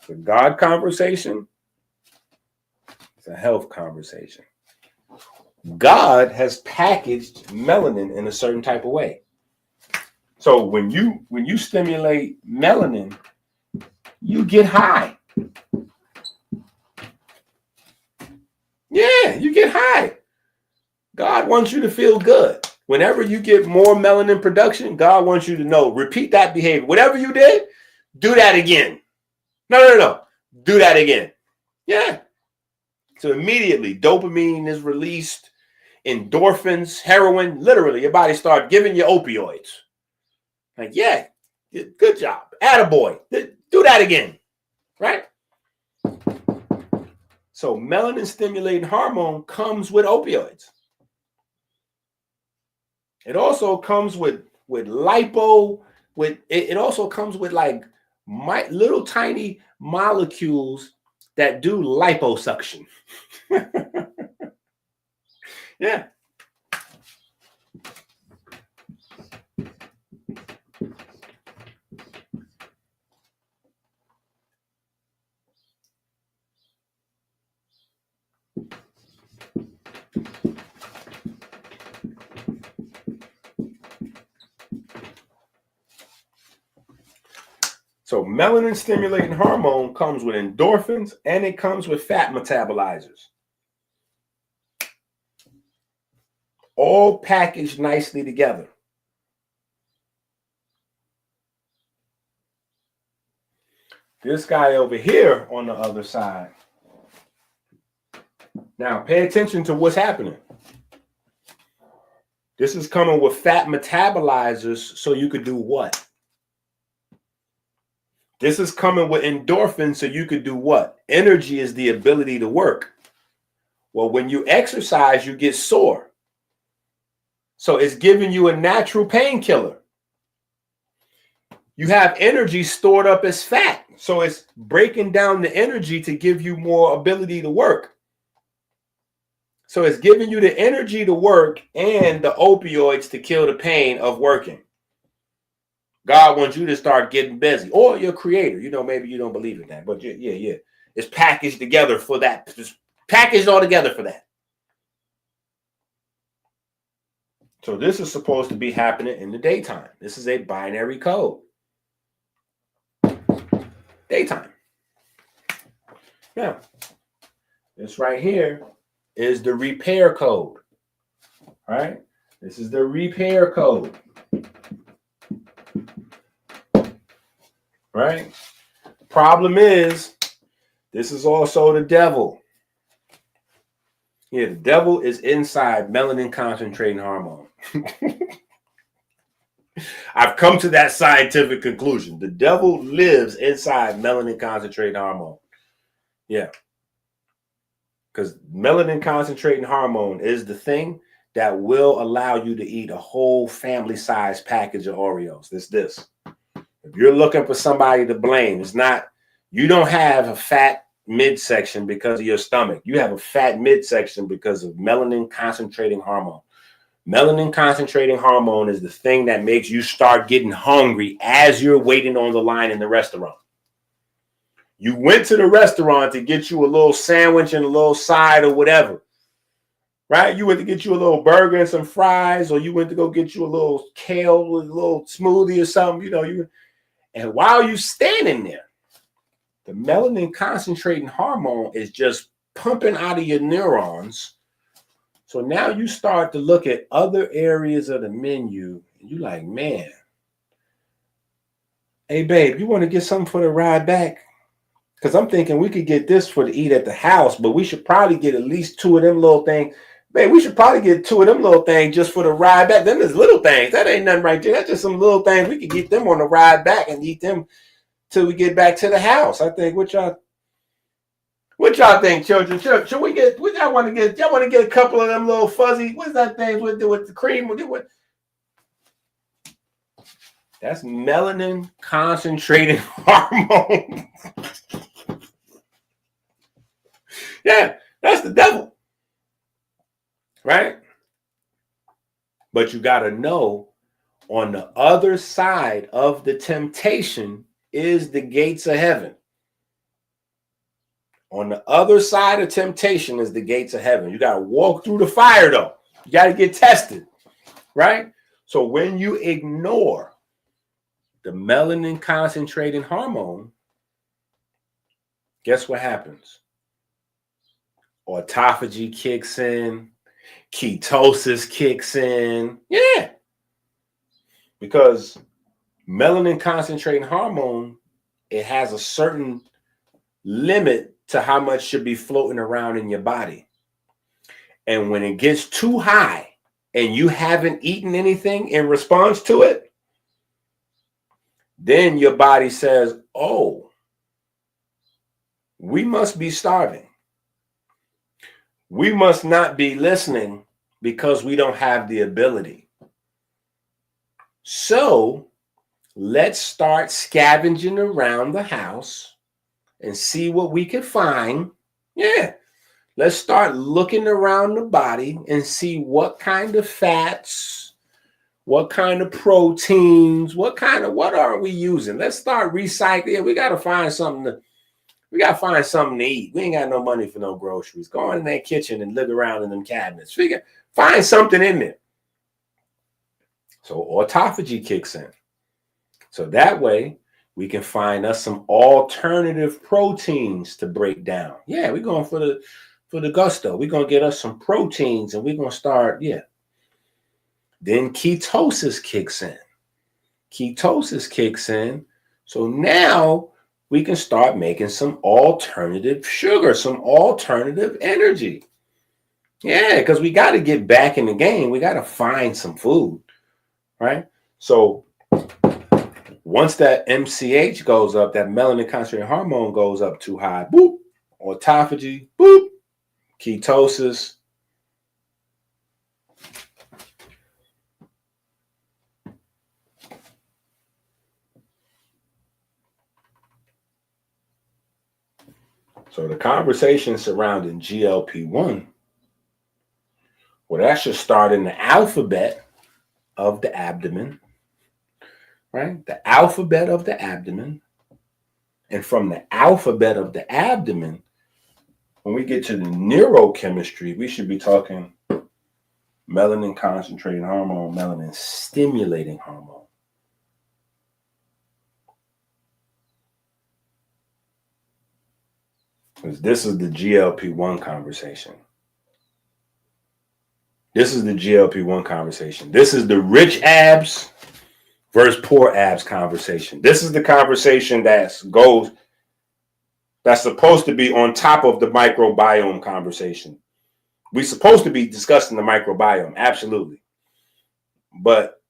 [SPEAKER 2] the God conversation is a health conversation. God has packaged melanin in a certain type of way. So when you stimulate melanin, you get high. Yeah, you get high. God wants you to feel good. Whenever you get more melanin production, God wants you to know, repeat that behavior. Whatever you did, do that again. No. Do that again. Yeah. So immediately dopamine is released, endorphins, heroin, literally your body starts giving you opioids. Like, yeah, good job. Attaboy. Do that again. Right? So melanin stimulating hormone comes with opioids. It also comes with lipo, it also comes with like little tiny molecules that do liposuction. Yeah. So melanin stimulating hormone comes with endorphins and it comes with fat metabolizers. All packaged nicely together. This guy over here on the other side. Now pay attention to what's happening. This is coming with fat metabolizers so you could do what? This is coming with endorphins so you could do what? Energy is the ability to work. Well, when you exercise, you get sore. So it's giving you a natural painkiller. You have energy stored up as fat. So it's breaking down the energy to give you more ability to work. So it's giving you the energy to work and the opioids to kill the pain of working. God wants you to start getting busy, or your creator. You know, maybe you don't believe in that, but yeah. It's packaged together for that. It's packaged all together for that. So this is supposed to be happening in the daytime. This is a binary code. Daytime. Now, this right here is the repair code. All right? This is the repair code. Right? Problem is, this is also the devil. Yeah, the devil is inside melanin concentrating hormone. I've come to that scientific conclusion. The devil lives inside melanin concentrating hormone. Yeah. Because melanin concentrating hormone is the thing that will allow you to eat a whole family-sized package of Oreos. This. If you're looking for somebody to blame, it's not, you don't have a fat midsection because of your stomach. You have a fat midsection because of melanin concentrating hormone. Melanin concentrating hormone is the thing that makes you start getting hungry as you're waiting on the line in the restaurant. You went to the restaurant to get you a little sandwich and a little side or whatever, right? You went to get you a little burger and some fries, or you went to go get you a little kale with a little smoothie or something, and while you're standing there, the melanin concentrating hormone is just pumping out of your neurons. So now you start to look at other areas of the menu and you're like, man, hey, babe, you want to get something for the ride back? Because I'm thinking we could get this for to eat at the house, but we should probably get at least 2 of them little things. Babe, we should probably get 2 of them little things just for the ride back. Then there's little things. That ain't nothing right there. That's just some little things. We could get them on the ride back and eat them till we get back to the house. I think what y'all think, children? Should we get? Y'all want to get a couple of them little fuzzy? What's that thing with the cream? That's melanin concentrating hormone. Yeah, that's the devil, right? But you got to know, on the other side of the temptation is the gates of heaven. On the other side of temptation is the gates of heaven. You got to walk through the fire, though. You got to get tested, right? So when you ignore the melanin concentrating hormone, guess what happens? Autophagy kicks in, ketosis kicks in. Yeah. Because melanin concentrating hormone, it has a certain limit to how much should be floating around in your body. And when it gets too high and you haven't eaten anything in response to it, then your body says, oh, we must be starving. We must not be listening because we don't have the ability. So let's start scavenging around the house and see what we can find. Yeah. Let's start looking around the body and see what kind of fats, what kind of proteins, what are we using? Let's start recycling. We got to find something to eat. We ain't got no money for no groceries. Go in that kitchen and look around in them cabinets. Find something in there. So autophagy kicks in. So that way we can find us some alternative proteins to break down. Yeah, we're going for the gusto. We're going to get us some proteins and we're going to start, Then ketosis kicks in. So now we can start making some alternative sugar, some alternative energy. Yeah, because we got to get back in the game. We got to find some food, right? So once that MCH goes up, that melanin concentrated hormone goes up too high, boop, autophagy, boop, ketosis. So the conversation surrounding GLP-1, well, that should start in the alphabet of the abdomen, right? The alphabet of the abdomen. And from the alphabet of the abdomen, when we get to the neurochemistry, we should be talking melanin concentrating hormone, melanin stimulating hormone. Because this is the GLP-1 conversation. This is the rich abs versus poor abs conversation. This is the conversation that's supposed to be on top of the microbiome conversation. We're supposed to be discussing the microbiome, absolutely. But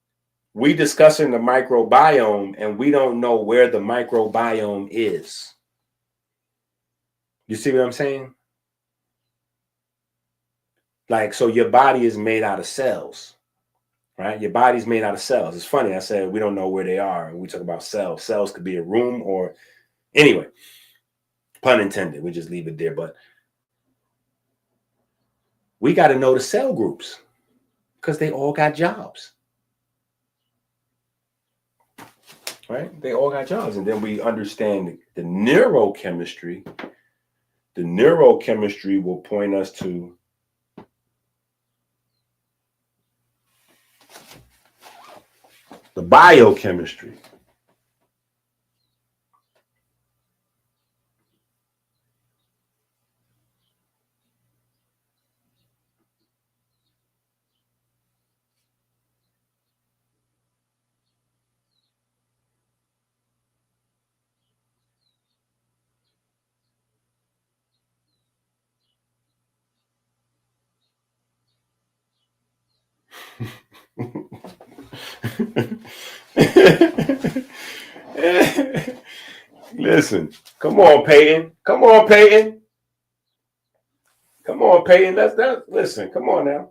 [SPEAKER 2] we discussing the microbiome and we don't know where the microbiome is. You see what I'm saying? Like, so your body is made out of cells, right? Your body's made out of cells. It's funny, I said we don't know where they are. And we talk about cells. Cells could be a room or anyway, pun intended. We just leave it there. But we got to know the cell groups because they all got jobs, right? They all got jobs. And then we understand the neurochemistry. The neurochemistry will point us to the biochemistry. Listen, come on, Peyton. Listen, come on now.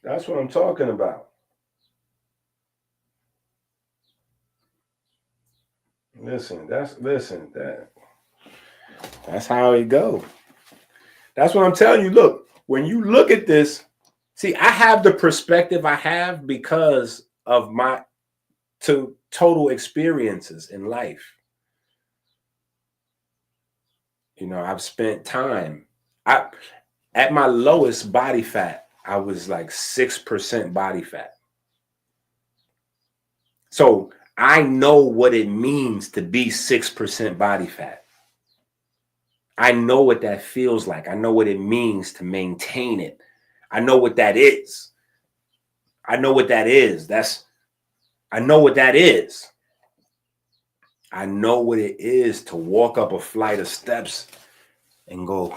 [SPEAKER 2] That's what I'm talking about. That's how it goes. That's what I'm telling you. Look, when you look at this, see, I have the perspective I have because of my total experiences in life. You know, I've spent time. At my lowest body fat, I was like 6% body fat. So I know what it means to be 6% body fat. I know what that feels like. I know what it means to maintain it. I know what that is. I know what that is. I know what that is. I know what it is to walk up a flight of steps and go,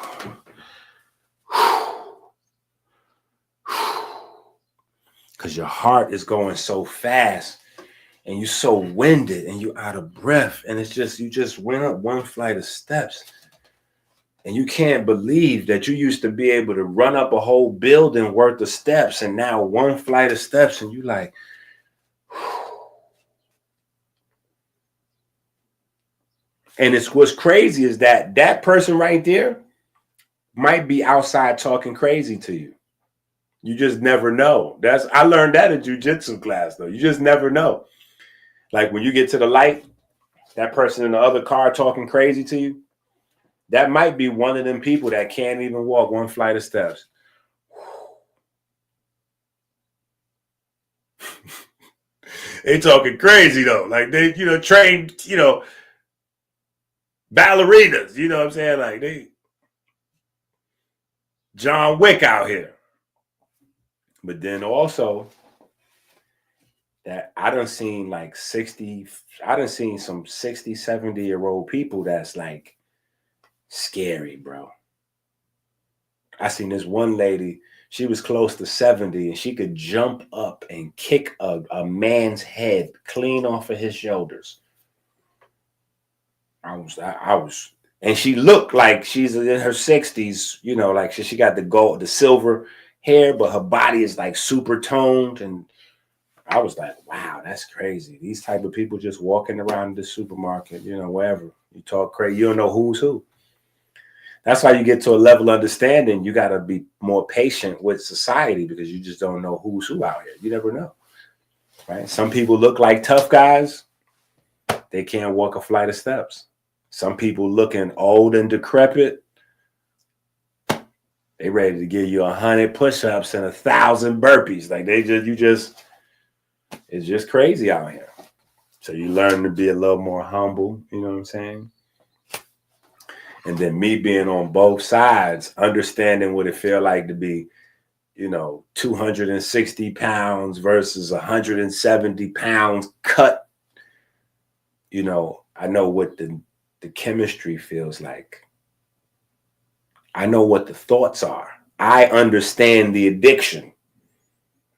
[SPEAKER 2] because your heart is going so fast and you're so winded and you're out of breath. And it's just, you just went up one flight of steps. And you can't believe that you used to be able to run up a whole building worth of steps, and now one flight of steps, and you like, and it's what's crazy is that that person right there might be outside talking crazy to you. You just never know. I learned that in jiu-jitsu class, though. You just never know. Like when you get to the light, that person in the other car talking crazy to you, that might be one of them people that can't even walk one flight of steps. They talking crazy though. Like they, trained, ballerinas, you know what I'm saying? Like they John Wick out here. But then also that I done seen like 60, I done seen some 60, 70-year-old people that's like scary, bro. I seen this one lady, she was close to 70 and she could jump up and kick a man's head clean off of his shoulders. I was, and she looked like she's in her 60s, like she got the silver hair, but her body is like super toned. And I was like, wow, that's crazy. These type of people just walking around the supermarket, wherever. You talk crazy, you don't know who's who. That's how you get to a level of understanding. You got to be more patient with society because you just don't know who's who out here. You never know, right? Some people look like tough guys. They can't walk a flight of steps. Some people looking old and decrepit. They ready to give you 100 push-ups and 1,000 burpees. Like it's just crazy out here. So you learn to be a little more humble. You know what I'm saying? And then me being on both sides, understanding what it feel like to be, 260 pounds versus 170 pounds cut. I know what the chemistry feels like. I know what the thoughts are. I understand the addiction.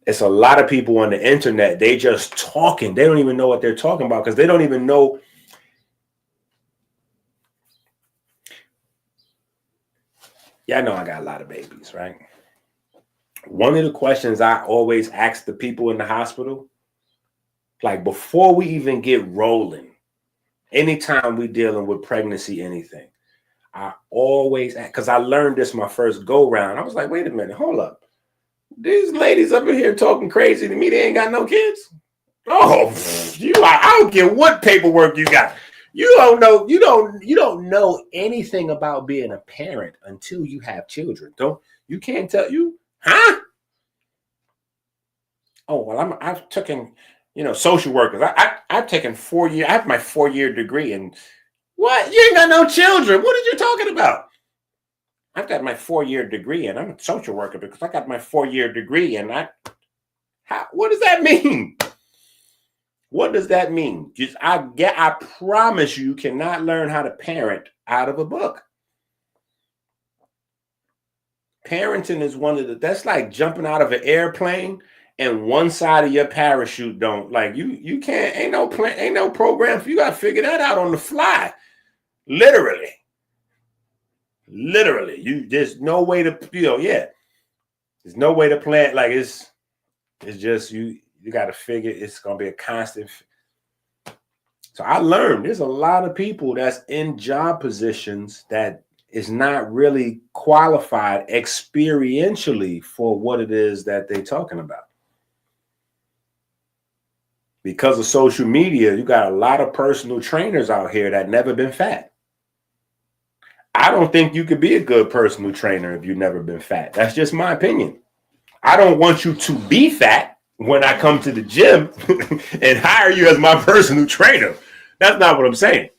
[SPEAKER 2] It's a lot of people on the internet, they just talking. They don't even know what they're talking about because they don't even know. Yeah, I know I got a lot of babies, right? One of the questions I always ask the people in the hospital, like before we even get rolling, anytime we dealing with pregnancy, anything, I always ask, because I learned this my first go round. I was like, wait a minute, hold up. These ladies up in here talking crazy to me, they ain't got no kids. Oh, I don't care what paperwork you got. You don't know anything about being a parent until you have children. You can't tell you, huh? Oh, well, I've taken, social workers. I've taken 4 years. I have my 4-year degree. And what? You ain't got no children. What are you talking about? I've got my 4-year degree and I'm a social worker because I got my 4-year degree. And what does that mean? What does that mean? I promise you cannot learn how to parent out of a book. Parenting is that's like jumping out of an airplane and one side of your parachute don't, like you can't, ain't no program. You got to figure that out on the fly. Literally. There's no way to, there's no way to plan. Like it's just, you got to figure it's going to be a constant. So I learned there's a lot of people that's in job positions that is not really qualified experientially for what it is that they're talking about. Because of social media, you got a lot of personal trainers out here that never been fat. I don't think you could be a good personal trainer if you've never been fat. That's just my opinion. I don't want you to be fat when I come to the gym and hire you as my personal trainer. That's not what I'm saying.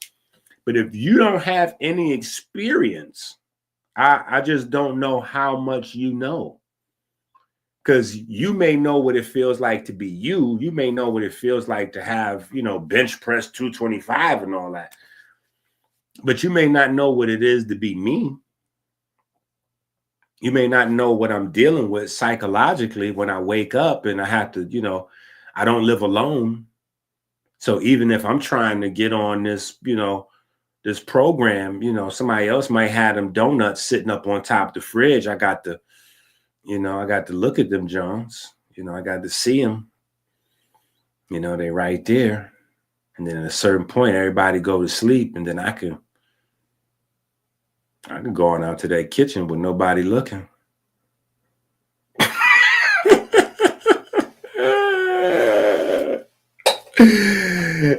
[SPEAKER 2] But if you don't have any experience, I just don't know how much you know. Because you may know what it feels like to be you. You may know what it feels like to have, bench press 225 and all that. But you may not know what it is to be me. You may not know what I'm dealing with psychologically when I wake up and I have to, I don't live alone. So even if I'm trying to get on this, this program, somebody else might have them donuts sitting up on top of the fridge. I got to look at them Jones. I got to see them. They right there. And then at a certain point, everybody go to sleep, and then I can go on out to that kitchen with nobody looking.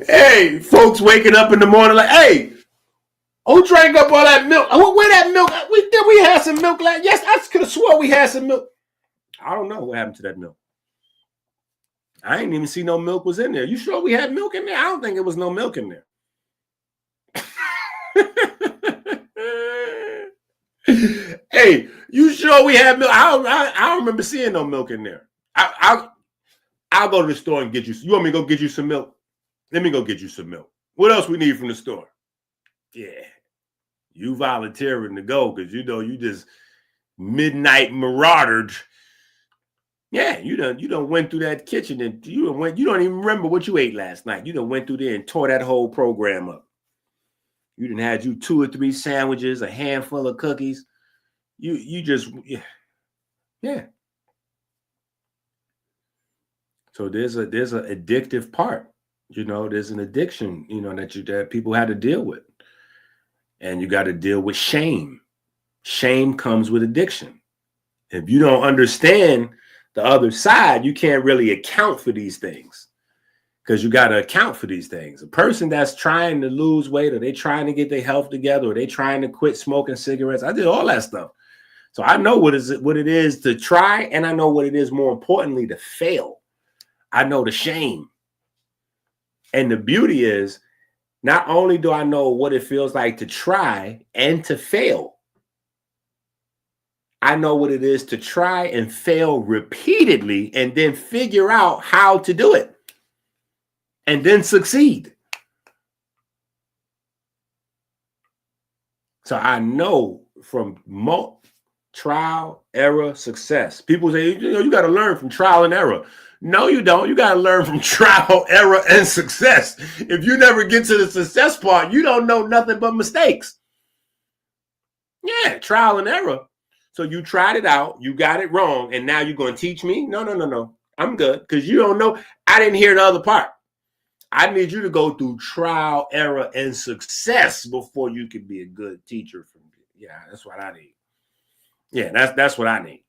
[SPEAKER 2] Hey, folks waking up in the morning like, hey, who drank up all that milk? Where that milk? We had some milk last. Yes, I could have swore we had some milk. I don't know what happened to that milk. I ain't even see no milk was in there. You sure we had milk in there? I don't think it was no milk in there. Hey, you sure we had milk? I don't remember seeing no milk in there. I'll go to the store and get you. You want me to go get you some milk? Let me go get you some milk. What else we need from the store? Yeah, you volunteering to go because you just midnight maraudered. Yeah, you done went through that kitchen and you don't even remember what you ate last night. You done went through there and tore that whole program up. You done had you 2 or 3 sandwiches, a handful of cookies. You just, yeah. So there's an addictive part. There's an addiction, that people had to deal with. And you got to deal with shame. Shame comes with addiction. If you don't understand the other side, you can't really account for these things because you got to account for these things. A person that's trying to lose weight, or they trying to get their health together, or they trying to quit smoking cigarettes. I did all that stuff. So I know what it is to try, and I know what it is, more importantly, to fail. I know the shame. And the beauty is, not only do I know what it feels like to try and to fail, I know what it is to try and fail repeatedly and then figure out how to do it and then succeed. So I know from trial, error, success. People say, you got to learn from trial and error. No, you don't. You got to learn from trial, error, and success. If you never get to the success part, you don't know nothing but mistakes. Yeah, trial and error. So you tried it out, you got it wrong, and now you're going to teach me? No. I'm good, because you don't know. I didn't hear the other part. I need you to go through trial, error, and success before you can be a good teacher. Yeah, that's what I need. Yeah, that's what I need.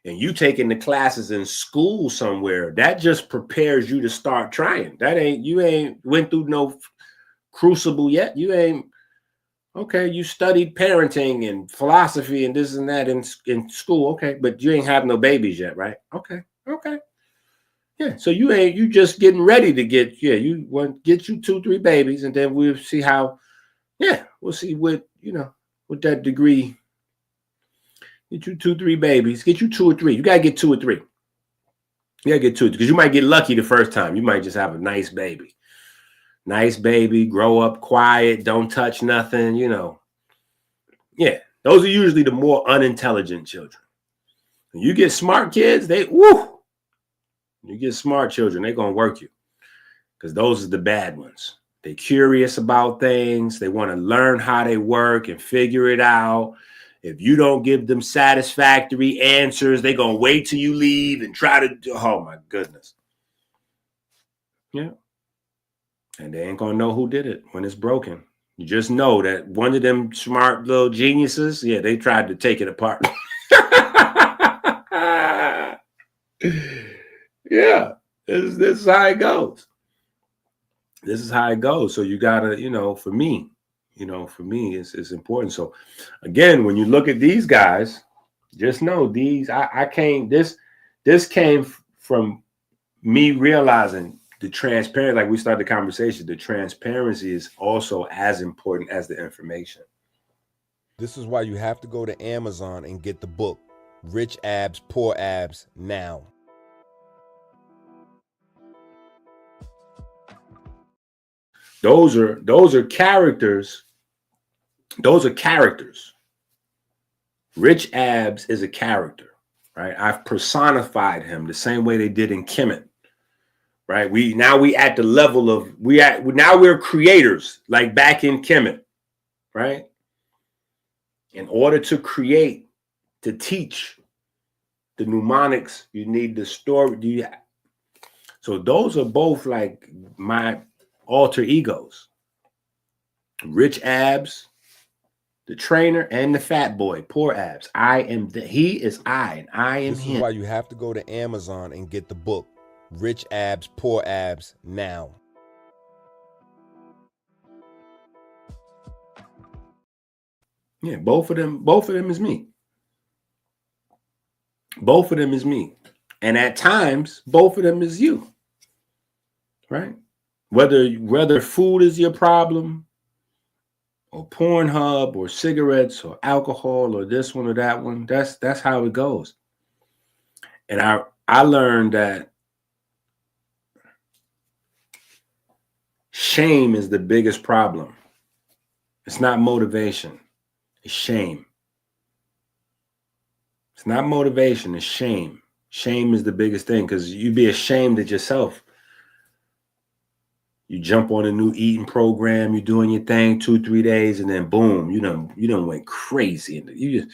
[SPEAKER 2] And you taking the classes in school somewhere, that just prepares you to start trying. You ain't went through no crucible yet. You ain't. Okay, you studied parenting and philosophy and this and that in school. Okay, but you ain't have no babies yet, right? Okay. Yeah, so you just getting ready to get, you want to get you 2, 3 babies, and then we'll see how, we'll see what, with that degree, get you 2, 3 babies, get you 2 or 3. You got to get 2 or 3. You got to get 2, because you might get lucky the first time. You might just have a nice baby. Nice baby, grow up quiet, don't touch nothing, Yeah, those are usually the more unintelligent children. When you get smart kids, you get smart children, they're going to work you, because those are the bad ones. They're curious about things. They want to learn how they work and figure it out. If you don't give them satisfactory answers, they're going to wait till you leave and try to do, oh my goodness. Yeah. And they ain't going to know who did it when it's broken. You just know that one of them smart little geniuses, they tried to take it apart. Yeah, this is how it goes. This is how it goes. So you got to, for me, it's important. So again, when you look at these guys, just know these, this came from me realizing the transparency, like we started the conversation, the transparency is also as important as the information.
[SPEAKER 3] This is why you have to go to Amazon and get the book, Rich Abs, Poor Abs, now.
[SPEAKER 2] Those are characters. Those are characters. Rich Abs is a character, right? I've personified him the same way they did in Kemet, right? We at the level of now we're creators, like back in Kemet, right? In order to create, to teach the mnemonics, you need the story. So those are both like my alter egos. Rich Abs, the trainer, and the fat boy, Poor Abs. He is I, and I am him.
[SPEAKER 3] This is why you have to go to Amazon and get the book, Rich Abs, Poor Abs, now.
[SPEAKER 2] Yeah, both of them is me. Both of them is me. And at times, both of them is you. Right? Whether food is your problem, or Pornhub, or cigarettes, or alcohol, or this one or that one, that's how it goes. And I learned that shame is the biggest problem. It's not motivation. It's shame. It's not motivation. It's shame. Shame is the biggest thing, because you'd be ashamed of yourself. You jump on a new eating program, you're doing your thing 2-3 days, and then boom, you done went crazy.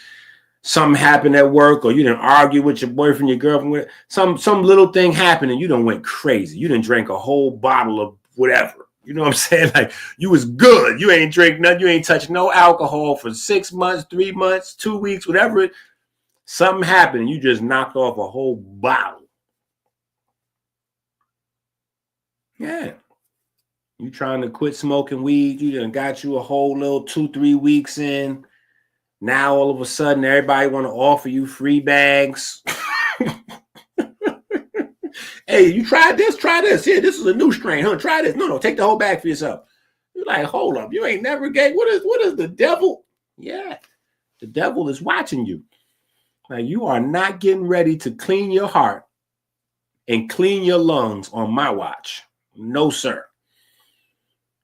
[SPEAKER 2] Something happened at work, or you didn't argue with your boyfriend, your girlfriend, some little thing happened, and you done went crazy. You done drank a whole bottle of whatever. You know what I'm saying? Like, you was good. You ain't drink nothing. You ain't touched no alcohol for 6 months, 3 months, 2 weeks, whatever. Something happened, and you just knocked off a whole bottle. Yeah. You trying to quit smoking weed. You done got you a whole little 2-3 weeks in. Now all of a sudden, everybody want to offer you free bags. Hey, you tried this? Try this. Here, this is a new strain. Huh? Try this. No, take the whole bag for yourself. You're like, hold up. You ain't never gave. What is the devil? Yeah, the devil is watching you. Now, you are not getting ready to clean your heart and clean your lungs on my watch. No, sir.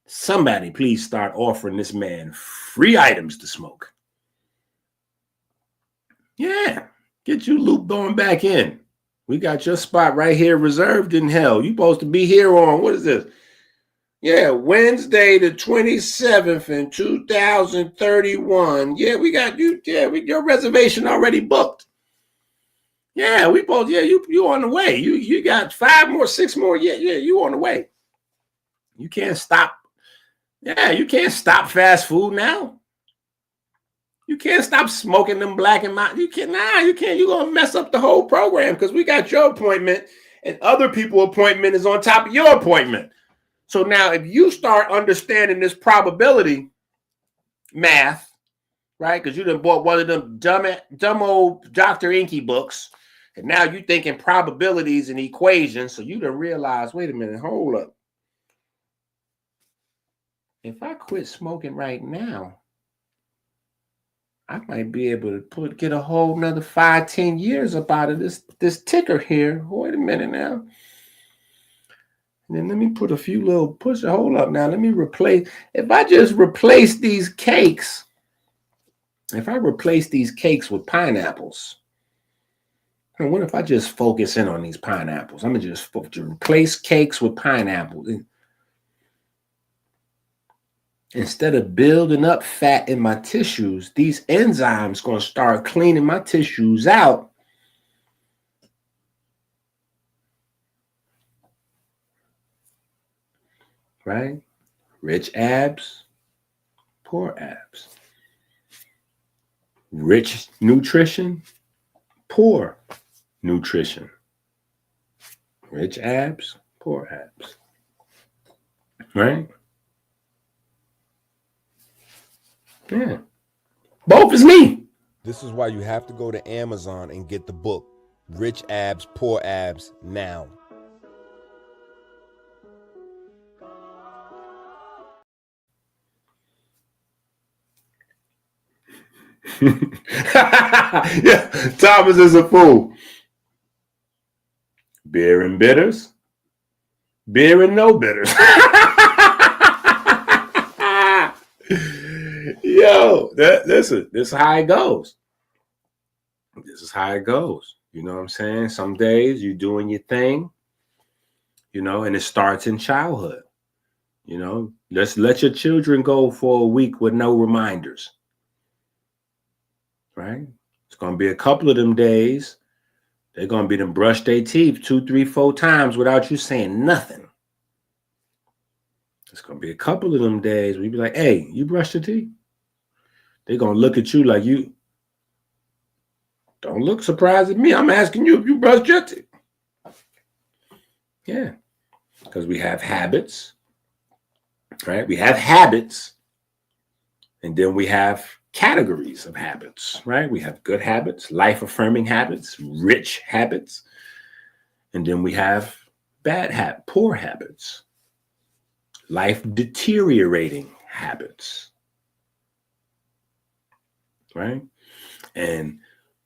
[SPEAKER 2] Somebody please start offering this man free items to smoke. Yeah, get you looped on back in. We got your spot right here reserved in hell. You supposed to be here on, what is this? Yeah, Wednesday the 27th in 2031. Yeah, we got you. Yeah, your reservation already booked. Yeah, you on the way. You got 5 more, 6 more. Yeah, you on the way. You can't stop. Yeah, you can't stop fast food now. You can't stop smoking them Black and Mountain. You can't. You're going to mess up the whole program, because we got your appointment and other people's appointment is on top of your appointment. So now if you start understanding this probability math, right? Because you done bought one of them dumb old Dr. EnQi books, and now you thinking probabilities and equations. So you done realize, wait a minute, hold up. If I quit smoking right now, I might be able to get a whole another 5-10 years up out of this ticker here. Wait a minute now. And then let me put a few little hold up now. Let me replace. If I just replace these cakes, with pineapples, and what if I just focus in on these pineapples? I'm going to just replace cakes with pineapples. Instead of building up fat in my tissues, these enzymes going to start cleaning my tissues out. Right? Rich abs, poor abs. Rich nutrition, poor nutrition. Rich abs, poor abs. Right? Yeah. Both is me.
[SPEAKER 3] This is why you have to go to Amazon and get the book, Rich Abs, Poor Abs, now.
[SPEAKER 2] Yeah, Thomas is a fool. Beer and bitters. Beer and no bitters. Yo, this is how it goes. This is how it goes. You know what I'm saying? Some days you're doing your thing. and it starts in childhood. Let's let your children go for a week with no reminders, right? It's going to be a couple of them days. They're going to be them brush their teeth 2, 3, 4 times without you saying nothing. It's going to be a couple of them days where you be like, hey, you brushed your teeth? They're going to look at you like you don't look surprised at me. I'm asking you if you brushed your teeth. Yeah, because we have habits. Right? We have habits, and then we have categories of habits, right? We have good habits, life-affirming habits, rich habits, and then we have poor habits, life-deteriorating habits, right? And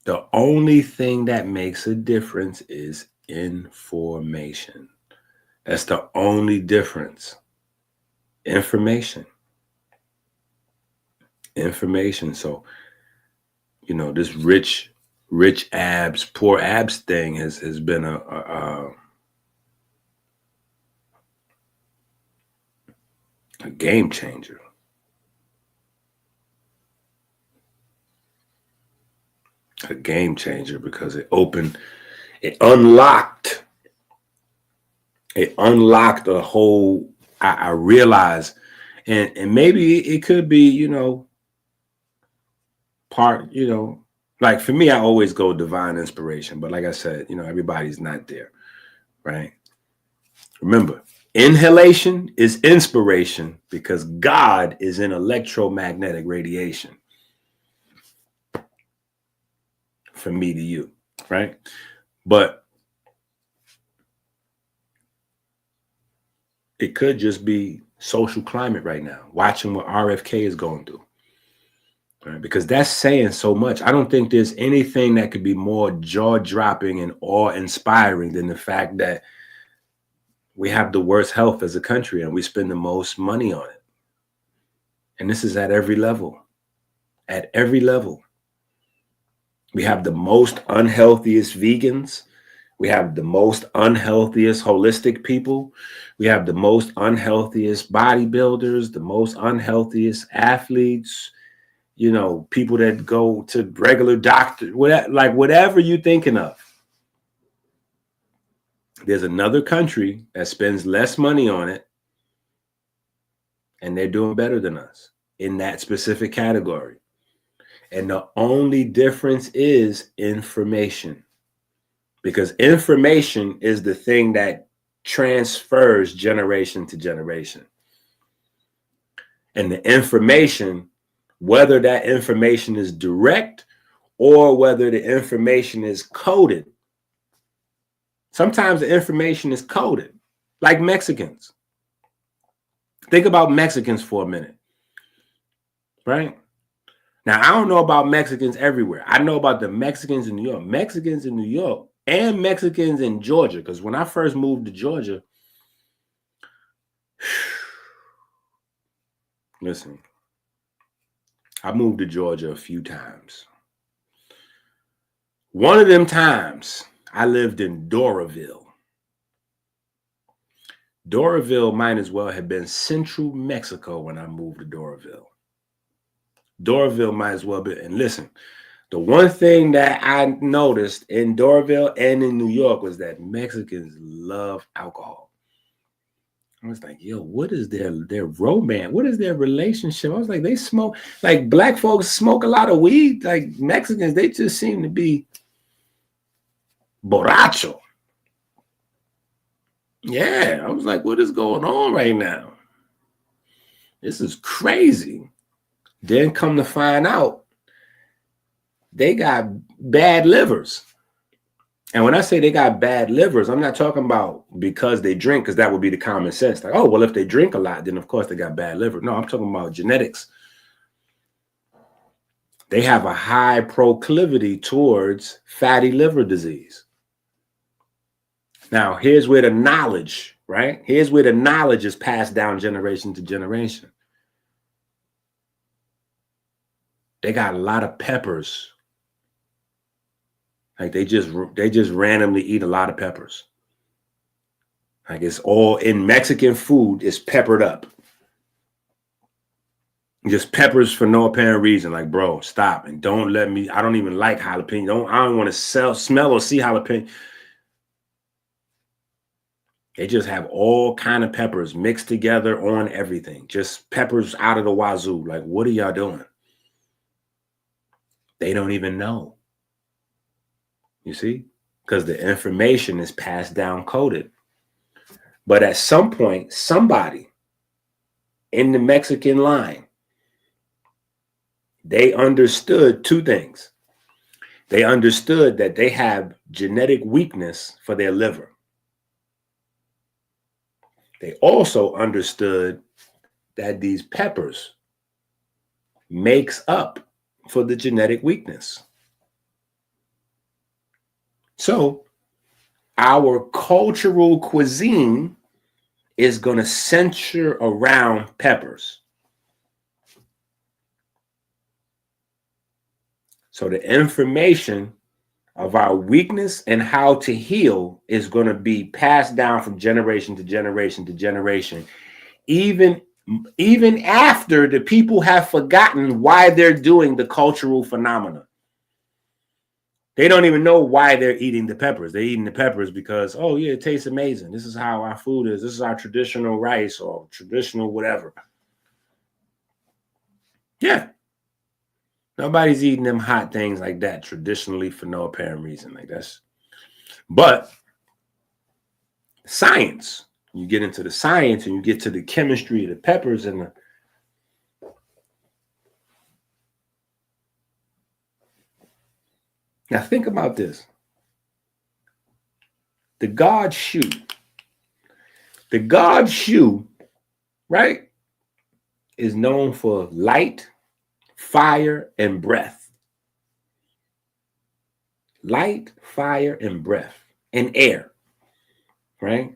[SPEAKER 2] the only thing that makes a difference is information. That's the only difference. Information. So, this rich abs, poor abs thing has been a game changer. A game changer because it unlocked a whole, I realized, and maybe it could be, part, like for me, I always go divine inspiration, but like I said, everybody's not there, right? Remember, inhalation is inspiration because God is in electromagnetic radiation. From me to you, right? But it could just be social climate right now, watching what RFK is going through. Right? Because that's saying so much. I don't think there's anything that could be more jaw-dropping and awe-inspiring than the fact that we have the worst health as a country and we spend the most money on it. And this is at every level. At every level. We have the most unhealthiest vegans. We have the most unhealthiest holistic people. We have the most unhealthiest bodybuilders, the most unhealthiest athletes, people that go to regular doctors, whatever you're thinking of. There's another country that spends less money on it, and they're doing better than us in that specific category. And the only difference is information. Because information is the thing that transfers generation to generation. And the information, whether that information is direct or whether the information is coded. Sometimes the information is coded, like Mexicans. Think about Mexicans for a minute, right? Now, I don't know about Mexicans everywhere. I know about the Mexicans in New York. Mexicans in New York and Mexicans in Georgia, because when I first moved to Georgia, listen, I moved to Georgia a few times. One of them times, I lived in Doraville. Doraville might as well have been central Mexico when I moved to Doraville. Doraville might as well be. And listen, the one thing that I noticed in Doraville and in New York was that Mexicans love alcohol. I was like, yo, what is their romance? What is their relationship? I was like, they smoke, like black folks smoke a lot of weed. Like Mexicans, they just seem to be borracho. Yeah, I was like, what is going on right now? This is crazy. Then come to find out, they got bad livers. And when I say they got bad livers, I'm not talking about because they drink, because that would be the common sense. Like, oh, well, if they drink a lot, then of course they got bad liver. No, I'm talking about genetics. They have a high proclivity towards fatty liver disease. Now, here's where the knowledge, right? Here's where the knowledge is passed down generation to generation. They got a lot of peppers. Like they just randomly eat a lot of peppers. Like it's all in Mexican food is peppered up. Just peppers for no apparent reason. Like, bro, stop and don't let me. I don't even like jalapeno. I don't want to smell or see jalapeno. They just have all kind of peppers mixed together on everything. Just peppers out of the wazoo. Like, what are y'all doing? They don't even know. You see? Because the information is passed down coded. But at some point, somebody in the Mexican line, they understood two things. They understood that they have genetic weakness for their liver. They also understood that these peppers makes up for the genetic weakness. So our cultural cuisine is going to center around peppers. So the information of our weakness and how to heal is going to be passed down from generation to generation to generation, even after the people have forgotten why they're doing the cultural phenomena. They don't even know why they're eating the peppers. They're eating the peppers because, oh yeah, it tastes amazing. This is how our food is. This is our traditional rice or traditional whatever. Yeah. Nobody's eating them hot things like that traditionally for no apparent reason. Like that's, but science, you get into the science and you get to the chemistry of the peppers and the, now think about this. The God shoe. The God shoe, right, is known for light, fire, and breath. Light, fire, and breath, and air, right?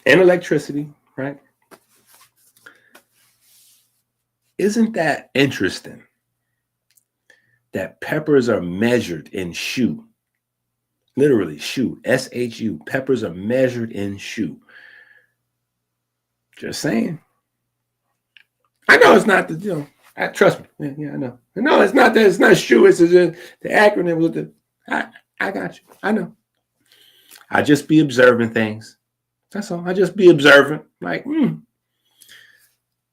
[SPEAKER 2] And electricity, right? Isn't that interesting that peppers are measured in shu? Literally, shu, S-H-U. Peppers are measured in shu. Just saying. I know it's not the, trust me. Yeah, I know. No, it's not that. It's not shu. It's just the acronym with the, I got you. I know. I just be observing things. That's all. I just be observant. Like,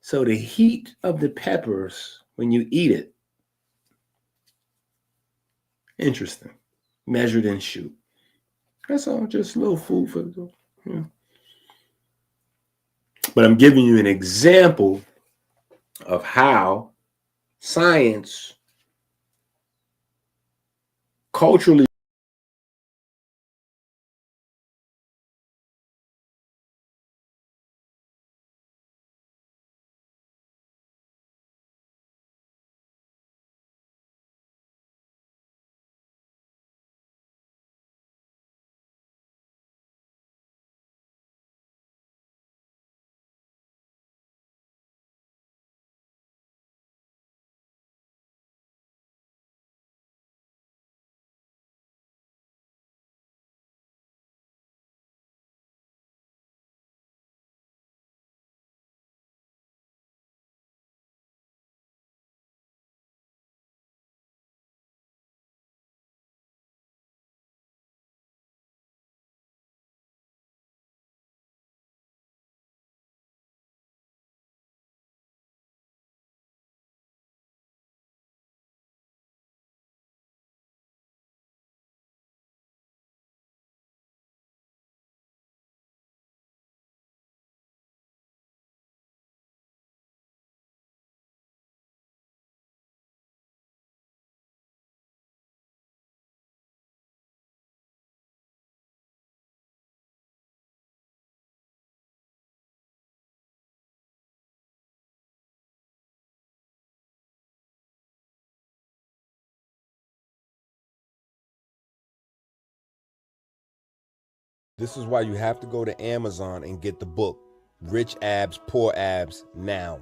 [SPEAKER 2] So the heat of the peppers when you eat it, interesting. Measured in shu. That's all. Just a little food for the, But I'm giving you an example of how science culturally
[SPEAKER 3] This is why you have to go to Amazon and get the book, Rich Abs, Poor Abs, now.